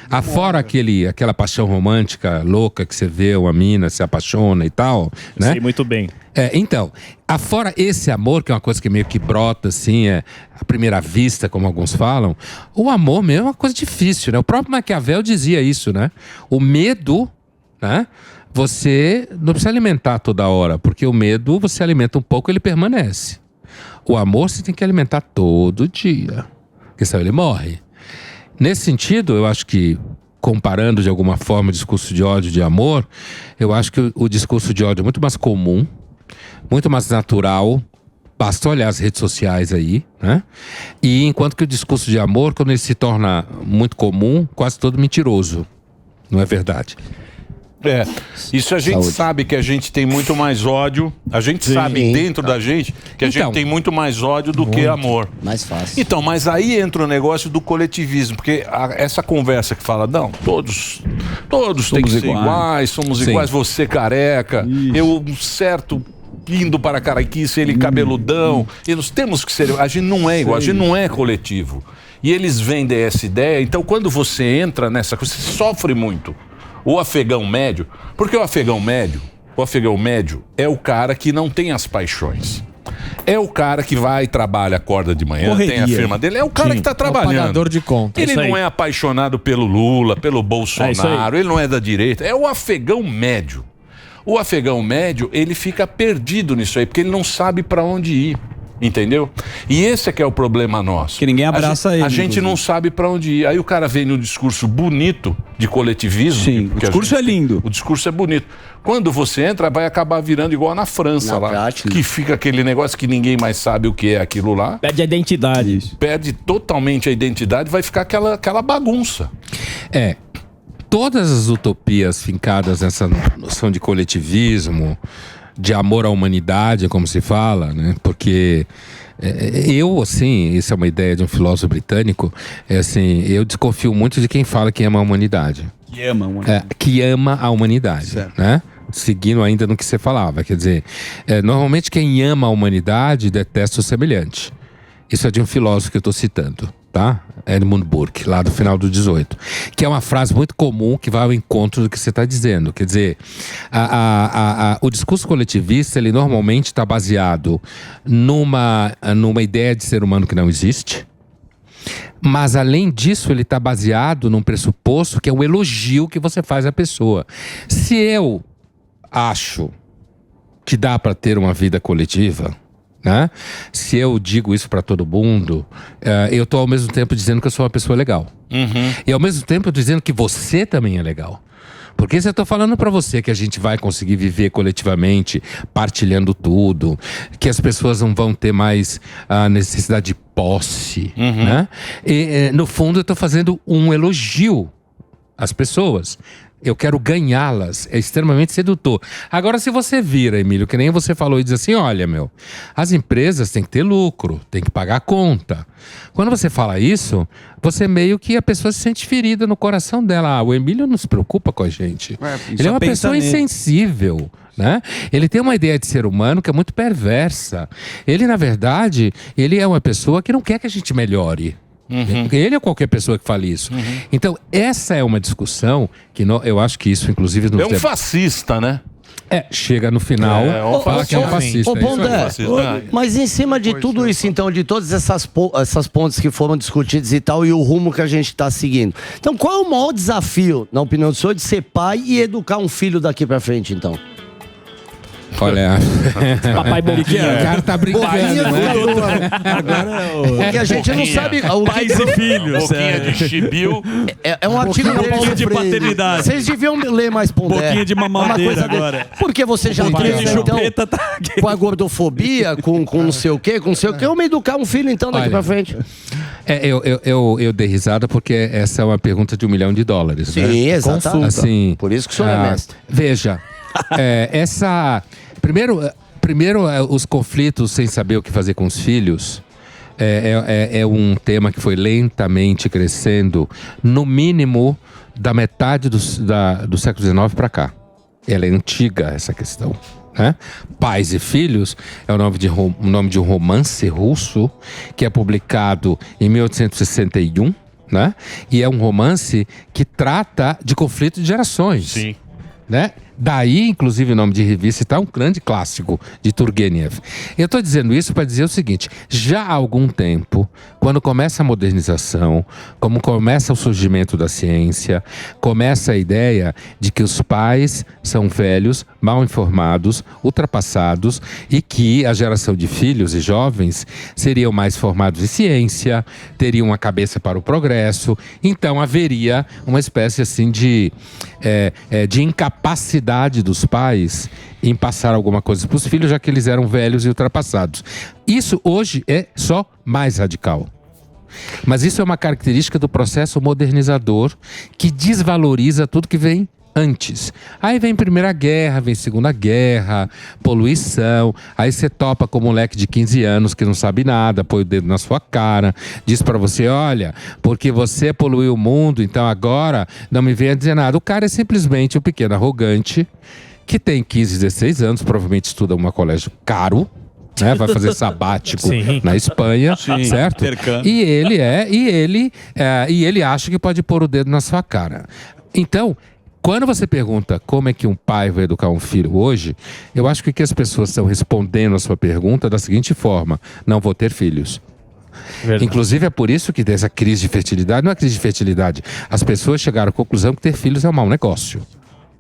afora aquela paixão romântica louca que você vê, uma mina se apaixona e tal, né? Sei muito bem. Então, afora esse amor, que é uma coisa que meio que brota assim, à primeira vista, como alguns falam, o amor mesmo é uma coisa difícil, né? O próprio Maquiavel dizia isso, né? O medo, né? Você não precisa alimentar toda hora, porque o medo você alimenta um pouco, ele permanece. O amor você tem que alimentar todo dia, porque senão ele morre. Nesse sentido, eu acho que, comparando de alguma forma o discurso de ódio e de amor, eu acho que o discurso de ódio é muito mais comum, muito mais natural. Basta olhar as redes sociais aí, né? E enquanto que o discurso de amor, quando ele se torna muito comum, quase todo mentiroso. Não é verdade? Isso a gente sabe que a gente tem muito mais ódio. A gente sabe dentro da gente que a gente tem muito mais ódio do que amor. Mais fácil. Então, mas aí entra o negócio do coletivismo, porque essa conversa que fala, não, todos têm que ser iguais, somos iguais, você careca, eu certo indo para caraquice, ele cabeludão, e nós temos que ser, a gente não é igual, a gente não é coletivo. E eles vendem essa ideia, então quando você entra nessa coisa, você sofre muito. O afegão médio, porque o afegão médio é o cara que não tem as paixões. É o cara que vai, trabalha, acorda de manhã, tem a firma dele. É o cara que está trabalhando. É o pagador de conta. Ele não é apaixonado pelo Lula, pelo Bolsonaro, ele não é da direita. É o afegão médio. O afegão médio, ele fica perdido nisso aí, porque ele não sabe para onde ir. Entendeu? E esse é que é o problema nosso. Que ninguém abraça ele. A gente não sabe pra onde ir. Aí o cara vem no discurso bonito de coletivismo. Sim, o discurso é lindo. O discurso é bonito. Quando você entra, vai acabar virando igual na França lá. Prática. Que fica aquele negócio que ninguém mais sabe o que é aquilo lá. Perde a identidade. Perde totalmente a identidade, vai ficar aquela bagunça. Todas as utopias fincadas nessa noção de coletivismo, de amor à humanidade, como se fala, né? Porque isso é uma ideia de um filósofo britânico, eu desconfio muito de quem fala que ama a humanidade. Que ama a humanidade. Que ama a humanidade, né? Seguindo ainda no que você falava, quer dizer, normalmente quem ama a humanidade detesta o semelhante. Isso é de um filósofo que eu estou citando, tá? Edmund Burke, lá do final do 18. Que é uma frase muito comum que vai ao encontro do que você está dizendo. Quer dizer, o discurso coletivista, ele normalmente está baseado numa ideia de ser humano que não existe. Mas, além disso, ele está baseado num pressuposto que é o elogio que você faz à pessoa. Se eu acho que dá para ter uma vida coletiva, né? Se eu digo isso para todo mundo, eu tô ao mesmo tempo dizendo que eu sou uma pessoa legal. E ao mesmo tempo eu tô dizendo que você também é legal. Porque se eu tô falando para você que a gente vai conseguir viver coletivamente, partilhando tudo, que as pessoas não vão ter mais a necessidade de posse, né? E, no fundo eu tô fazendo um elogio às pessoas. Eu quero ganhá-las, é extremamente sedutor. Agora, se você vira, Emílio, que nem você falou e diz assim, olha, as empresas têm que ter lucro, têm que pagar a conta. Quando você fala isso, você meio que a pessoa se sente ferida no coração dela. O Emílio não se preocupa com a gente. Ele é uma pessoa insensível, né? Ele tem uma ideia de ser humano que é muito perversa. Ele, na verdade, ele é uma pessoa que não quer que a gente melhore. Ele ou qualquer pessoa que fale isso. Então, essa é uma discussão que eu acho que isso, inclusive... É um fascista, né? Chega no final, fala que é um fascista. Mas em cima de tudo isso, então, de todas essas pontes que foram discutidas e tal, e o rumo que a gente está seguindo. Então, qual é o maior desafio, na opinião do senhor, de ser pai e educar um filho daqui para frente, então? Olha, Papai Boquinha. O cara tá brincando, né? Agora porque a gente não sabe pais e filhos. Boquinha de chibio. É um artigo do Paulo de Freire. Paternidade. Vocês deviam ler mais Pondé. Boquinha de mamadeira agora. Porque você já treina, então, com a gordofobia, com não sei o quê, Vamos educar um filho, então, daqui pra frente. Eu dei risada porque essa é uma pergunta de $1 milhão, né? Sim, exatamente. Assim, por isso que o senhor é mestre. Veja, Primeiro, os conflitos sem saber o que fazer com os filhos é um tema que foi lentamente crescendo, no mínimo da metade do século XIX para cá. Ela é antiga, essa questão, né? Pais e Filhos é o nome de um romance russo que é publicado em 1861, né? E é um romance que trata de conflito de gerações. Sim. Né? Daí, inclusive, o nome de revista está um grande clássico de Turgenev. Eu estou dizendo isso para dizer o seguinte: já há algum tempo, quando começa a modernização, como começa o surgimento da ciência, começa a ideia de que os pais são velhos, mal informados, ultrapassados e que a geração de filhos e jovens seriam mais formados em ciência, teriam uma cabeça para o progresso, então haveria uma espécie assim de incapacidade dos pais em passar alguma coisa para os filhos, já que eles eram velhos e ultrapassados. Isso hoje é só mais radical. Mas isso é uma característica do processo modernizador que desvaloriza tudo que vem antes. Aí vem Primeira Guerra, vem Segunda Guerra, poluição. Aí você topa com um moleque de 15 anos que não sabe nada, põe o dedo na sua cara, diz pra você, olha, porque você poluiu o mundo, então agora não me venha dizer nada. O cara é simplesmente um pequeno arrogante que tem 15, 16 anos, provavelmente estuda em um colégio caro, né? Vai fazer sabático na Espanha, certo? E ele acha que pode pôr o dedo na sua cara. Então, quando você pergunta como é que um pai vai educar um filho hoje, eu acho que as pessoas estão respondendo a sua pergunta da seguinte forma: não vou ter filhos. Verdade. Inclusive é por isso que tem essa crise de fertilidade. Não é crise de fertilidade. As pessoas chegaram à conclusão que ter filhos é um mau negócio,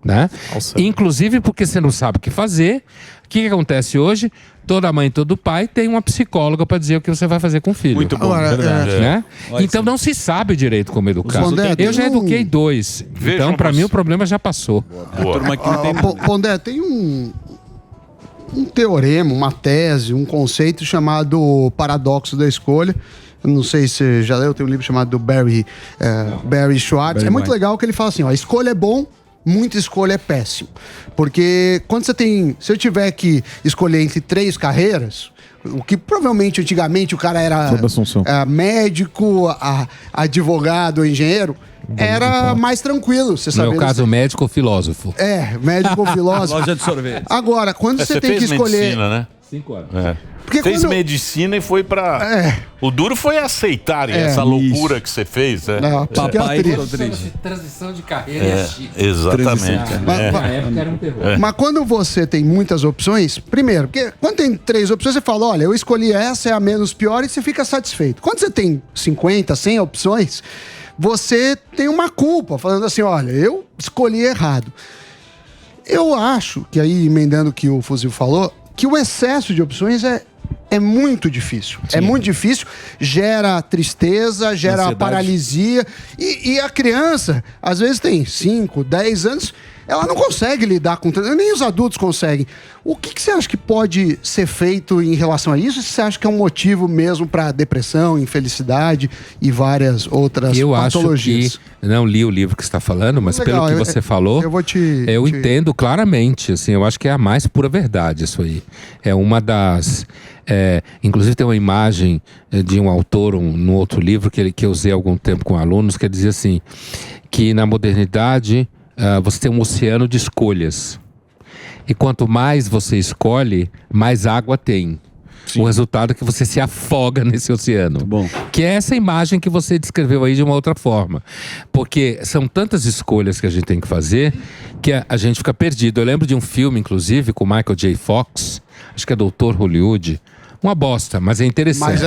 né? Inclusive porque você não sabe o que fazer. O que acontece hoje? Toda mãe, todo pai tem uma psicóloga para dizer o que você vai fazer com o filho. Muito bom, verdade. Né? Então não se sabe direito como educar. Eu já eduquei 2. Então para mim o problema já passou. Pondé, tem um teorema, uma tese, um conceito chamado paradoxo da escolha. Eu não sei se você já leu, tem um livro chamado do Barry Schwartz. É muito legal que ele fala assim, ó, escolha é bom, muita escolha é péssimo. Porque quando se eu tiver que escolher entre 3 carreiras, o que provavelmente antigamente o cara era médico, advogado, engenheiro, era mais tranquilo. Você no meu caso, médico ou filósofo. Médico ou filósofo. Loja de sorvete. Agora, quando você tem que escolher... Medicina, né? 5 anos. Porque fez medicina e foi pra... O duro foi aceitar essa loucura que você fez, né? Não, papai transição de carreira exatamente. Na época era um terror. Mas quando você tem muitas opções, primeiro, porque quando tem 3 opções, você fala, olha, eu escolhi essa, é a menos pior, e você fica satisfeito. Quando você tem 50, 100 opções, você tem uma culpa, falando assim, olha, eu escolhi errado. Eu acho, que aí, emendando o que o Fuzil falou, que o excesso de opções é muito difícil. Sim. É muito difícil, gera tristeza, gera ansiedade, paralisia. E a criança, às vezes tem 5, 10 anos, ela não consegue lidar com... Nem os adultos conseguem. O que você acha que pode ser feito em relação a isso? Você acha que é um motivo mesmo para depressão, infelicidade e várias outras patologias? Acho que... Não li o livro que você está falando, mas legal, pelo que você falou, eu entendo claramente. Assim, eu acho que é a mais pura verdade isso aí. É uma das... inclusive tem uma imagem de um autor no outro livro que eu usei há algum tempo com alunos, que dizia assim, que na modernidade você tem um oceano de escolhas. E quanto mais você escolhe, mais água tem. Sim. O resultado é que você se afoga nesse oceano. Bom. Que é essa imagem que você descreveu aí de uma outra forma. Porque são tantas escolhas que a gente tem que fazer que a gente fica perdido. Eu lembro de um filme, inclusive, com Michael J. Fox, acho que é Doutor Hollywood. Uma bosta, mas é interessante.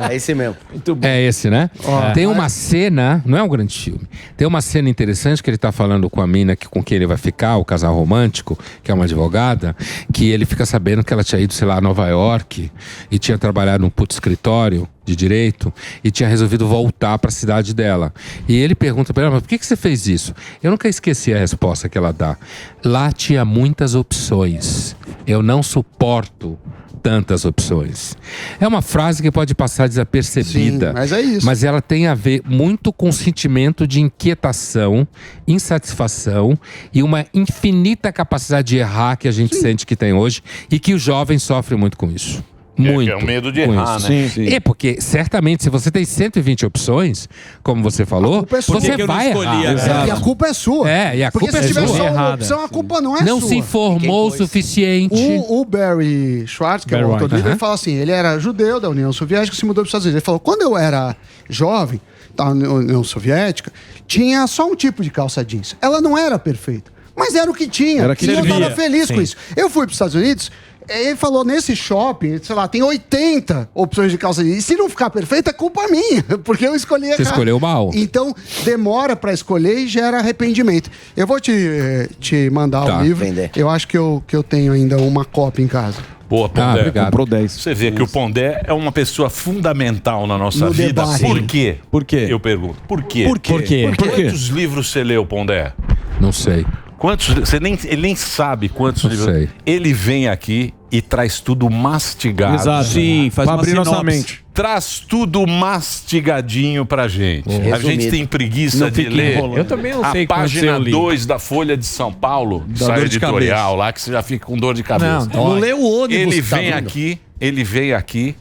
É esse mesmo. É esse, né? Tem uma cena, não é um grande filme, tem uma cena interessante que ele tá falando com a mina com quem ele vai ficar, o casal romântico, que é uma advogada, que ele fica sabendo que ela tinha ido, sei lá, a Nova York e tinha trabalhado num puto escritório de direito e tinha resolvido voltar para a cidade dela. E ele pergunta para ela, mas por que você fez isso? Eu nunca esqueci a resposta que ela dá. Lá tinha muitas opções. Eu não suporto tantas opções. É uma frase que pode passar desapercebida. Sim, mas é isso. Mas ela tem a ver muito com o sentimento de inquietação, insatisfação e uma infinita capacidade de errar que a gente sente que tem hoje e que os jovens sofrem muito com isso. Muito. É o medo de errar, né? Sim. É porque, certamente, se você tem 120 opções, como você falou, você vai errar. E a culpa é sua. E a culpa é sua. Porque se tiver só uma opção, a culpa não é sua. Não se informou o suficiente. O Barry Schwartz, que é o autor do livro, ele fala assim, ele era judeu da União Soviética, se mudou para os Estados Unidos. Ele falou, quando eu era jovem, da União Soviética, tinha só um tipo de calça jeans. Ela não era perfeita, mas era o que tinha. Era que e eu servia. estava feliz com isso. Eu fui para os Estados Unidos... Ele falou, nesse shopping, sei lá, tem 80 opções de calça jeans. E se não ficar perfeita, é culpa minha, porque eu escolhi errado. Você escolheu mal. Então, demora pra escolher e gera arrependimento. Eu vou te mandar o livro. Eu acho que eu tenho ainda uma cópia em casa. Boa, Pondé. Obrigado. Comprou 10. Você vê que o Pondé é uma pessoa fundamental na nossa vida. Debate. Por quê? Por quê? Eu pergunto. Por quê? Por quê? Quantos livros você leu, Pondé? Não sei. Quantos? Ele nem sabe quantos livros. sei. Ele vem aqui e traz tudo mastigado. Exato. Sim, faz uma abrir nossa sinopse. mente. Traz tudo mastigadinho pra gente. A Resumido. gente tem preguiça Não de fica ler. enrolando. Eu também não sei a quantos página eu li. 2 da Folha de São Paulo, Dá sai dor de editorial cabeça. lá que você já fica com dor de cabeça. Não lê o ônibus Ele que tá vem vindo. aqui, ele vem aqui,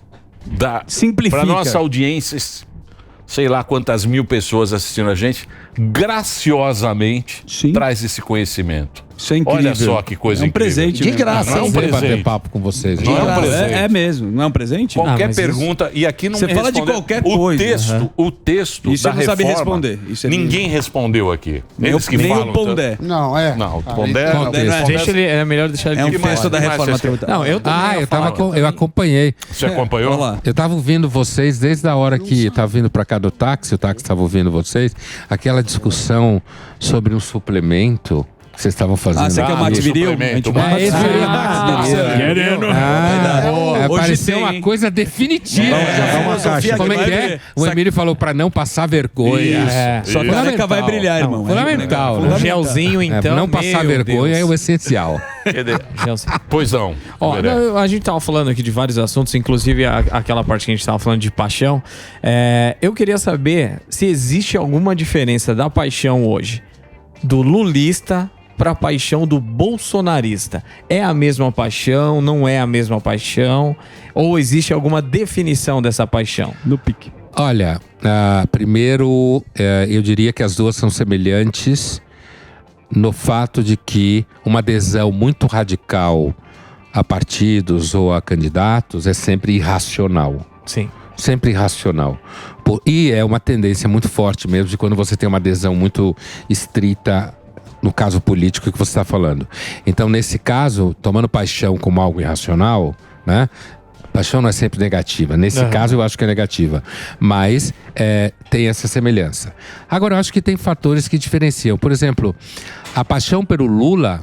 dá Simplifica. pra nossa audiência, sei lá quantas mil pessoas assistindo a gente, graciosamente traz esse conhecimento. Isso é incrível. Olha só que coisa É um incrível. presente, né? Não é um Sempre bater presente. papo com vocês. Não é um presente. É mesmo, não é um presente? Qualquer pergunta, e aqui não Você me fala de respondeu. qualquer o coisa. Texto, Aham. o texto Isso da eu não sabia reforma, responder. Isso é ninguém respondeu aqui. Nem Eles o- que nem o falam. Pondé. Não, é. Não, o Pondé Qual não. texto? Deixa ele, é melhor deixar ele É um de fora. texto da reforma tributária. Não, eu também ia falar. Eu acompanhei. Você acompanhou? Olha lá. Eu tava ouvindo vocês desde a hora que tava vindo pra cá do táxi, o táxi tava ouvindo vocês, aquela discussão sobre um suplemento que vocês estavam fazendo. Ah, você quer o Max Viril? suplemento, A gente Max esse Viril. aí, Max Viril. Querendo. Hoje Pareceu tem, uma hein? coisa definitiva. Dá uma caixa. Como é que é? O Emílio falou pra não passar vergonha. Isso. Sua caneca vai brilhar, irmão. Fundamental. Um né? gelzinho, então. Não passar meu vergonha Deus. é o essencial. Gelzinho. Pois não. Ó, não, a gente tava falando aqui de vários assuntos, inclusive aquela parte que a gente tava falando de paixão. Eu queria saber se existe alguma diferença da paixão hoje do lulista para a paixão do bolsonarista. É a mesma paixão? Não é a mesma paixão? Ou existe alguma definição dessa paixão? No pique. Olha, primeiro, eu diria que as duas são semelhantes no fato de que uma adesão muito radical a partidos ou a candidatos é sempre irracional. Sim. Sempre irracional. E é uma tendência muito forte mesmo de quando você tem uma adesão muito estrita, no caso político que você está falando. Então, nesse caso, tomando paixão como algo irracional, né? Paixão não é sempre negativa. Nesse caso, eu acho que é negativa. Mas tem essa semelhança. Agora, eu acho que tem fatores que diferenciam. Por exemplo, a paixão pelo Lula,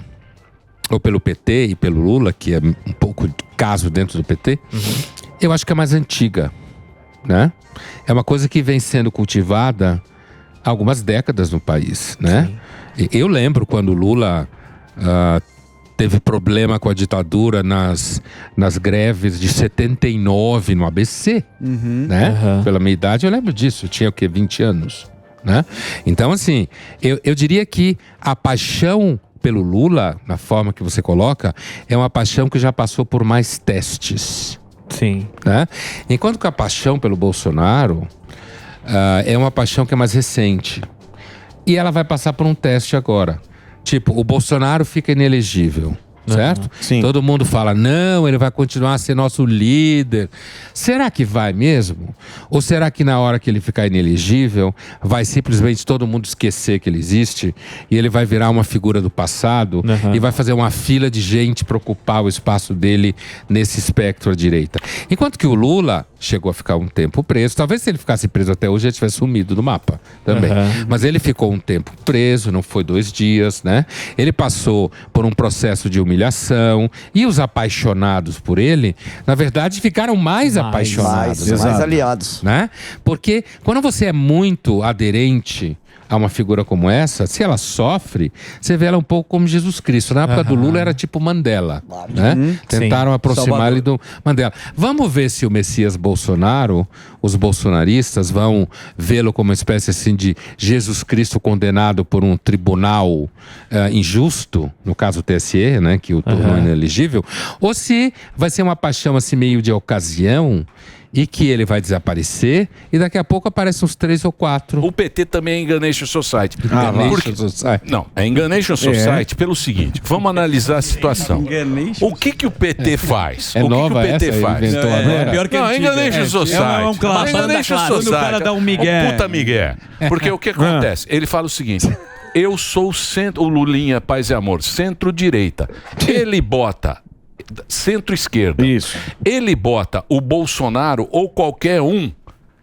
ou pelo PT e pelo Lula, que é um pouco caso dentro do PT, eu acho que é mais antiga, né? É uma coisa que vem sendo cultivada há algumas décadas no país, né? Eu lembro quando o Lula teve problema com a ditadura nas greves de 79 no ABC, né? Pela minha idade eu lembro disso, eu tinha o quê? 20 anos, né? Então assim, eu diria que a paixão pelo Lula, na forma que você coloca, é uma paixão que já passou por mais testes. Sim. Né? Enquanto que a paixão pelo Bolsonaro é uma paixão que é mais recente. E ela vai passar por um teste agora. Tipo, o Bolsonaro fica inelegível, certo? Sim. Todo mundo fala, não, ele vai continuar a ser nosso líder. Será que vai mesmo? Ou será que na hora que ele ficar inelegível, vai simplesmente todo mundo esquecer que ele existe e ele vai virar uma figura do passado e vai fazer uma fila de gente para ocupar o espaço dele nesse espectro à direita? Enquanto que o Lula chegou a ficar um tempo preso, talvez se ele ficasse preso até hoje, ele tivesse sumido do mapa também. Mas ele ficou um tempo preso, não foi 2 dias, né? Ele passou por um processo de humilhação e os apaixonados por ele, na verdade, ficaram mais apaixonados. Mais aliados. Né? Porque quando você é muito aderente a uma figura como essa, se ela sofre, você vê ela um pouco como Jesus Cristo. Na época do Lula era tipo Mandela, né? Tentaram aproximar ele do Mandela. Vamos ver se o Messias Bolsonaro, os bolsonaristas vão vê-lo como uma espécie assim de Jesus Cristo condenado por um tribunal injusto, no caso o TSE, né, que o tornou inelegível, ou se vai ser uma paixão assim meio de ocasião e que ele vai desaparecer e daqui a pouco aparecem uns 3 ou 4. O PT também é Enganation Society. Enganation Society. Não, é Enganation Society pelo seguinte, vamos analisar a situação. O que o PT faz? É o que nova o PT essa? faz? Inventou agora? Pior que Não, antiga. Enganation Society. É um clássico. Enganation Quando o cara Society. dá um migué. O puta migué. Porque o que acontece? Ele fala o seguinte... Eu sou o Lulinha Paz e Amor, centro-direita. Ele bota centro-esquerda. Isso. Ele bota o Bolsonaro ou qualquer um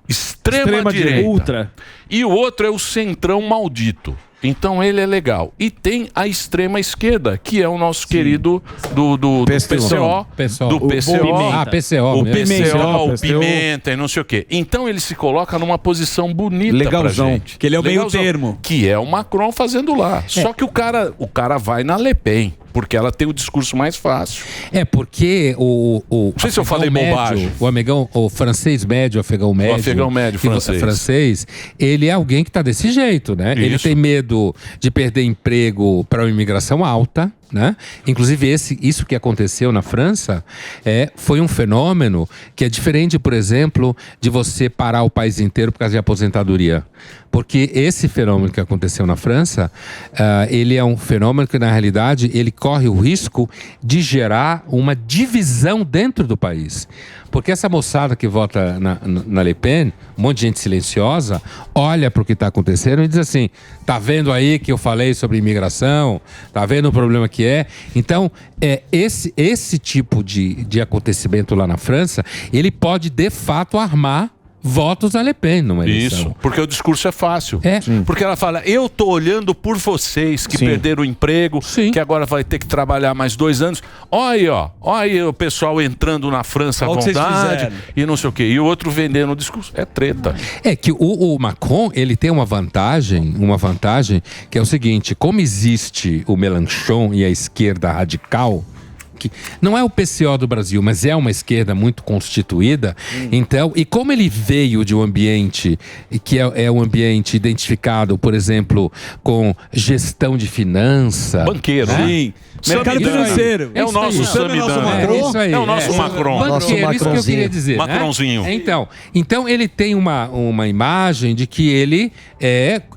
extrema-direita. Ultra. E o outro é o centrão maldito. Então ele é legal. E tem a extrema esquerda, que é o nosso querido do PCO. Do PCO. Ah, PCO. O mesmo. PCO, o Pimenta e não sei o quê. Então ele se coloca numa posição bonita Legalzão. pra gente. Que ele é o meio Legalzão. termo. Que é o Macron fazendo lá. Só que o cara vai na Le Pen. Porque ela tem o discurso mais fácil. É porque Não sei se eu falei bobagem. O francês médio, o afegão médio francês, ele é alguém que está desse jeito, né? Isso. Ele tem medo de perder emprego para uma imigração alta, né? Inclusive isso que aconteceu na França foi um fenômeno que é diferente, por exemplo, de você parar o país inteiro por causa de aposentadoria. Porque esse fenômeno que aconteceu na França, ele é um fenômeno que, na realidade, ele corre o risco de gerar uma divisão dentro do país. Porque essa moçada que vota na Le Pen, um monte de gente silenciosa, olha para o que está acontecendo e diz assim, tá vendo aí que eu falei sobre imigração? Tá vendo o problema que é? Então, esse tipo de acontecimento lá na França, ele pode, de fato, armar votos a Le Pen numa eleição. Isso, porque o discurso é fácil. Porque ela fala, eu tô olhando por vocês que perderam o emprego, que agora vai ter que trabalhar mais 2 anos. Olha aí o pessoal entrando na França à vontade e não sei o quê. E o outro vendendo o discurso. É treta. É que o Macron, ele tem uma vantagem que é o seguinte, como existe o Mélenchon e a esquerda radical, que não é o PCO do Brasil, mas é uma esquerda muito constituída. Então, e como ele veio de um ambiente que é um ambiente identificado, por exemplo, com gestão de finança, banqueiro, né? Sim. Mercado financeiro. É o nosso Samidana. É o nosso Macron. Banqueiro, isso que eu queria dizer. Macronzinho. Né? Então ele tem uma imagem de que ele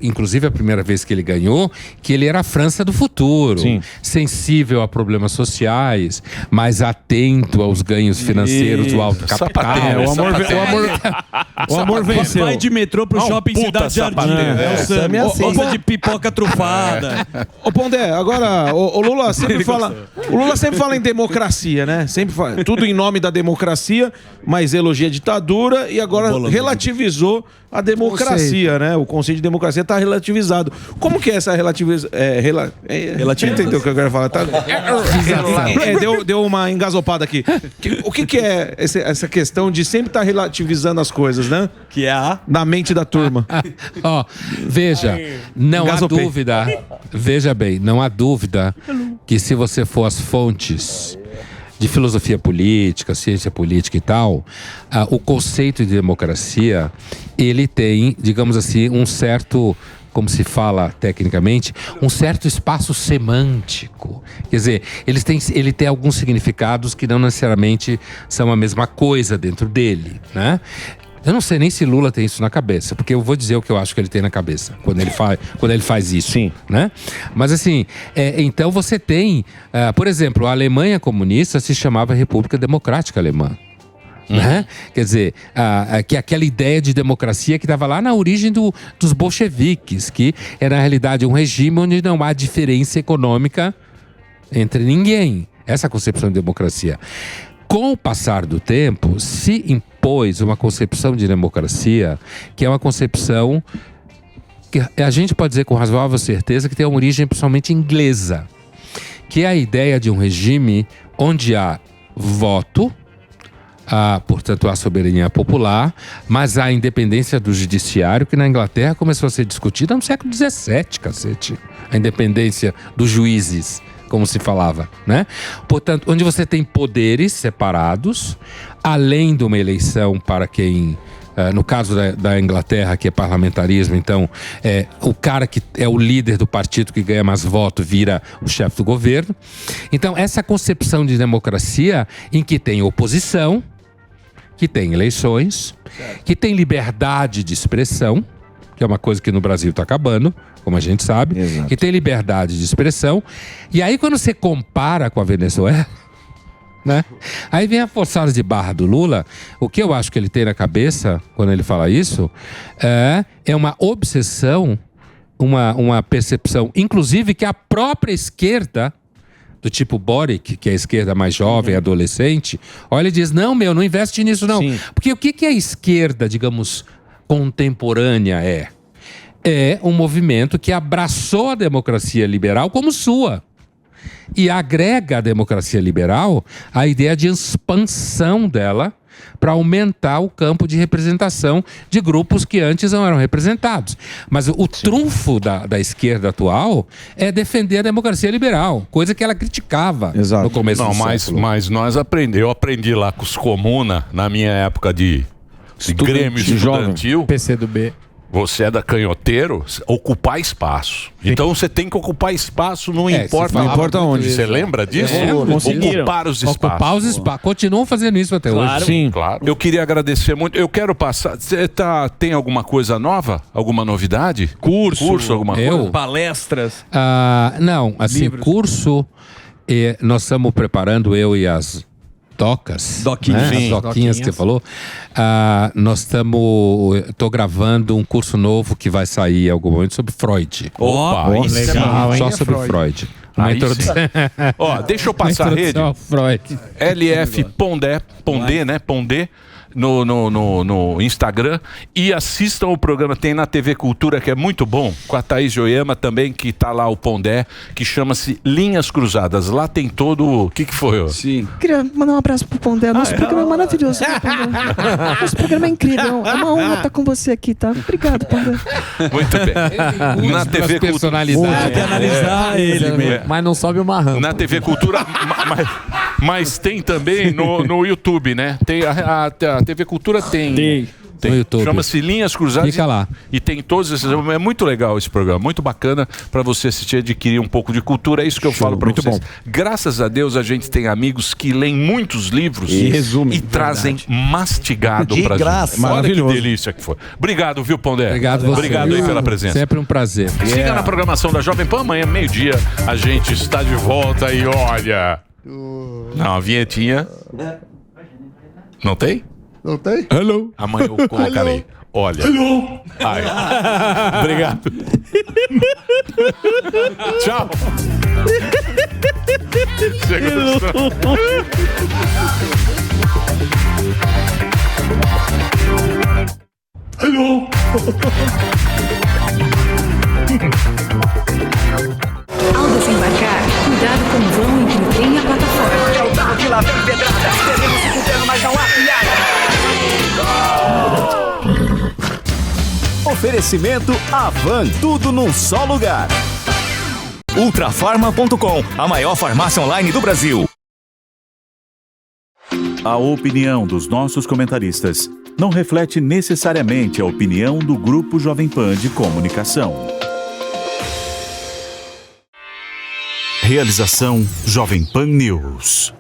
inclusive a primeira vez que ele ganhou, que ele era a França do futuro. Sim. Sensível a problemas sociais, mais atento aos ganhos financeiros do alto capital. O amor venceu. Vai de metrô pro shopping Cidade Jardim. É o Sam. Gosta de pipoca trufada. Ô Pondé, agora, o Lula sempre fala em democracia, né? Sempre fala, tudo em nome da democracia, mas elogia a ditadura e agora relativizou a democracia, né? O conceito de democracia está relativizado. Como que é essa relativização? Entendeu o que eu quero falar? Tá? Deu uma engasopada aqui. O que é essa questão de sempre estar relativizando as coisas, né? Que é na mente da turma. Veja, não há dúvida. Veja bem, não há dúvida que se você for às fontes de filosofia política, ciência política e tal, o conceito de democracia, ele tem, digamos assim, um certo, como se fala tecnicamente, um certo espaço semântico. Quer dizer, ele tem alguns significados que não necessariamente são a mesma coisa dentro dele, né? Eu não sei nem se Lula tem isso na cabeça, porque eu vou dizer o que eu acho que ele tem na cabeça quando ele faz isso. Sim. Né? Mas assim, então você tem, por exemplo, a Alemanha comunista se chamava República Democrática Alemã. Né? Quer dizer, que aquela ideia de democracia que estava lá na origem dos bolcheviques, que era na realidade um regime onde não há diferença econômica entre ninguém. Essa é a concepção de democracia. Com o passar do tempo, se impôs uma concepção de democracia que é uma concepção que a gente pode dizer com razoável certeza que tem uma origem principalmente inglesa, que é a ideia de um regime onde há voto, portanto há soberania popular, mas há independência do judiciário, que na Inglaterra começou a ser discutida no século XVII, cacete. A independência dos juízes, como se falava, né? Portanto, onde você tem poderes separados, além de uma eleição para quem, no caso da Inglaterra, que é parlamentarismo, então, o cara que é o líder do partido que ganha mais votos vira o chefe do governo. Então, essa concepção de democracia em que tem oposição, que tem eleições, que tem liberdade de expressão, que é uma coisa que no Brasil está acabando, como a gente sabe, que tem liberdade de expressão. E aí quando você compara com a Venezuela, né? Aí vem a forçada de barra do Lula. O que eu acho que ele tem na cabeça quando ele fala isso é uma obsessão, uma percepção, inclusive que a própria esquerda, do tipo Boric, que é a esquerda mais jovem, adolescente, olha e diz, não não investe nisso não. Sim. Porque o que a esquerda, digamos, contemporânea é um movimento que abraçou a democracia liberal como sua. E agrega à democracia liberal a ideia de expansão dela para aumentar o campo de representação de grupos que antes não eram representados. Mas o trunfo da esquerda atual é defender a democracia liberal, coisa que ela criticava no começo do século. Mas nós eu aprendi lá com os comuna, na minha época de Grêmio Estudantil. PCdoB. Você é da canhoteiro, ocupar espaço. Então você tem que ocupar espaço, não importa onde. Você lembra disso? Ocupar os espaços. Ocupar os espaços. Continuam fazendo isso até hoje. Sim, claro. Eu queria agradecer muito. Eu quero passar. Tem alguma coisa nova? Alguma novidade? Curso, alguma coisa? Palestras? Não, assim, livros. Curso. Nós estamos preparando, eu e as docas, Doquinhas. né? As doquinhas que você falou. Estou gravando um curso novo que vai sair em algum momento sobre Freud. Opa, legal, só sobre Freud. Uma introdução. Ó, deixa eu passar a rede. Freud. LF Pondé, né? Pondé. No Instagram, e assistam o programa, tem na TV Cultura, que é muito bom, com a Thaís Joiama também, que tá lá o Pondé, que chama-se Linhas Cruzadas. Lá tem todo o que foi? Sim. Queria mandar um abraço pro Pondé. Nosso programa é maravilhoso, né, Pondé? Nosso programa é incrível. É uma honra estar com você aqui, tá? Obrigado, Pondé. Muito bem. Na TV Cultura. Tem que analisar ele mesmo. Mas não sobe uma rampa. Na TV Cultura, mas tem também no YouTube, né? Tem a TV Cultura tem no YouTube. Chama-se Linhas Cruzadas. Fica lá. E tem todos esses. É muito legal esse programa, muito bacana para você assistir, adquirir um pouco de cultura. É isso que eu falo para vocês. Bom. Graças a Deus a gente tem amigos que leem muitos livros e trazem mastigado para gente. Olha que delícia que foi. Obrigado, viu, Pondé? Obrigado aí pela presença. Sempre um prazer. Siga na programação da Jovem Pan. Amanhã, meio-dia, a gente está de volta e olha. Não, a vinhetinha. Não tem? Não tem? Hello. Amanhã eu colocarei. Olha. Hello. Ai. Obrigado. Tchau. Chega do Hello. Ao desembarcar, cuidado com o vão entre o trem e a plataforma. É o carro de lá vem pedrada. Teremos se fudendo, mas não há piada. Oferecimento Avan, tudo num só lugar. Ultrafarma.com, a maior farmácia online do Brasil. A opinião dos nossos comentaristas não reflete necessariamente a opinião do Grupo Jovem Pan de Comunicação. Realização Jovem Pan News.